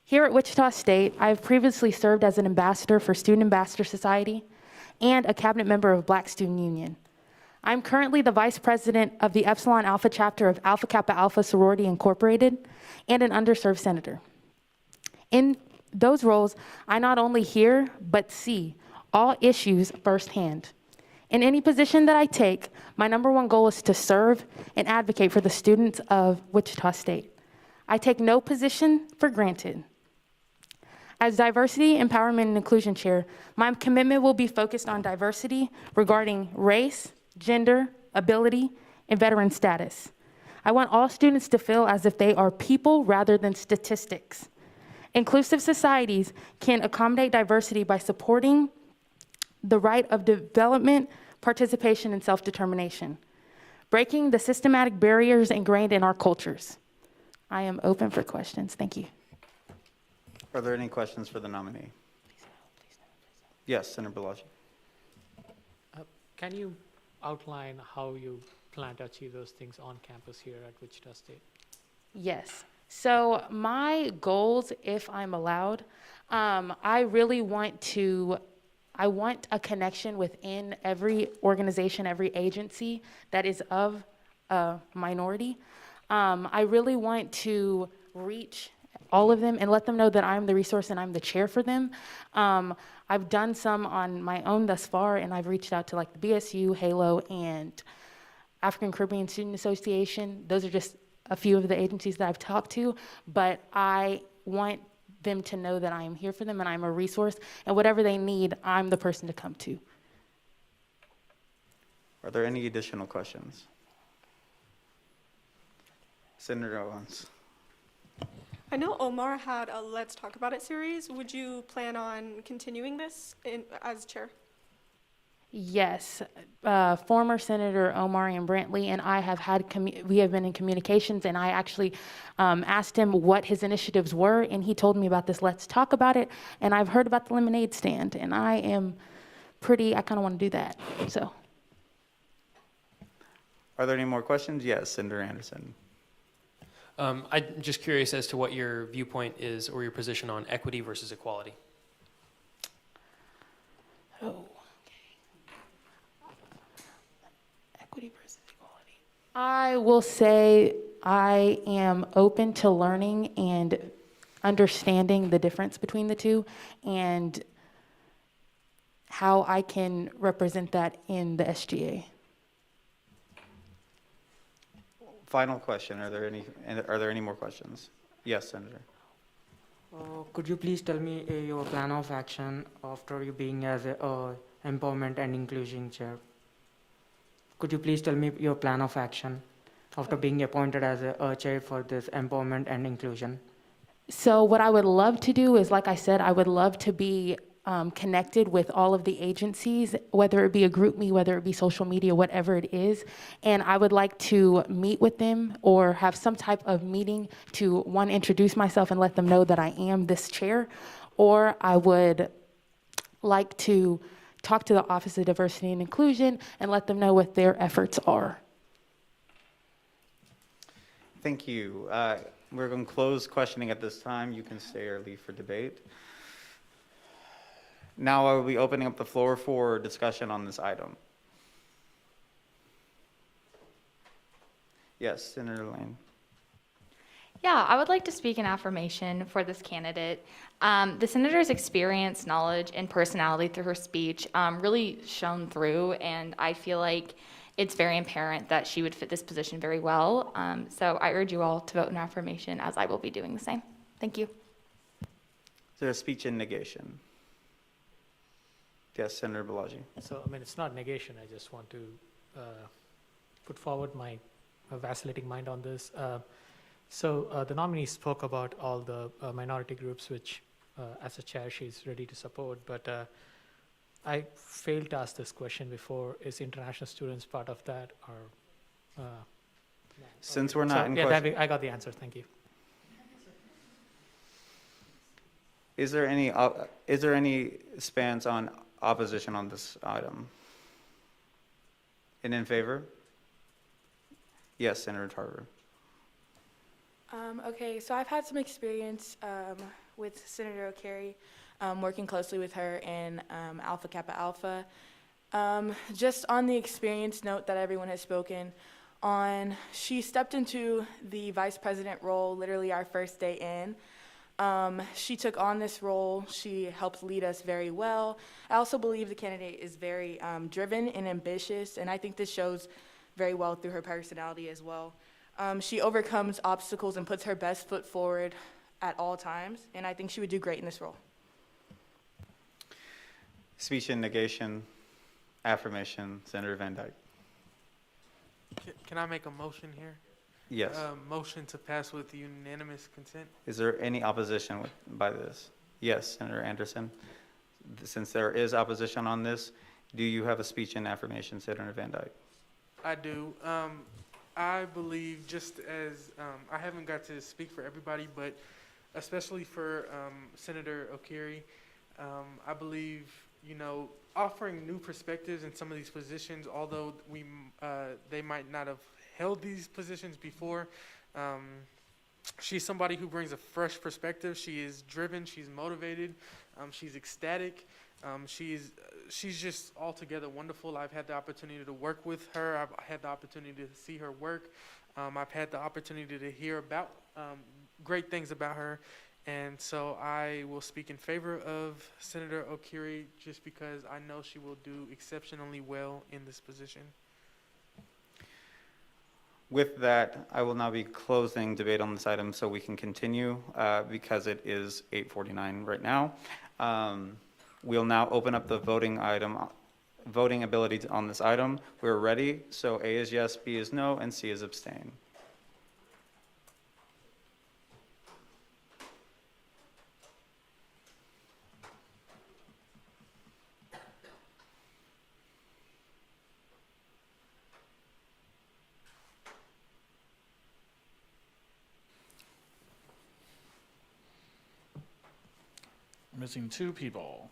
Here at Wichita State, I have previously served as an ambassador for Student Ambassador Society and a cabinet member of Black Student Union. I'm currently the vice president of the Epsilon Alpha chapter of Alpha Kappa Alpha Sorority Incorporated and an underserved senator. In those roles, I not only hear, but see all issues firsthand. In any position that I take, my #1 goal is to serve and advocate for the students of Wichita State. I take no position for granted. As Diversity, Empowerment, and Inclusion Chair, my commitment will be focused on diversity regarding race, gender, ability, and veteran status. I want all students to feel as if they are people rather than statistics. Inclusive societies can accommodate diversity by supporting the right of development, participation, and self-determination, breaking the systematic barriers ingrained in our cultures. I am open for questions. Thank you. Are there any questions for the nominee? Yes, Senator Balaji. Can you outline how you plan to achieve those things on campus here at Wichita State? Yes. So my goals, if I'm allowed, I really want a connection within every organization, every agency that is of a minority. I really want to reach all of them and let them know that I'm the resource and I'm the chair for them. I've done some on my own thus far, and I've reached out to like the BSU, Halo, and African Caribbean Student Association. Those are just a few of the agencies that I've talked to, but I want them to know that I am here for them and I'm a resource, and whatever they need, I'm the person to come to. Are there any additional questions? Senator Owens. I know Omar had a Let's Talk About It series. Would you plan on continuing this as chair? Yes, former Senator Omarion Brantley and I have we have been in communications, and I actually asked him what his initiatives were, and he told me about this Let's Talk About It, and I've heard about the lemonade stand, and I kind of want to do that, so. Are there any more questions? Yes, Senator Anderson. I'm just curious as to what your viewpoint is or your position on equity versus equality. Oh, okay. Equity versus equality. I will say I am open to learning and understanding the difference between the two and how I can represent that in the SGA. Final question. Are there any more questions? Yes, Senator. Could you please tell me your plan of action after you being as a empowerment and inclusion chair? Could you please tell me your plan of action after being appointed as a chair for this empowerment and inclusion? So what I would love to do is, like I said, I would love to be connected with all of the agencies, whether it be a group me, whether it be social media, whatever it is. And I would like to meet with them or have some type of meeting to, one, introduce myself and let them know that I am this chair. Or I would like to talk to the Office of Diversity and Inclusion and let them know what their efforts are. Thank you. We're going to close questioning at this time. You can stay or leave for debate. Now I will be opening up the floor for discussion on this item. Yes, Senator Lane. Yeah, I would like to speak in affirmation for this candidate. The senator's experience, knowledge, and personality through her speech really shone through, and I feel like it's very apparent that she would fit this position very well. So I urge you all to vote in affirmation, as I will be doing the same. Thank you. Is there a speech in negation? Yes, Senator Balaji. So, it's not negation. I just want to put forward my vacillating mind on this. So the nominee spoke about all the minority groups, which as a chair, she's ready to support. But I failed to ask this question before. Is international students part of that? Or Since we're not in question. I got the answer. Thank you. Is there any spans on opposition on this item? And in favor? Yes, Senator Tarver. Okay, so I've had some experience with Senator O'Carey, working closely with her in Alpha Kappa Alpha. Just on the experience note that everyone has spoken on, she stepped into the vice president role literally our first day in. She took on this role. She helped lead us very well. I also believe the candidate is very driven and ambitious, and I think this shows very well through her personality as well. She overcomes obstacles and puts her best foot forward at all times, and I think she would do great in this role. Speech in negation, affirmation, Senator Van Dyke. Can I make a motion here? Yes. Motion to pass with unanimous consent. Is there any opposition by this? Yes, Senator Anderson. Since there is opposition on this, do you have a speech in affirmation, Senator Van Dyke? I do. I believe, just as I haven't got to speak for everybody, but especially for Senator O'Carey, I believe, offering new perspectives in some of these positions, although they might not have held these positions before. She's somebody who brings a fresh perspective. She is driven. She's motivated. She's ecstatic. She's just altogether wonderful. I've had the opportunity to work with her. I've had the opportunity to see her work. I've had the opportunity to hear about great things about her. And so I will speak in favor of Senator Okiri just because I know she will do exceptionally well in this position. With that, I will now be closing debate on this item so we can continue because it is 8:49 right now. We'll now open up the voting ability on this item. We're ready, so A is yes, B is no, and C is abstain. Missing 2 people.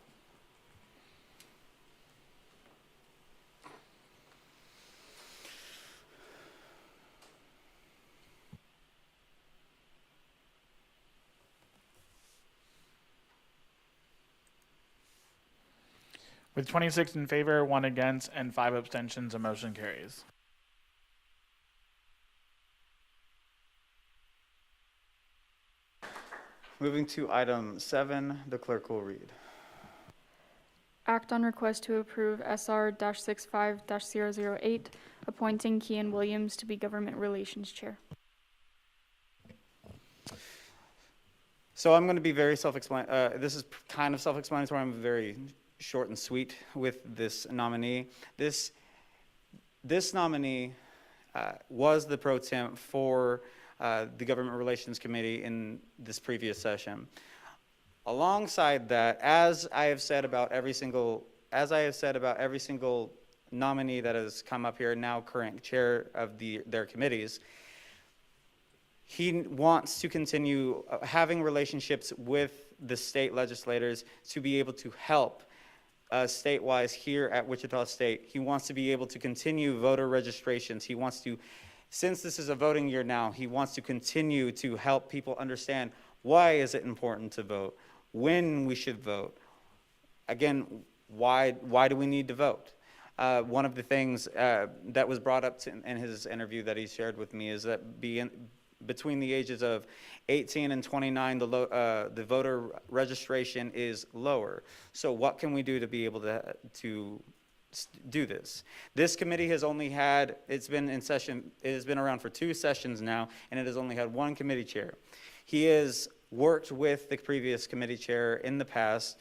With 26 in favor, 1 against, and 5 abstentions, a motion carries. Moving to item 7, the clerk will read. Act on request to approve SR-65-008, appointing Kian Williams to be Government Relations Chair. So I'm going to be very self-explanatory. This is kind of self-explanatory. I'm very short and sweet with this nominee. This nominee was the pro temp for the Government Relations Committee in this previous session. Alongside that, as I have said about every single nominee that has come up here, now current chair of their committees, he wants to continue having relationships with the state legislators to be able to help state-wise here at Wichita State. He wants to be able to continue voter registrations. He wants to, since this is a voting year now, he wants to continue to help people understand why is it important to vote, when we should vote. Again, why do we need to vote? One of the things that was brought up in his interview that he shared with me is that between the ages of 18 and 29, the voter registration is lower. So what can we do to be able to do this? This committee has only had, it has been around for 2 sessions now, and it has only had 1 committee chair. He has worked with the previous committee chair in the past,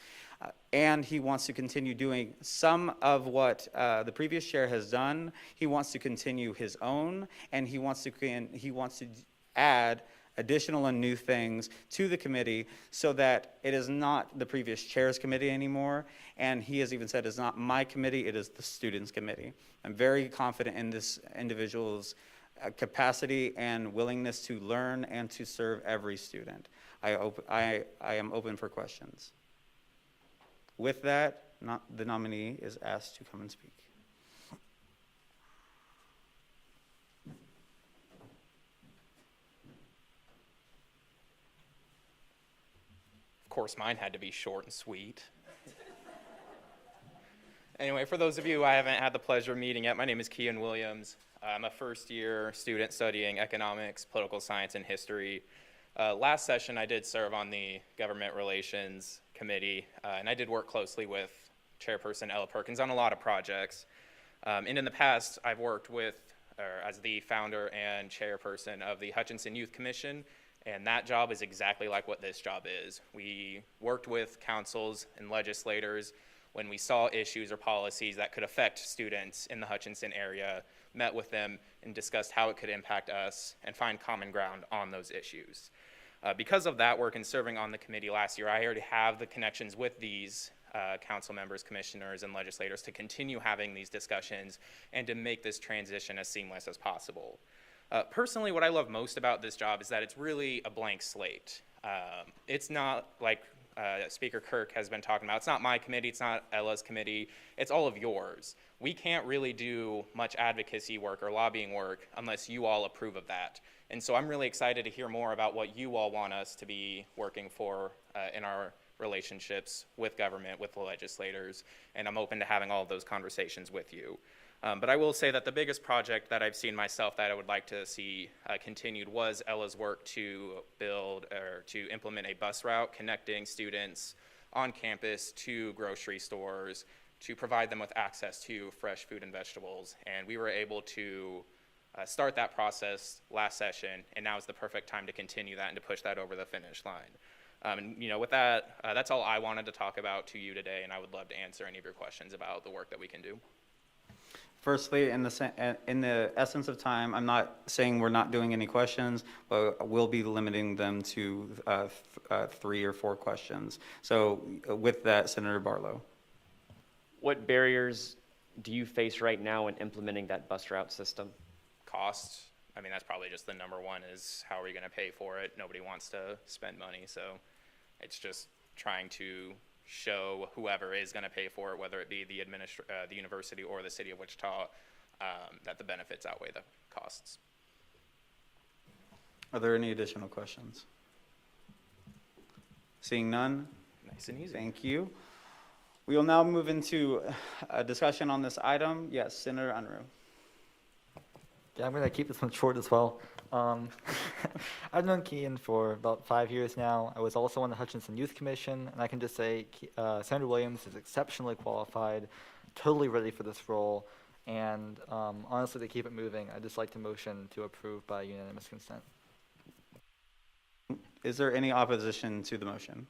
and he wants to continue doing some of what the previous chair has done. He wants to continue his own, and he wants to add additional and new things to the committee so that it is not the previous chair's committee anymore. And he has even said it's not my committee, it is the students' committee. I'm very confident in this individual's capacity and willingness to learn and to serve every student. I am open for questions. With that, the nominee is asked to come and speak. Of course, mine had to be short and sweet. Anyway, for those of you I haven't had the pleasure of meeting yet, my name is Kian Williams. I'm a first-year student studying economics, political science, and history. Last session, I did serve on the Government Relations Committee, and I did work closely with Chairperson Ella Perkins on a lot of projects. And in the past, I've worked as the founder and chairperson of the Hutchinson Youth Commission, and that job is exactly like what this job is. We worked with councils and legislators when we saw issues or policies that could affect students in the Hutchinson area, met with them and discussed how it could impact us and find common ground on those issues. Because of that work and serving on the committee last year, I already have the connections with these council members, commissioners, and legislators to continue having these discussions and to make this transition as seamless as possible. Personally, what I love most about this job is that it's really a blank slate. It's not like Speaker Kirk has been talking about. It's not my committee, it's not Ella's committee, it's all of yours. We can't really do much advocacy work or lobbying work unless you all approve of that. And so I'm really excited to hear more about what you all want us to be working for in our relationships with government, with the legislators, and I'm open to having all of those conversations with you. But I will say that the biggest project that I've seen myself that I would like to see continued was Ella's work to build or to implement a bus route connecting students on campus to grocery stores to provide them with access to fresh food and vegetables. And we were able to start that process last session, and now is the perfect time to continue that and to push that over the finish line. And you know, with that, that's all I wanted to talk about to you today, and I would love to answer any of your questions about the work that we can do. Firstly, in the essence of time, I'm not saying we're not doing any questions, but we'll be limiting them to 3 or 4 questions. So with that, Senator Barlow. What barriers do you face right now in implementing that bus route system? Cost. I mean, that's probably just the number one is how are we going to pay for it? Nobody wants to spend money, so it's just trying to show whoever is going to pay for it, whether it be the university or the city of Wichita, that the benefits outweigh the costs. Are there any additional questions? Seeing none? Nice and easy. Thank you. We will now move into a discussion on this item. Yes, Senator Unruh. Yeah, I'm going to keep this one short as well. I've known Kean for about 5 years now. I was also on the Hutchinson Youth Commission, and I can just say Senator Williams is exceptionally qualified, totally ready for this role, and honestly, to keep it moving, I'd just like to motion to approve by unanimous consent. Is there any opposition to the motion?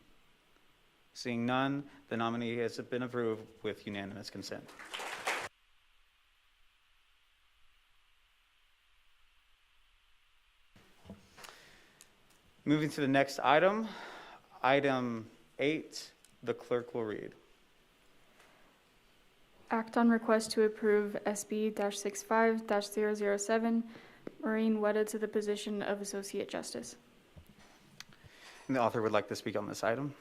Seeing none, the nominee has been approved with unanimous consent. Moving to the next item, item 8, the clerk will read. Act on request to approve SB-65-007, Maureen Wetta to the position of Associate Justice. And the author would like to speak on this item.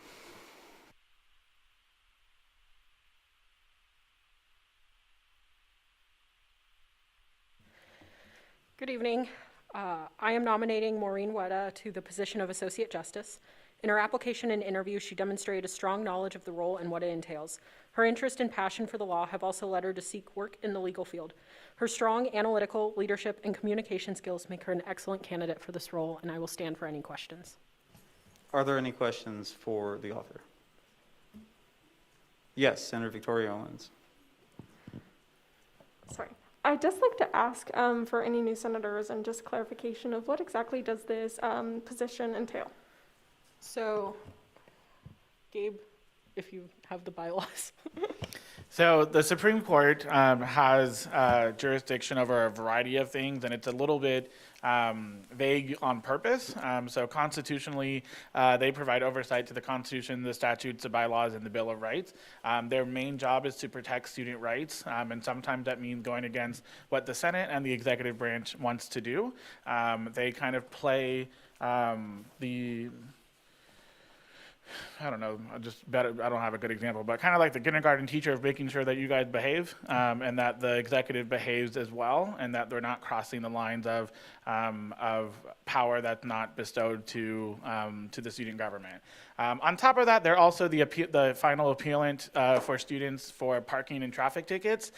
Good evening. I am nominating Maureen Wetta to the position of Associate Justice. In her application and interview, she demonstrated a strong knowledge of the role and what it entails. Her interest and passion for the law have also led her to seek work in the legal field. Her strong analytical, leadership, and communication skills make her an excellent candidate for this role, and I will stand for any questions. Are there any questions for the author? Yes, Senator Victoria Owens. Sorry. I'd just like to ask for any new senators and just clarification of what exactly does this position entail? So, Gabe, if you have the bylaws. So the Supreme Court has jurisdiction over a variety of things, and it's a little bit vague on purpose. So constitutionally, they provide oversight to the Constitution, the statutes, the bylaws, and the Bill of Rights. Their main job is to protect student rights, and sometimes that means going against what the Senate and the executive branch wants to do. They kind of play I don't know, I don't have a good example, but kind of like the kindergarten teacher of making sure that you guys behave and that the executive behaves as well, and that they're not crossing the lines of power that's not bestowed to the student government. On top of that, they're also the final appellant for students for parking and traffic tickets.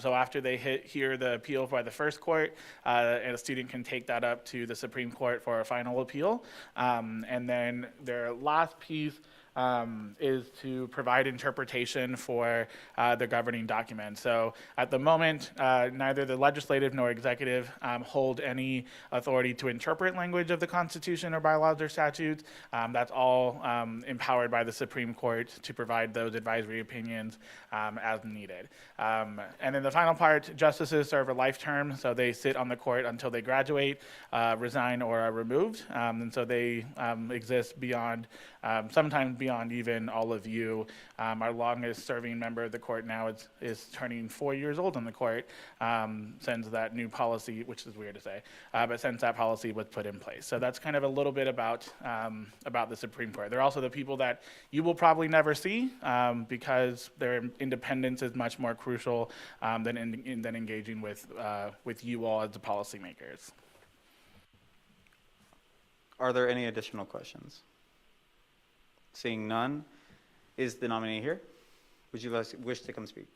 So after they hear the appeal by the first court, a student can take that up to the Supreme Court for a final appeal. And then their last piece is to provide interpretation for the governing document. So at the moment, neither the legislative nor executive hold any authority to interpret language of the Constitution or bylaws or statutes. That's all empowered by the Supreme Court to provide those advisory opinions as needed. And then the final part, justices serve a life term, so they sit on the court until they graduate, resign, or are removed. And so they exist beyond, sometimes beyond even all of you. Our longest serving member of the court now is turning 4 years old in the court since that new policy, which is weird to say, but since that policy was put in place. So that's kind of a little bit about the Supreme Court. They're also the people that you will probably never see because their independence is much more crucial than engaging with you all as the policymakers. Are there any additional questions? Seeing none, is the nominee here? Would you wish to come speak?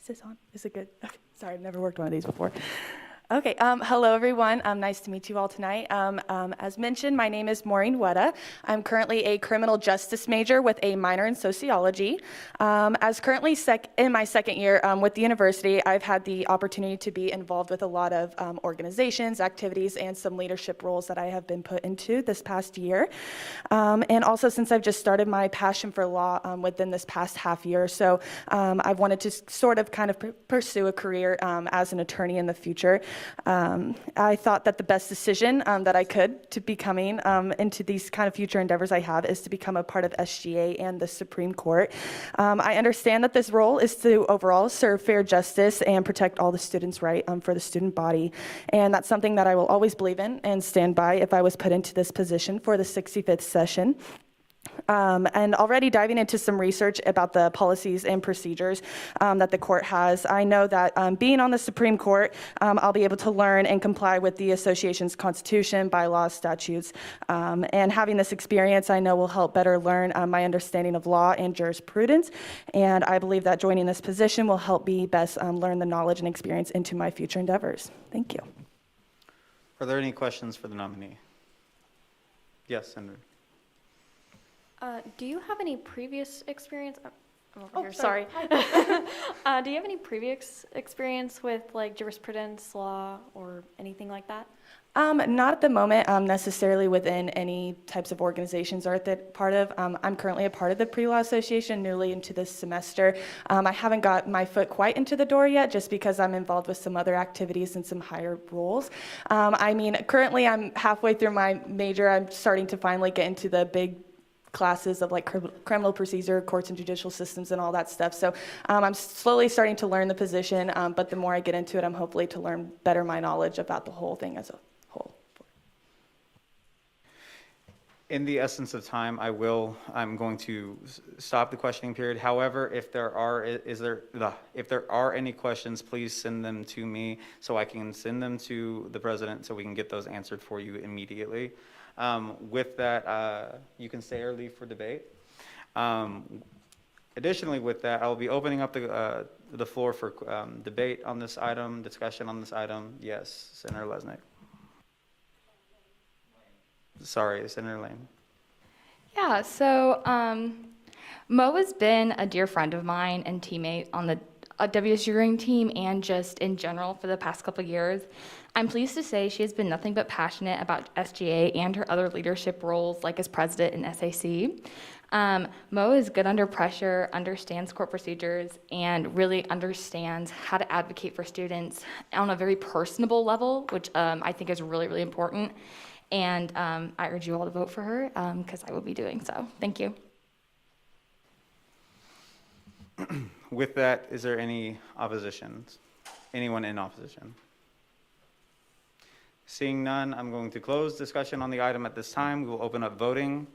Is this on? Is it good? Okay. Sorry, I've never worked one of these before. Okay, hello everyone. Nice to meet you all tonight. As mentioned, my name is Maureen Wetta. I'm currently a criminal justice major with a minor in sociology. As currently in my second year with the university, I've had the opportunity to be involved with a lot of organizations, activities, and some leadership roles that I have been put into this past year. And also since I've just started my passion for law within this past half year, so I've wanted to sort of kind of pursue a career as an attorney in the future. I thought that the best decision that I could to be coming into these kind of future endeavors I have is to become a part of SGA and the Supreme Court. I understand that this role is to overall serve fair justice and protect all the students' right for the student body. And that's something that I will always believe in and stand by if I was put into this position for the 65th session. And already diving into some research about the policies and procedures that the court has, I know that being on the Supreme Court, I'll be able to learn and comply with the association's constitution, bylaws, statutes, and having this experience I know will help better learn my understanding of law and jurisprudence, and I believe that joining this position will help me best learn the knowledge and experience into my future endeavors. Thank you. Are there any questions for the nominee? Yes, Senator. Do you have any previous experience? I'm over Oh, here, sorry. sorry. Do you have any previous experience with like jurisprudence, law, or anything like that? Not at the moment, necessarily within any types of organizations or part of. I'm currently a part of the Pre-Law Association, newly into this semester. I haven't got my foot quite into the door yet, just because I'm involved with some other activities and some higher roles. I mean, currently I'm halfway through my major. I'm starting to finally get into the big classes of like criminal procedure, courts and judicial systems and all that stuff. So I'm slowly starting to learn the position, but the more I get into it, I'm hopefully to learn better my knowledge about the whole thing as a whole. In the essence of time, I'm going to stop the questioning period. However, if there are any questions, please send them to me so I can send them to the president so we can get those answered for you immediately. With that, you can stay or leave for debate. Additionally, with that, I'll be opening up the floor for debate on this item, discussion on this item. Yes, Senator Lesnick. Sorry, Senator Lane. Yeah, so Mo has been a dear friend of mine and teammate on the WSU ring team and just in general for the past couple of years. I'm pleased to say she has been nothing but passionate about SGA and her other leadership roles, like as president in SAC. Mo is good under pressure, understands court procedures, and really understands how to advocate for students on a very personable level, which I think is really, really important. And I urge you all to vote for her because I will be doing so. Thank you. With that, is there any opposition? Anyone in opposition? Seeing none, I'm going to close discussion on the item at this time. We will open up voting.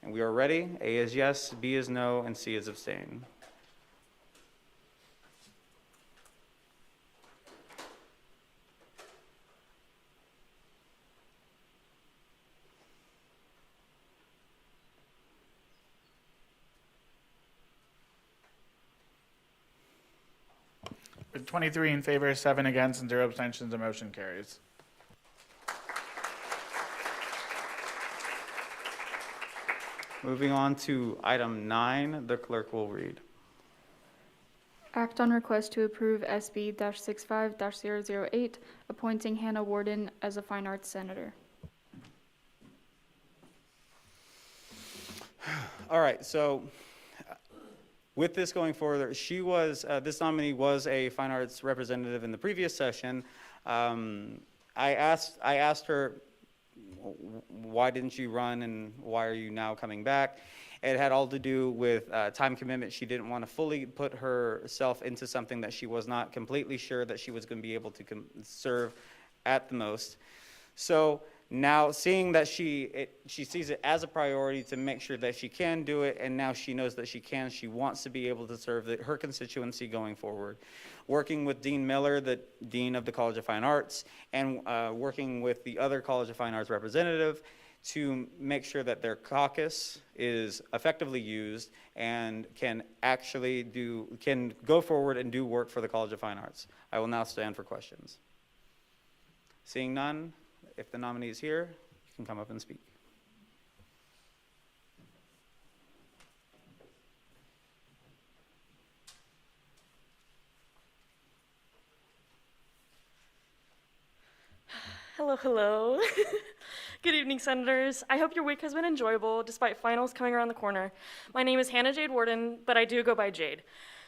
And we are ready. A is yes, B is no, and C is abstain. With 23 in favor, 7 against, and 0 abstentions, the motion carries. Moving on to item 9, the clerk will read. Act on request to approve SB-65-008, appointing Hannah Warden as a Fine Arts Senator. All right, so with this going forward, she was, this nominee was a fine arts representative in the previous session. I asked her, why didn't you run and why are you now coming back? It had all to do with time commitment. She didn't want to fully put herself into something that she was not completely sure that she was going to be able to serve at the most. So now seeing that she sees it as a priority to make sure that she can do it, and now she knows that she can, she wants to be able to serve her constituency going forward. Working with Dean Miller, the Dean of the College of Fine Arts, and working with the other College of Fine Arts representative to make sure that their caucus is effectively used and can actually can go forward and do work for the College of Fine Arts. I will now stand for questions. Seeing none, if the nominee is here, you can come up and speak. Hello, hello. Good evening, Senators. I hope your week has been enjoyable despite finals coming around the corner. My name is Hannah Jade Warden, but I do go by Jade.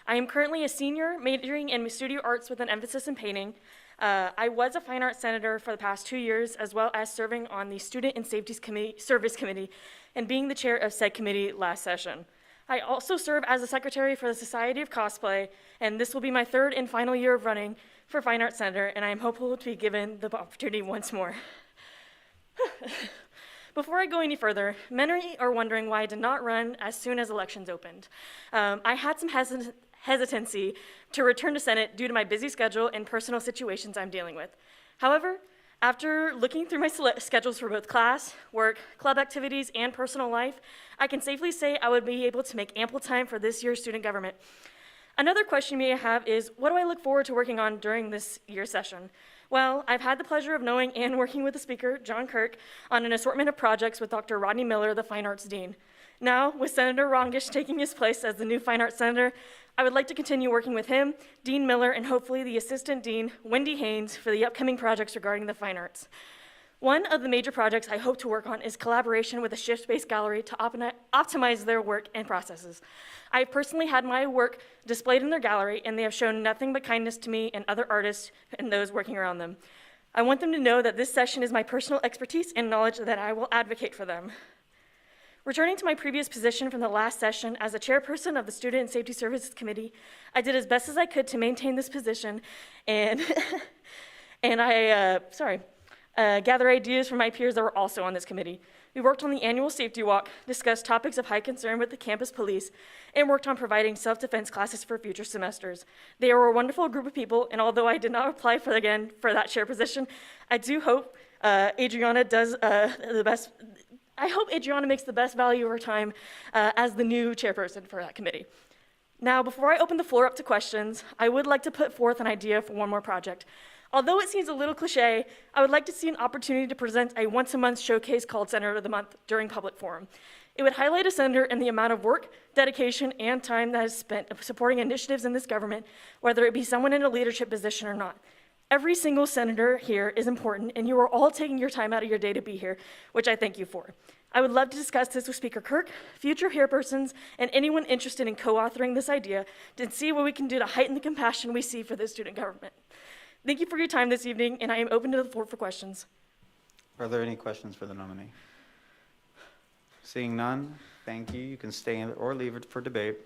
I am currently a senior majoring in studio arts with an emphasis in painting. I was a fine arts senator for the past 2 years, as well as serving on the Student and Safety Service Committee and being the chair of said committee last session. I also serve as a secretary for the Society of Cosplay, and this will be my 3rd and final year of running for Fine Arts Senator, and I am hopeful to be given the opportunity once more. Before I go any further, many are wondering why I did not run as soon as elections opened. I had some hesitancy to return to Senate due to my busy schedule and personal situations I'm dealing with. However, after looking through my schedules for both class, work, club activities, and personal life, I can safely say I would be able to make ample time for this year's student government. Another question you may have is, what do I look forward to working on during this year's session? Well, I've had the pleasure of knowing and working with the speaker, John Kirk, on an assortment of projects with Dr. Rodney Miller, the Fine Arts Dean. Now, with Senator Rongish taking his place as the new Fine Arts Senator, I would like to continue working with him, Dean Miller, and hopefully the Assistant Dean, Wendy Haynes, for the upcoming projects regarding the fine arts. One of the major projects I hope to work on is collaboration with a shift-based gallery to optimize their work and processes. I have personally had my work displayed in their gallery, and they have shown nothing but kindness to me and other artists and those working around them. I want them to know that this session is my personal expertise and knowledge that I will advocate for them. Returning to my previous position from the last session as a chairperson of the Student and Safety Services Committee, I did as best as I could to maintain this position and, gather ideas from my peers that were also on this committee. We worked on the annual safety walk, discussed topics of high concern with the campus police, and worked on providing self-defense classes for future semesters. They were a wonderful group of people, and although I did not apply for that chair position, I do hope Adriana does the best. I hope Adriana makes the best value of her time as the new chairperson for that committee. Now, before I open the floor up to questions, I would like to put forth an idea for one more project. Although it seems a little cliche, I would like to see an opportunity to present a once-a-month showcase called Senator of the Month during public forum. It would highlight a senator and the amount of work, dedication, and time that is spent supporting initiatives in this government, whether it be someone in a leadership position or not. Every single senator here is important, and you are all taking your time out of your day to be here, which I thank you for. I would love to discuss this with Speaker Kirk, future chairpersons, and anyone interested in co-authoring this idea to see what we can do to heighten the compassion we see for this student government. Thank you for your time this evening, and I am open to the floor for questions. Are there any questions for the nominee? Seeing none, thank you. You can stay or leave it for debate.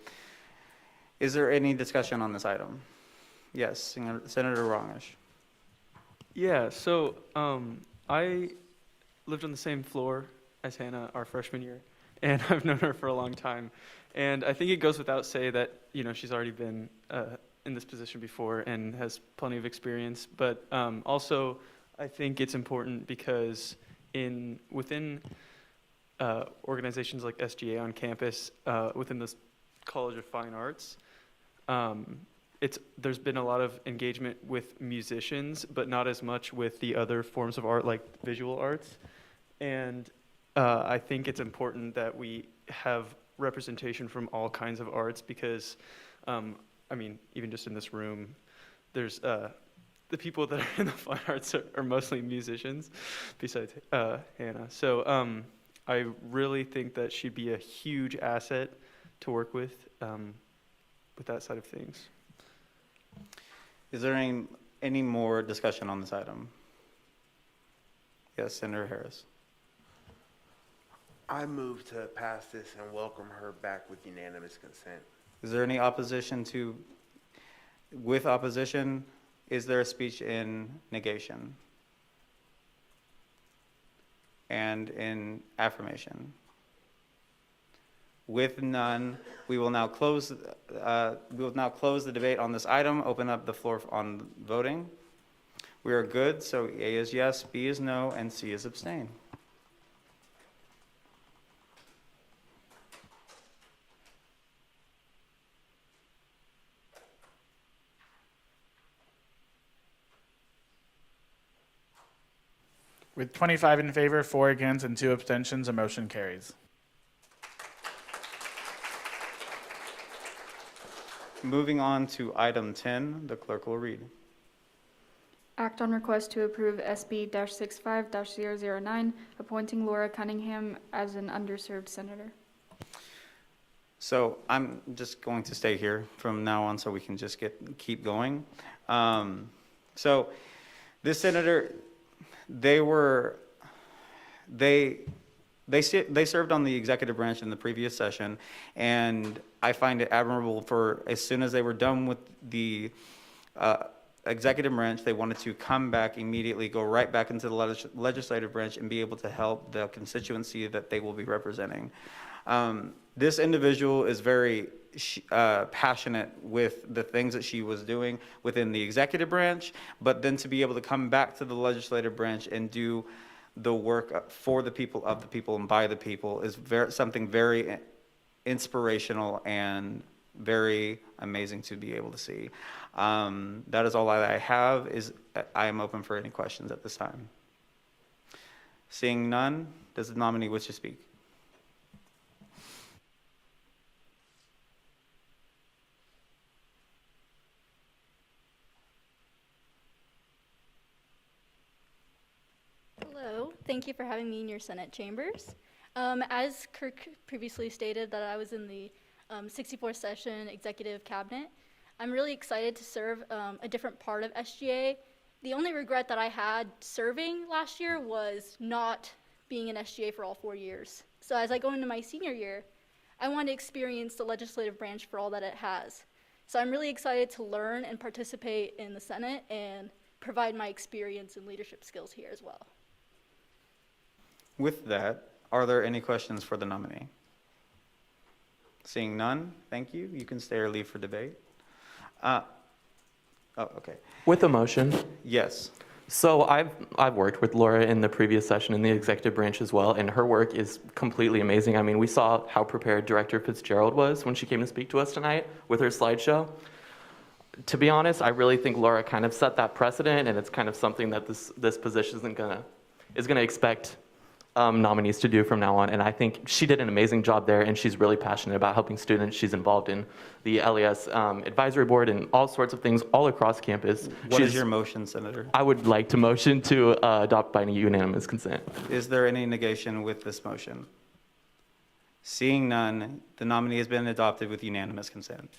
Is there any discussion on this item? Yes, Senator Rongish. Yeah, so I lived on the same floor as Hannah our freshman year, and I've known her for a long time. And I think it goes without say that, she's already been in this position before and has plenty of experience. But also, I think it's important because within organizations like SGA on campus, within the College of Fine Arts, there's been a lot of engagement with musicians, but not as much with the other forms of art like visual arts. And I think it's important that we have representation from all kinds of arts because, even just in this room, there's the people that are in the fine arts are mostly musicians, besides Hannah. So I really think that she'd be a huge asset to work with that side of things. Is there any more discussion on this item? Yes, Senator Harris. I move to pass this and welcome her back with unanimous consent. Is there any opposition with opposition, is there a speech in negation? And in affirmation? With none, we will now close the debate on this item, open up the floor on voting. We are good, so A is yes, B is no, and C is abstain. With 25 in favor, 4 against, and 2 abstentions, a motion carries. Moving on to item 10, the clerk will read. Act on request to approve SB-65-009, appointing Laura Cunningham as an underserved senator. So I'm just going to stay here from now on so we can just keep going. So this senator, they served on the executive branch in the previous session, and I find it admirable for as soon as they were done with the executive branch, they wanted to come back immediately, go right back into the legislative branch and be able to help the constituency that they will be representing. This individual is very passionate with the things that she was doing within the executive branch, but then to be able to come back to the legislative branch and do the work for the people, of the people, and by the people is something very inspirational and very amazing to be able to see. That is all I have. I am open for any questions at this time. Seeing none, does the nominee wish to speak? Hello, thank you for having me in your Senate chambers. As Kirk previously stated that I was in the 64th session executive cabinet, I'm really excited to serve a different part of SGA. The only regret that I had serving last year was not being in SGA for all 4 years. So as I go into my senior year, I want to experience the legislative branch for all that it has. So I'm really excited to learn and participate in the Senate and provide my experience and leadership skills here as well. With that, are there any questions for the nominee? Seeing none, thank you. You can stay or leave for debate. Okay. With a motion? Yes. So I've worked with Laura in the previous session in the executive branch as well, and her work is completely amazing. I mean, we saw how prepared Director Fitzgerald was when she came to speak to us tonight with her slideshow. To be honest, I really think Laura kind of set that precedent, and it's kind of something that this position is gonna expect nominees to do from now on. And I think she did an amazing job there, and she's really passionate about helping students. She's involved in the LES advisory board and all sorts of things all across campus. What is your motion, Senator? I would like to motion to adopt by unanimous consent. Is there any negation with this motion? Seeing none, the nominee has been adopted with unanimous consent.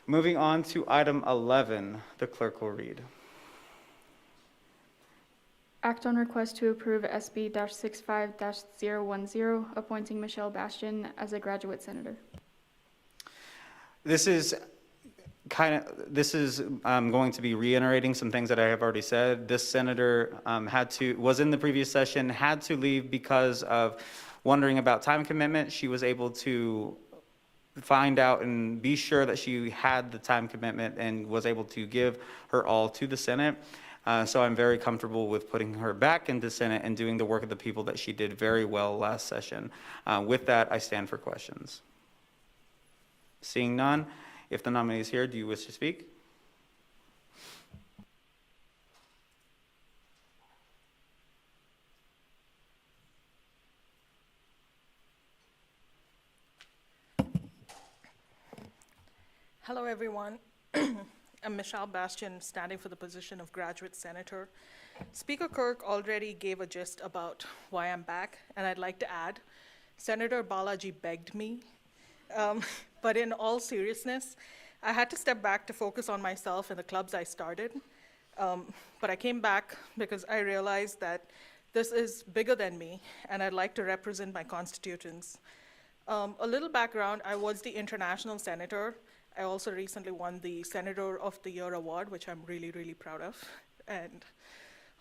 Moving on to item 11, the clerk will read. Act on request to approve SB-65-010, appointing Michelle Bastian as a graduate senator. This is going to be reiterating some things that I have already said. This senator was in the previous session, had to leave because of wondering about time commitment. She was able to find out and be sure that she had the time commitment and was able to give her all to the Senate. So I'm very comfortable with putting her back into Senate and doing the work of the people that she did very well last session. With that, I stand for questions. Seeing none, if the nominee is here, do you wish to speak? Hello, everyone. I'm Michelle Bastian, standing for the position of graduate senator. Speaker Kirk already gave a gist about why I'm back, and I'd like to add, Senator Balaji begged me. But in all seriousness, I had to step back to focus on myself and the clubs I started. But I came back because I realized that this is bigger than me, and I'd like to represent my constituents. A little background, I was the international senator. I also recently won the Senator of the Year award, which I'm really, really proud of. And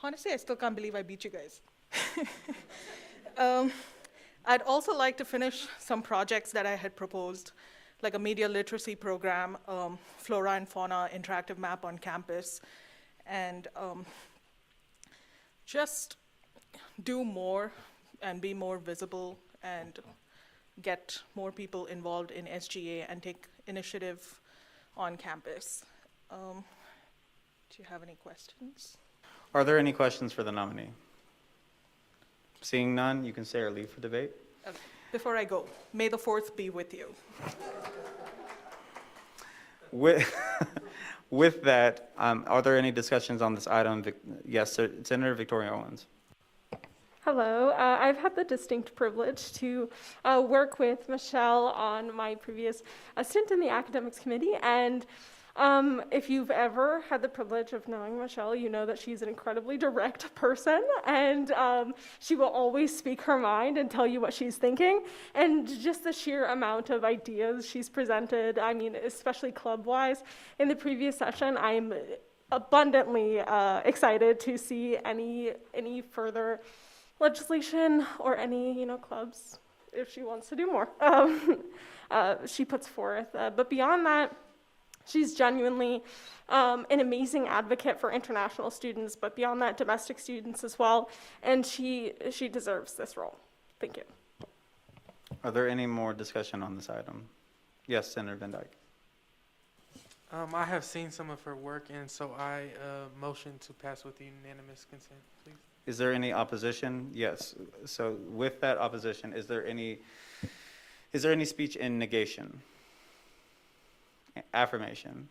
honestly, I still can't believe I beat you guys. I'd also like to finish some projects that I had proposed, like a media literacy program, flora and fauna interactive map on campus, and just do more and be more visible and get more people involved in SGA and take initiative on campus. Do you have any questions? Are there any questions for the nominee? Seeing none, you can stay or leave for debate. Okay. Before I go, may the 4th be with you. With, with that, are there any discussions on this item? Yes, Senator Victoria Owens. Hello. I've had the distinct privilege to work with Michelle on my previous stint in the academics committee, and if you've ever had the privilege of knowing Michelle, you know that she's an incredibly direct person, and she will always speak her mind and tell you what she's thinking. And just the sheer amount of ideas she's presented, I mean, especially club-wise, in the previous session, I'm abundantly excited to see any further legislation or any, clubs, if she wants to do more, she puts forth. But beyond that, she's genuinely an amazing advocate for international students, but beyond that, domestic students as well, and she deserves this role. Thank you. Are there any more discussion on this item? Yes, Senator Van Dyke. I have seen some of her work, and so I motion to pass with unanimous consent, please. Is there any opposition? Yes. So with that opposition, is there any speech in negation? Affirmation?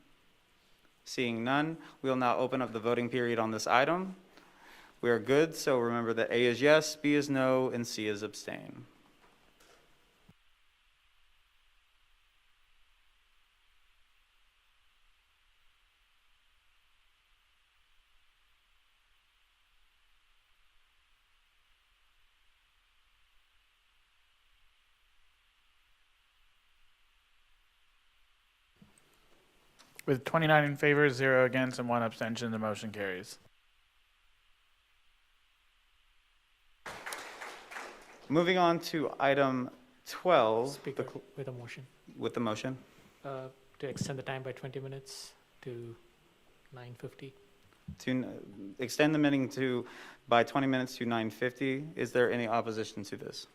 Seeing none, we'll now open up the voting period on this item. We are good, so remember that A is yes, B is no, and C is abstain. With 29 in favor, 0 against, and 1 abstention, the motion carries. Moving on to item 12. Speaker, with a motion. With the motion. To extend the time by 20 minutes to 9:50. To extend the meeting by 20 minutes to 9:50. Is there any opposition to this?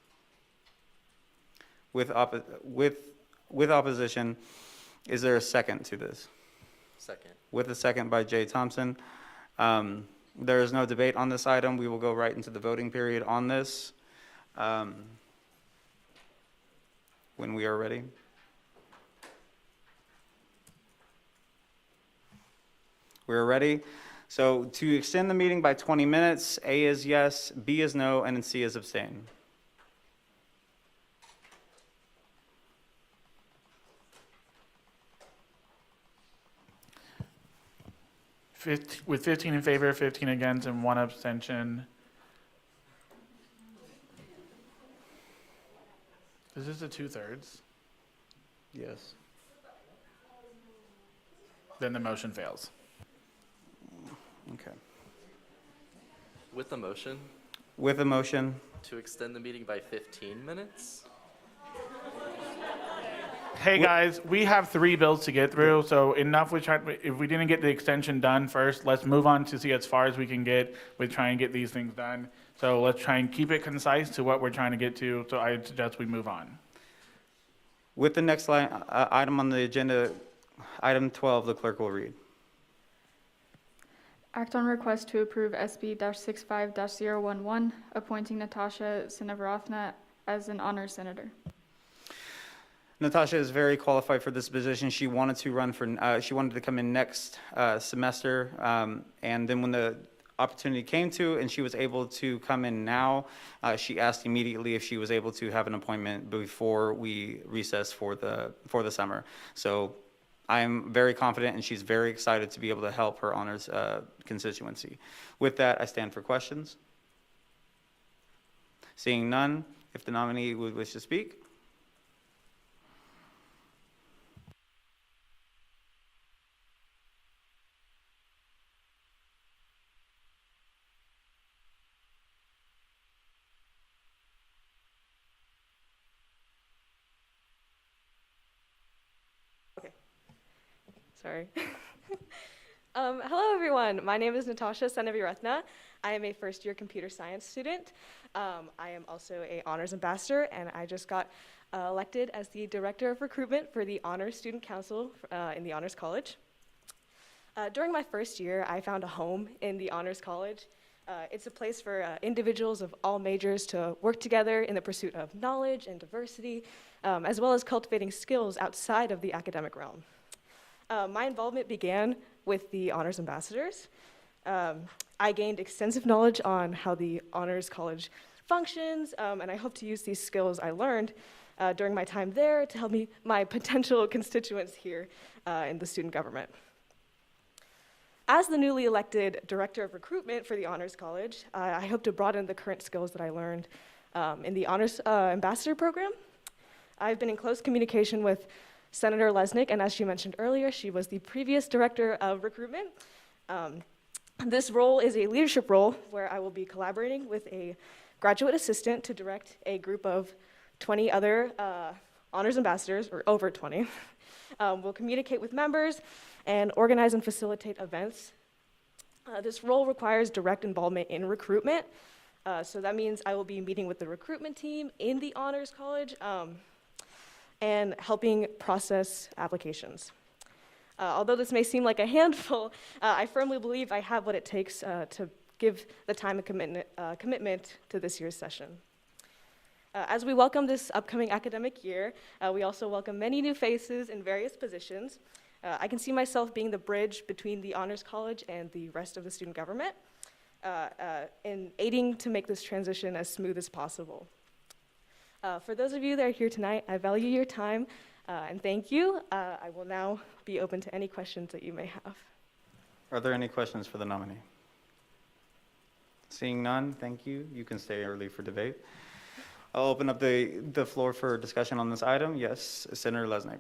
With opposition, is there a second to this? Second. With a second by Jay Thompson. There is no debate on this item. We will go right into the voting period on this when we are ready. We're ready. So to extend the meeting by 20 minutes, A is yes, B is no, and C is abstain. With 15 in favor, 15 against, and 1 abstention. Is this a 2/3? Yes. Then the motion fails. Okay. With the motion? With a motion. To extend the meeting by 15 minutes? Hey guys, we have 3 bills to get through, so if we didn't get the extension done first, let's move on to see as far as we can get with trying to get these things done. So let's try and keep it concise to what we're trying to get to, so I suggest we move on. With the next item on the agenda, item 12, the clerk will read. Act on request to approve SB-65-011, appointing Natasha Sinevaratna as an honor senator. Natasha is very qualified for this position. She wanted to run for, she wanted to come in next semester, and then when the opportunity came to and she was able to come in now, she asked immediately if she was able to have an appointment before we recess for the summer. So I'm very confident, and she's very excited to be able to help her honors constituency. With that, I stand for questions. Seeing none, if the nominee would wish to speak. Sorry. Hello, everyone. My name is Natasha Sinevaratna. I am a first-year computer science student. I am also an honors ambassador, and I just got elected as the director of recruitment for the Honors Student Council in the Honors College. During my first year, I found a home in the Honors College. It's a place for individuals of all majors to work together in the pursuit of knowledge and diversity, as well as cultivating skills outside of the academic realm. My involvement began with the Honors Ambassadors. I gained extensive knowledge on how the Honors College functions, and I hope to use these skills I learned during my time there to help my potential constituents here in the student government. As the newly elected Director of Recruitment for the Honors College, I hope to broaden the current skills that I learned in the Honors Ambassador Program. I've been in close communication with Senator Lesnick, and as she mentioned earlier, she was the previous Director of Recruitment. This role is a leadership role where I will be collaborating with a graduate assistant to direct a group of 20 other Honors Ambassadors, or over 20. We'll communicate with members and organize and facilitate events. This role requires direct involvement in recruitment. So that means I will be meeting with the recruitment team in the Honors College and helping process applications. Although this may seem like a handful, I firmly believe I have what it takes to give the time and commitment to this year's session. As we welcome this upcoming academic year, we also welcome many new faces in various positions. I can see myself being the bridge between the Honors College and the rest of the student government, in aiding to make this transition as smooth as possible. For those of you that are here tonight, I value your time, and thank you. I will now be open to any questions that you may have. Are there any questions for the nominee? Seeing none, thank you. You can stay early for debate. I'll open up the floor for discussion on this item. Yes, Senator Lesnick.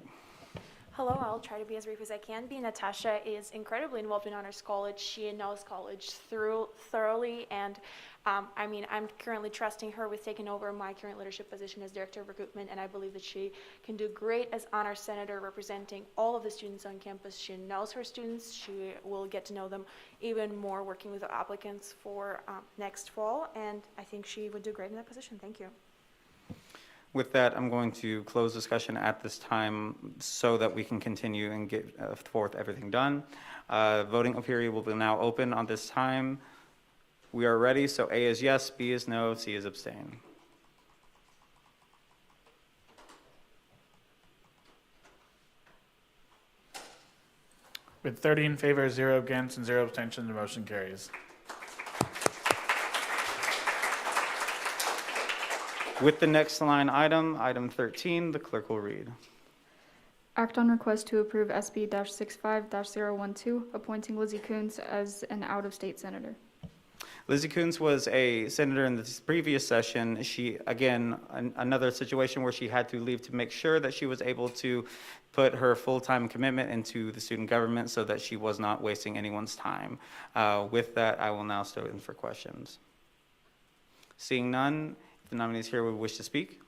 Hello, I'll try to be as brief as I can be. Natasha is incredibly involved in Honors College. She knows college thoroughly, and I'm currently trusting her with taking over my current leadership position as Director of Recruitment, and I believe that she can do great as Honor Senator representing all of the students on campus. She knows her students. She will get to know them even more working with the applicants for next fall, and I think she would do great in that position. Thank you. With that, I'm going to close discussion at this time so that we can continue and get forth everything done. Voting period will be now open on this time. We are ready, so A is yes, B is no, C is abstain. With 30 in favor, 0 against, and 0 abstentions, the motion carries. With the next line item, item 13, the clerk will read. Act on request to approve SB-65-012, appointing Lizzie Coons as an out-of-state senator. Lizzie Coons was a senator in this previous session. She, again, another situation where she had to leave to make sure that she was able to put her full-time commitment into the student government so that she was not wasting anyone's time. With that, I will now start in for questions. Seeing none, if the nominees here would wish to speak.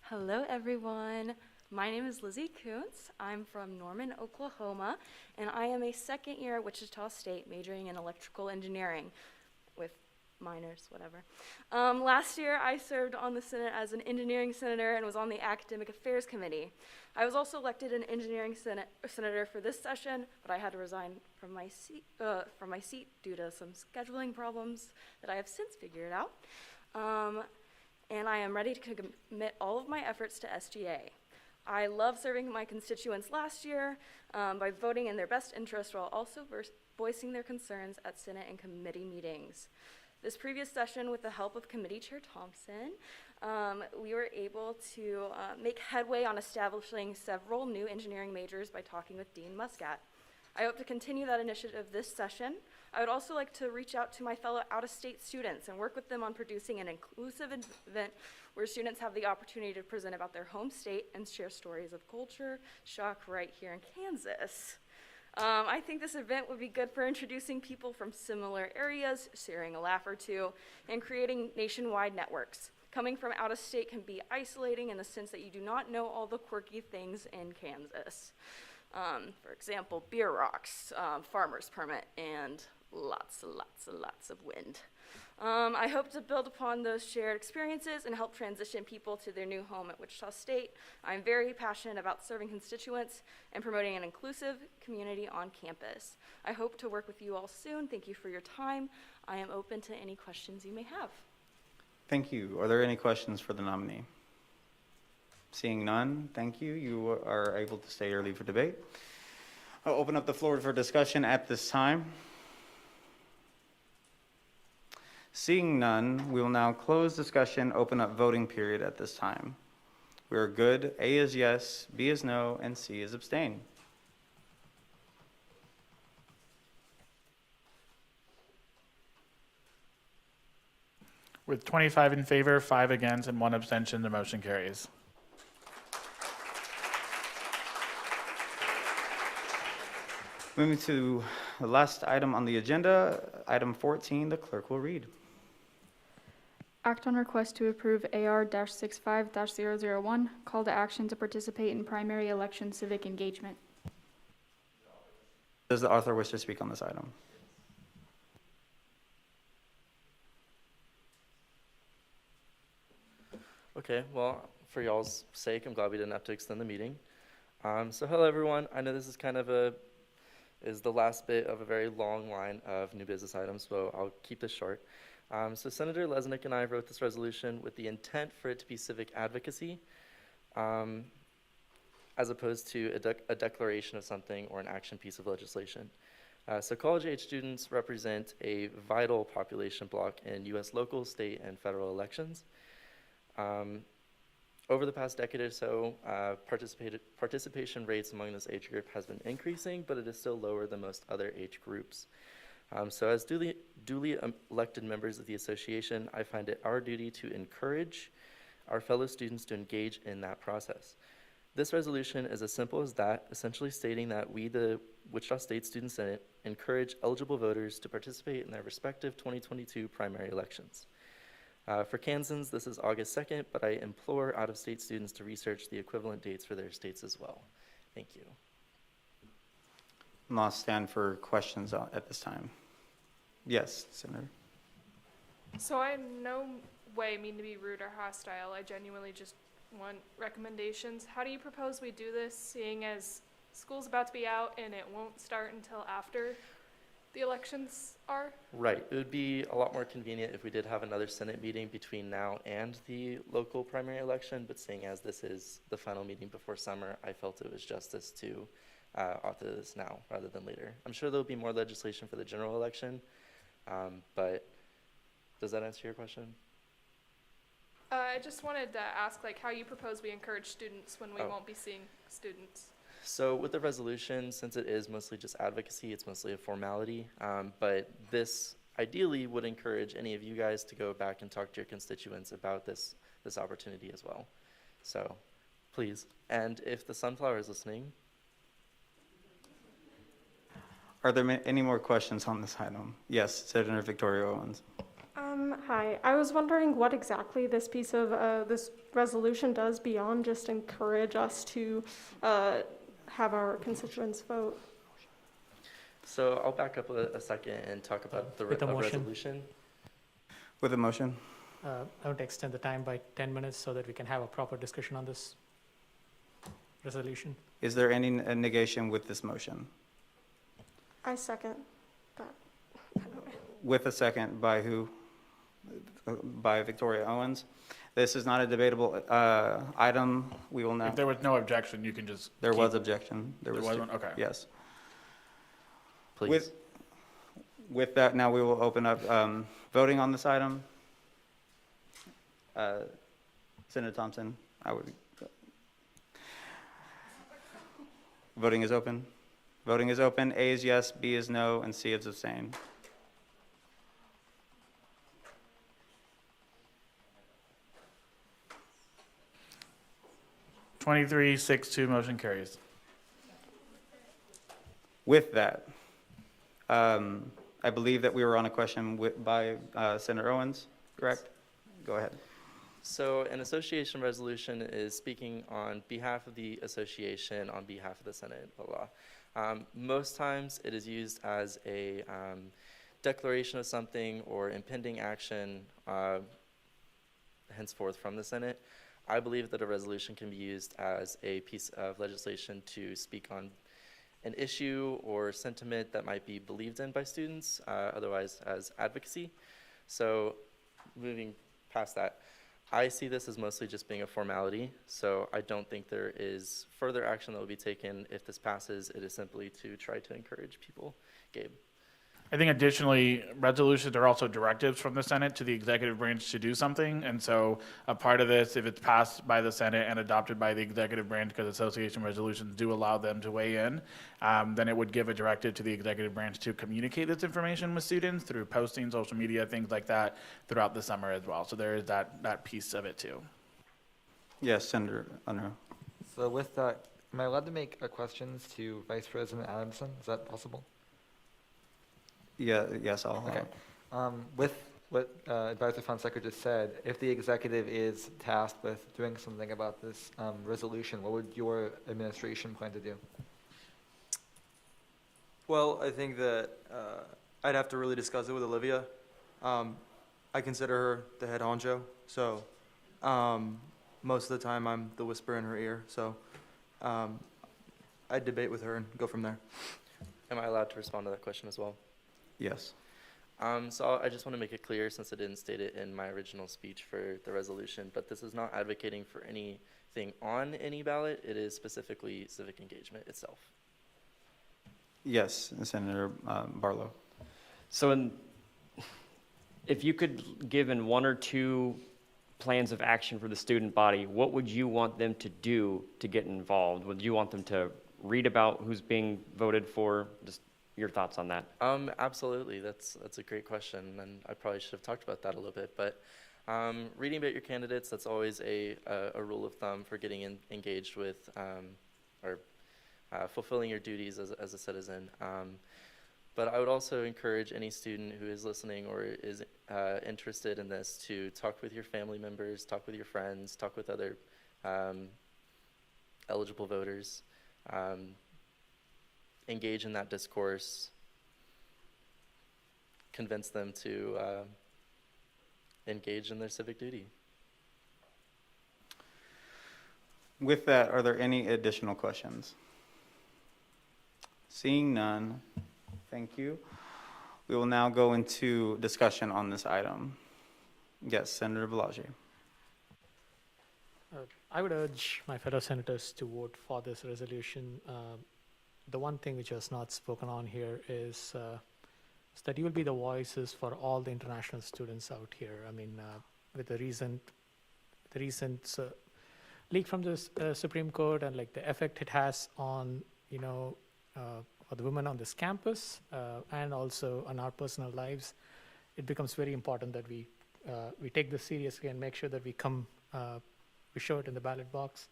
Hello, everyone. My name is Lizzie Kuntz. I'm from Norman, Oklahoma, and I am a second year at Wichita State majoring in electrical engineering with minors, whatever. Last year, I served on the Senate as an engineering senator and was on the Academic Affairs Committee. I was also elected an engineering senator for this session, but I had to resign from my seat due to some scheduling problems that I have since figured out. And I am ready to commit all of my efforts to SGA. I love serving my constituents last year by voting in their best interest while also voicing their concerns at Senate and committee meetings. This previous session, with the help of Committee Chair Thompson, we were able to make headway on establishing several new engineering majors by talking with Dean Muscat. I hope to continue that initiative this session. I would also like to reach out to my fellow out-of-state students and work with them on producing an inclusive event where students have the opportunity to present about their home state and share stories of culture shock right here in Kansas. I think this event would be good for introducing people from similar areas, sharing a laugh or two, and creating nationwide networks. Coming from out of state can be isolating in the sense that you do not know all the quirky things in Kansas. For example, beer rocks, farmer's permit, and lots of wind. I hope to build upon those shared experiences and help transition people to their new home at Wichita State. I'm very passionate about serving constituents and promoting an inclusive community on campus. I hope to work with you all soon. Thank you for your time. I am open to any questions you may have. Thank you. Are there any questions for the nominee? Seeing none, thank you. You are able to stay early for debate. I'll open up the floor for discussion at this time. Seeing none, we will now close discussion, open up voting period at this time. We are good. A is yes, B is no, and C is abstain. With 25 in favor, 5 against, and 1 abstention, the motion carries. Moving to the last item on the agenda, item 14, the clerk will read. Act on request to approve AR-65-001, call to action to participate in primary election civic engagement. Does the author wish to speak on this item? Okay, well, for y'all's sake, I'm glad we didn't have to extend the meeting. So hello, everyone. I know this is kind of is the last bit of a very long line of new business items, so I'll keep this short. So Senator Lesnick and I wrote this resolution with the intent for it to be civic advocacy, as opposed to a declaration of something or an action piece of legislation. So college-age students represent a vital population block in U.S. local, state, and federal elections. Over the past decade or so, participation rates among this age group has been increasing, but it is still lower than most other age groups. So as duly elected members of the association, I find it our duty to encourage our fellow students to engage in that process. This resolution is as simple as that, essentially stating that we, the Wichita State Student Senate, encourage eligible voters to participate in their respective 2022 primary elections. For Kansans, this is August 2nd, but I implore out-of-state students to research the equivalent dates for their states as well. Thank you. And I'll stand for questions at this time. Yes, Senator. So I in no way mean to be rude or hostile. I genuinely just want recommendations. How do you propose we do this, seeing as school's about to be out and it won't start until after the elections are? Right. It would be a lot more convenient if we did have another Senate meeting between now and the local primary election, but seeing as this is the final meeting before summer, I felt it was justice to author this now rather than later. I'm sure there'll be more legislation for the general election, but does that answer your question? I just wanted to ask, like, how you propose we encourage students when we won't be seeing students. So with the resolution, since it is mostly just advocacy, it's mostly a formality, but this ideally would encourage any of you guys to go back and talk to your constituents about this opportunity as well. So please, and if the Sunflower is listening. Are there any more questions on this item? Yes, Senator Victoria Owens. Hi. I was wondering what exactly this piece of this resolution does beyond just encourage us to have our constituents vote. So I'll back up a second and talk about the resolution. With a motion? I want to extend the time by 10 minutes so that we can have a proper discussion on this resolution. Is there any negation with this motion? I second that. With a second by who? By Victoria Owens. This is not a debatable item. We will now. If there was no objection, you can just. There was objection. There was one? Okay. Yes. Please. With that, now we will open up voting on this item. Senator Thompson, voting is open. Voting is open. A is yes, B is no, and C is abstain. (23-6-2) motion carries. With that, I believe that we were on a question by Senator Owens, correct? Go ahead. So an association resolution is speaking on behalf of the association, on behalf of the Senate, blah, blah. Most times it is used as a declaration of something or impending action henceforth from the Senate, I believe that a resolution can be used as a piece of legislation to speak on an issue or sentiment that might be believed in by students, otherwise as advocacy. So moving past that, I see this as mostly just being a formality, so I don't think there is further action that will be taken if this passes. It is simply to try to encourage people. Gabe. I think additionally, resolutions are also directives from the Senate to the executive branch to do something. And so a part of this, if it's passed by the Senate and adopted by the executive branch, because association resolutions do allow them to weigh in, then it would give a directive to the executive branch to communicate this information with students through posting, social media, things like that throughout the summer as well. So there is that piece of it too. Yes, Senator Unruh. So with that, am I allowed to make questions to Vice President Adamson? Is that possible? Yeah, yes, I'll. Okay. With what Advisor Fonseca just said, if the executive is tasked with doing something about this resolution, what would your administration plan to do? Well, I think that I'd have to really discuss it with Olivia. I consider her the head honcho, so most of the time I'm the whisper in her ear. So I'd debate with her and go from there. Am I allowed to respond to that question as well? Yes. So I just want to make it clear, since I didn't state it in my original speech for the resolution, but this is not advocating for anything on any ballot. It is specifically civic engagement itself. Yes, Senator Barlow. So if you could give in one or two plans of action for the student body, what would you want them to do to get involved? Would you want them to read about who's being voted for? Just your thoughts on that? Absolutely, that's a great question, and I probably should have talked about that a little bit. But reading about your candidates, that's always a rule of thumb for getting engaged with or fulfilling your duties as a citizen. But I would also encourage any student who is listening or is interested in this to talk with your family members, talk with your friends, talk with other eligible voters. Engage in that discourse, convince them to engage in their civic duty. With that, are there any additional questions? Seeing none, thank you. We will now go into discussion on this item. Yes, Senator Balaji. I would urge my fellow senators to vote for this resolution. The one thing which was not spoken on here is that you will be the voices for all the international students out here. I mean, with the recent leak from the Supreme Court and like the effect it has on, for the women on this campus and also on our personal lives, it becomes very important that we take this seriously and make sure that we show it in the ballot box.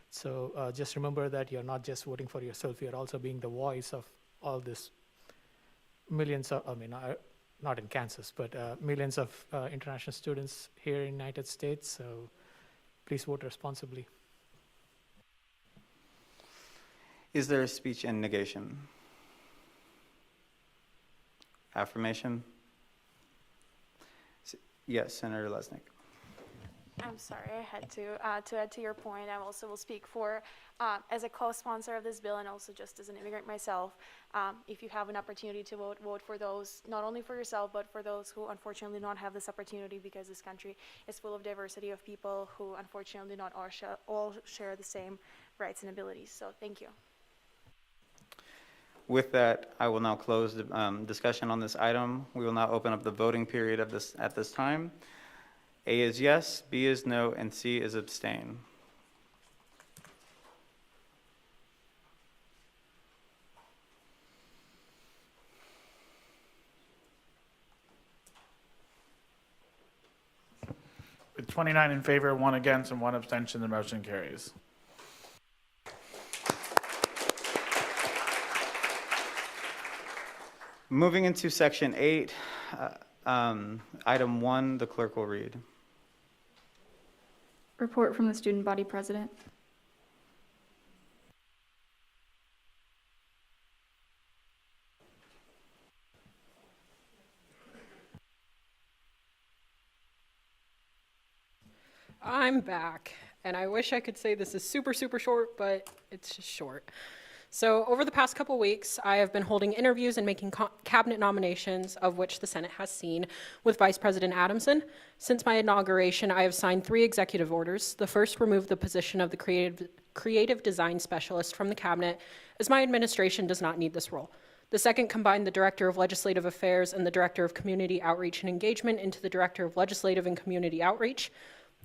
So just remember that you're not just voting for yourself, you're also being the voice of all this millions of, not in Kansas, but millions of international students here in the United States. So please vote responsibly. Is there a speech in negation? Affirmation? Yes, Senator Lesnick. I'm sorry, I had to add to your point. I also will speak for, as a co-sponsor of this bill and also just as an immigrant myself, if you have an opportunity to vote for those, not only for yourself, but for those who unfortunately do not have this opportunity, because this country is full of diversity of people who unfortunately not all share the same rights and abilities. So thank you. With that, I will now close the discussion on this item. We will now open up the voting period at this time. A is yes, B is no, and C is abstain. With 29 in favor, 1 against, and 1 abstention, the motion carries. Moving into section 8, item 1, the clerk will read. Report from the student body president. I'm back, and I wish I could say this is super, super short, but it's just short. So over the past couple weeks, I have been holding interviews and making cabinet nominations, of which the Senate has seen, with Vice President Adamson. Since my inauguration, I have signed 3 executive orders. The first removed the position of the creative design specialist from the cabinet, as my administration does not need this role. The second combined the Director of Legislative Affairs and the Director of Community Outreach and Engagement into the Director of Legislative and Community Outreach.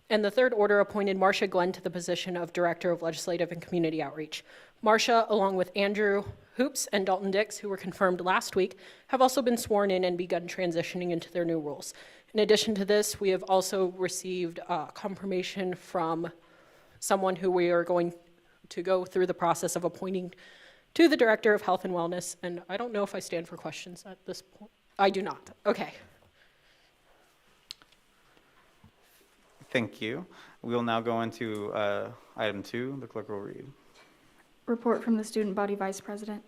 And the third order appointed Marcia Glenn to the position of Director of Legislative and Community Outreach. Marcia, along with Andrew Hoops and Dalton Dix, who were confirmed last week, have also been sworn in and begun transitioning into their new roles. In addition to this, we have also received confirmation from someone who we are going to go through the process of appointing to the Director of Health and Wellness, and I don't know if I stand for questions at this point. I do not. Okay. Thank you. We will now go into item 2. The clerk will read. Report from the student body vice president.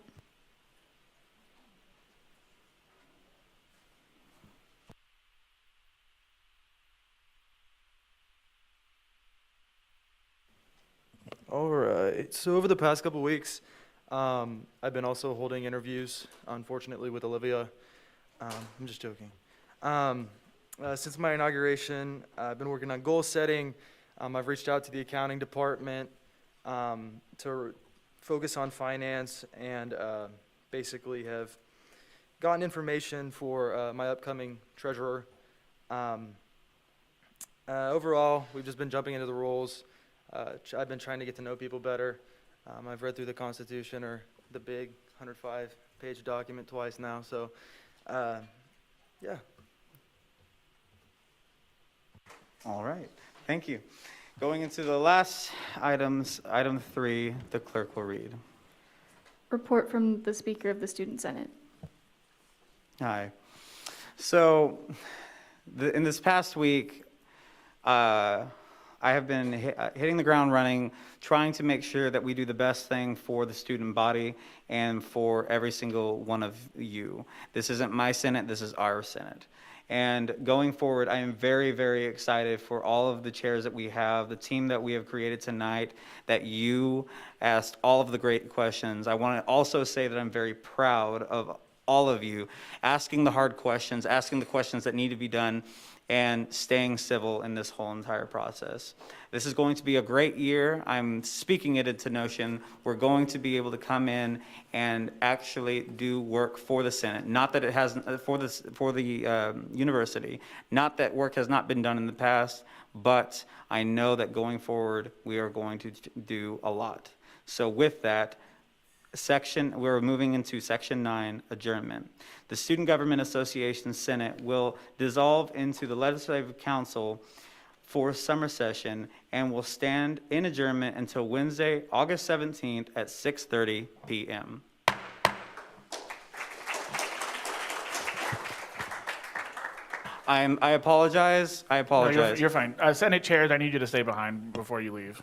All right. So over the past couple weeks, I've been also holding interviews, unfortunately, with Olivia. I'm just joking. Since my inauguration, I've been working on goal setting. I've reached out to the accounting department to focus on finance and basically have gotten information for my upcoming treasurer. Overall, we've just been jumping into the roles. I've been trying to get to know people better. I've read through the Constitution, or the big 105-page document, twice now. So, yeah. All right. Thank you. Going into the last items, item 3, the clerk will read. Report from the Speaker of the Student Senate. Hi. So, in this past week, I have been hitting the ground running, trying to make sure that we do the best thing for the student body and for every single one of you. This isn't my Senate, this is our Senate. And going forward, I am very, very excited for all of the chairs that we have, the team that we have created tonight, that you asked all of the great questions. I want to also say that I'm very proud of all of you asking the hard questions, asking the questions that need to be done, and staying civil in this whole entire process. This is going to be a great year. I'm speaking it into notion. We're going to be able to come in and actually do work for the Senate. Not that it hasn't, for the university. Not that work has not been done in the past, but I know that going forward, we are going to do a lot. So with that, we're moving into section 9, adjournment. The Student Government Association Senate will dissolve into the Legislative Council for summer session and will stand in adjournment until Wednesday, August 17th at 6:30 p.m. I apologize. No, you're fine. Senate chairs, I need you to stay behind before you leave.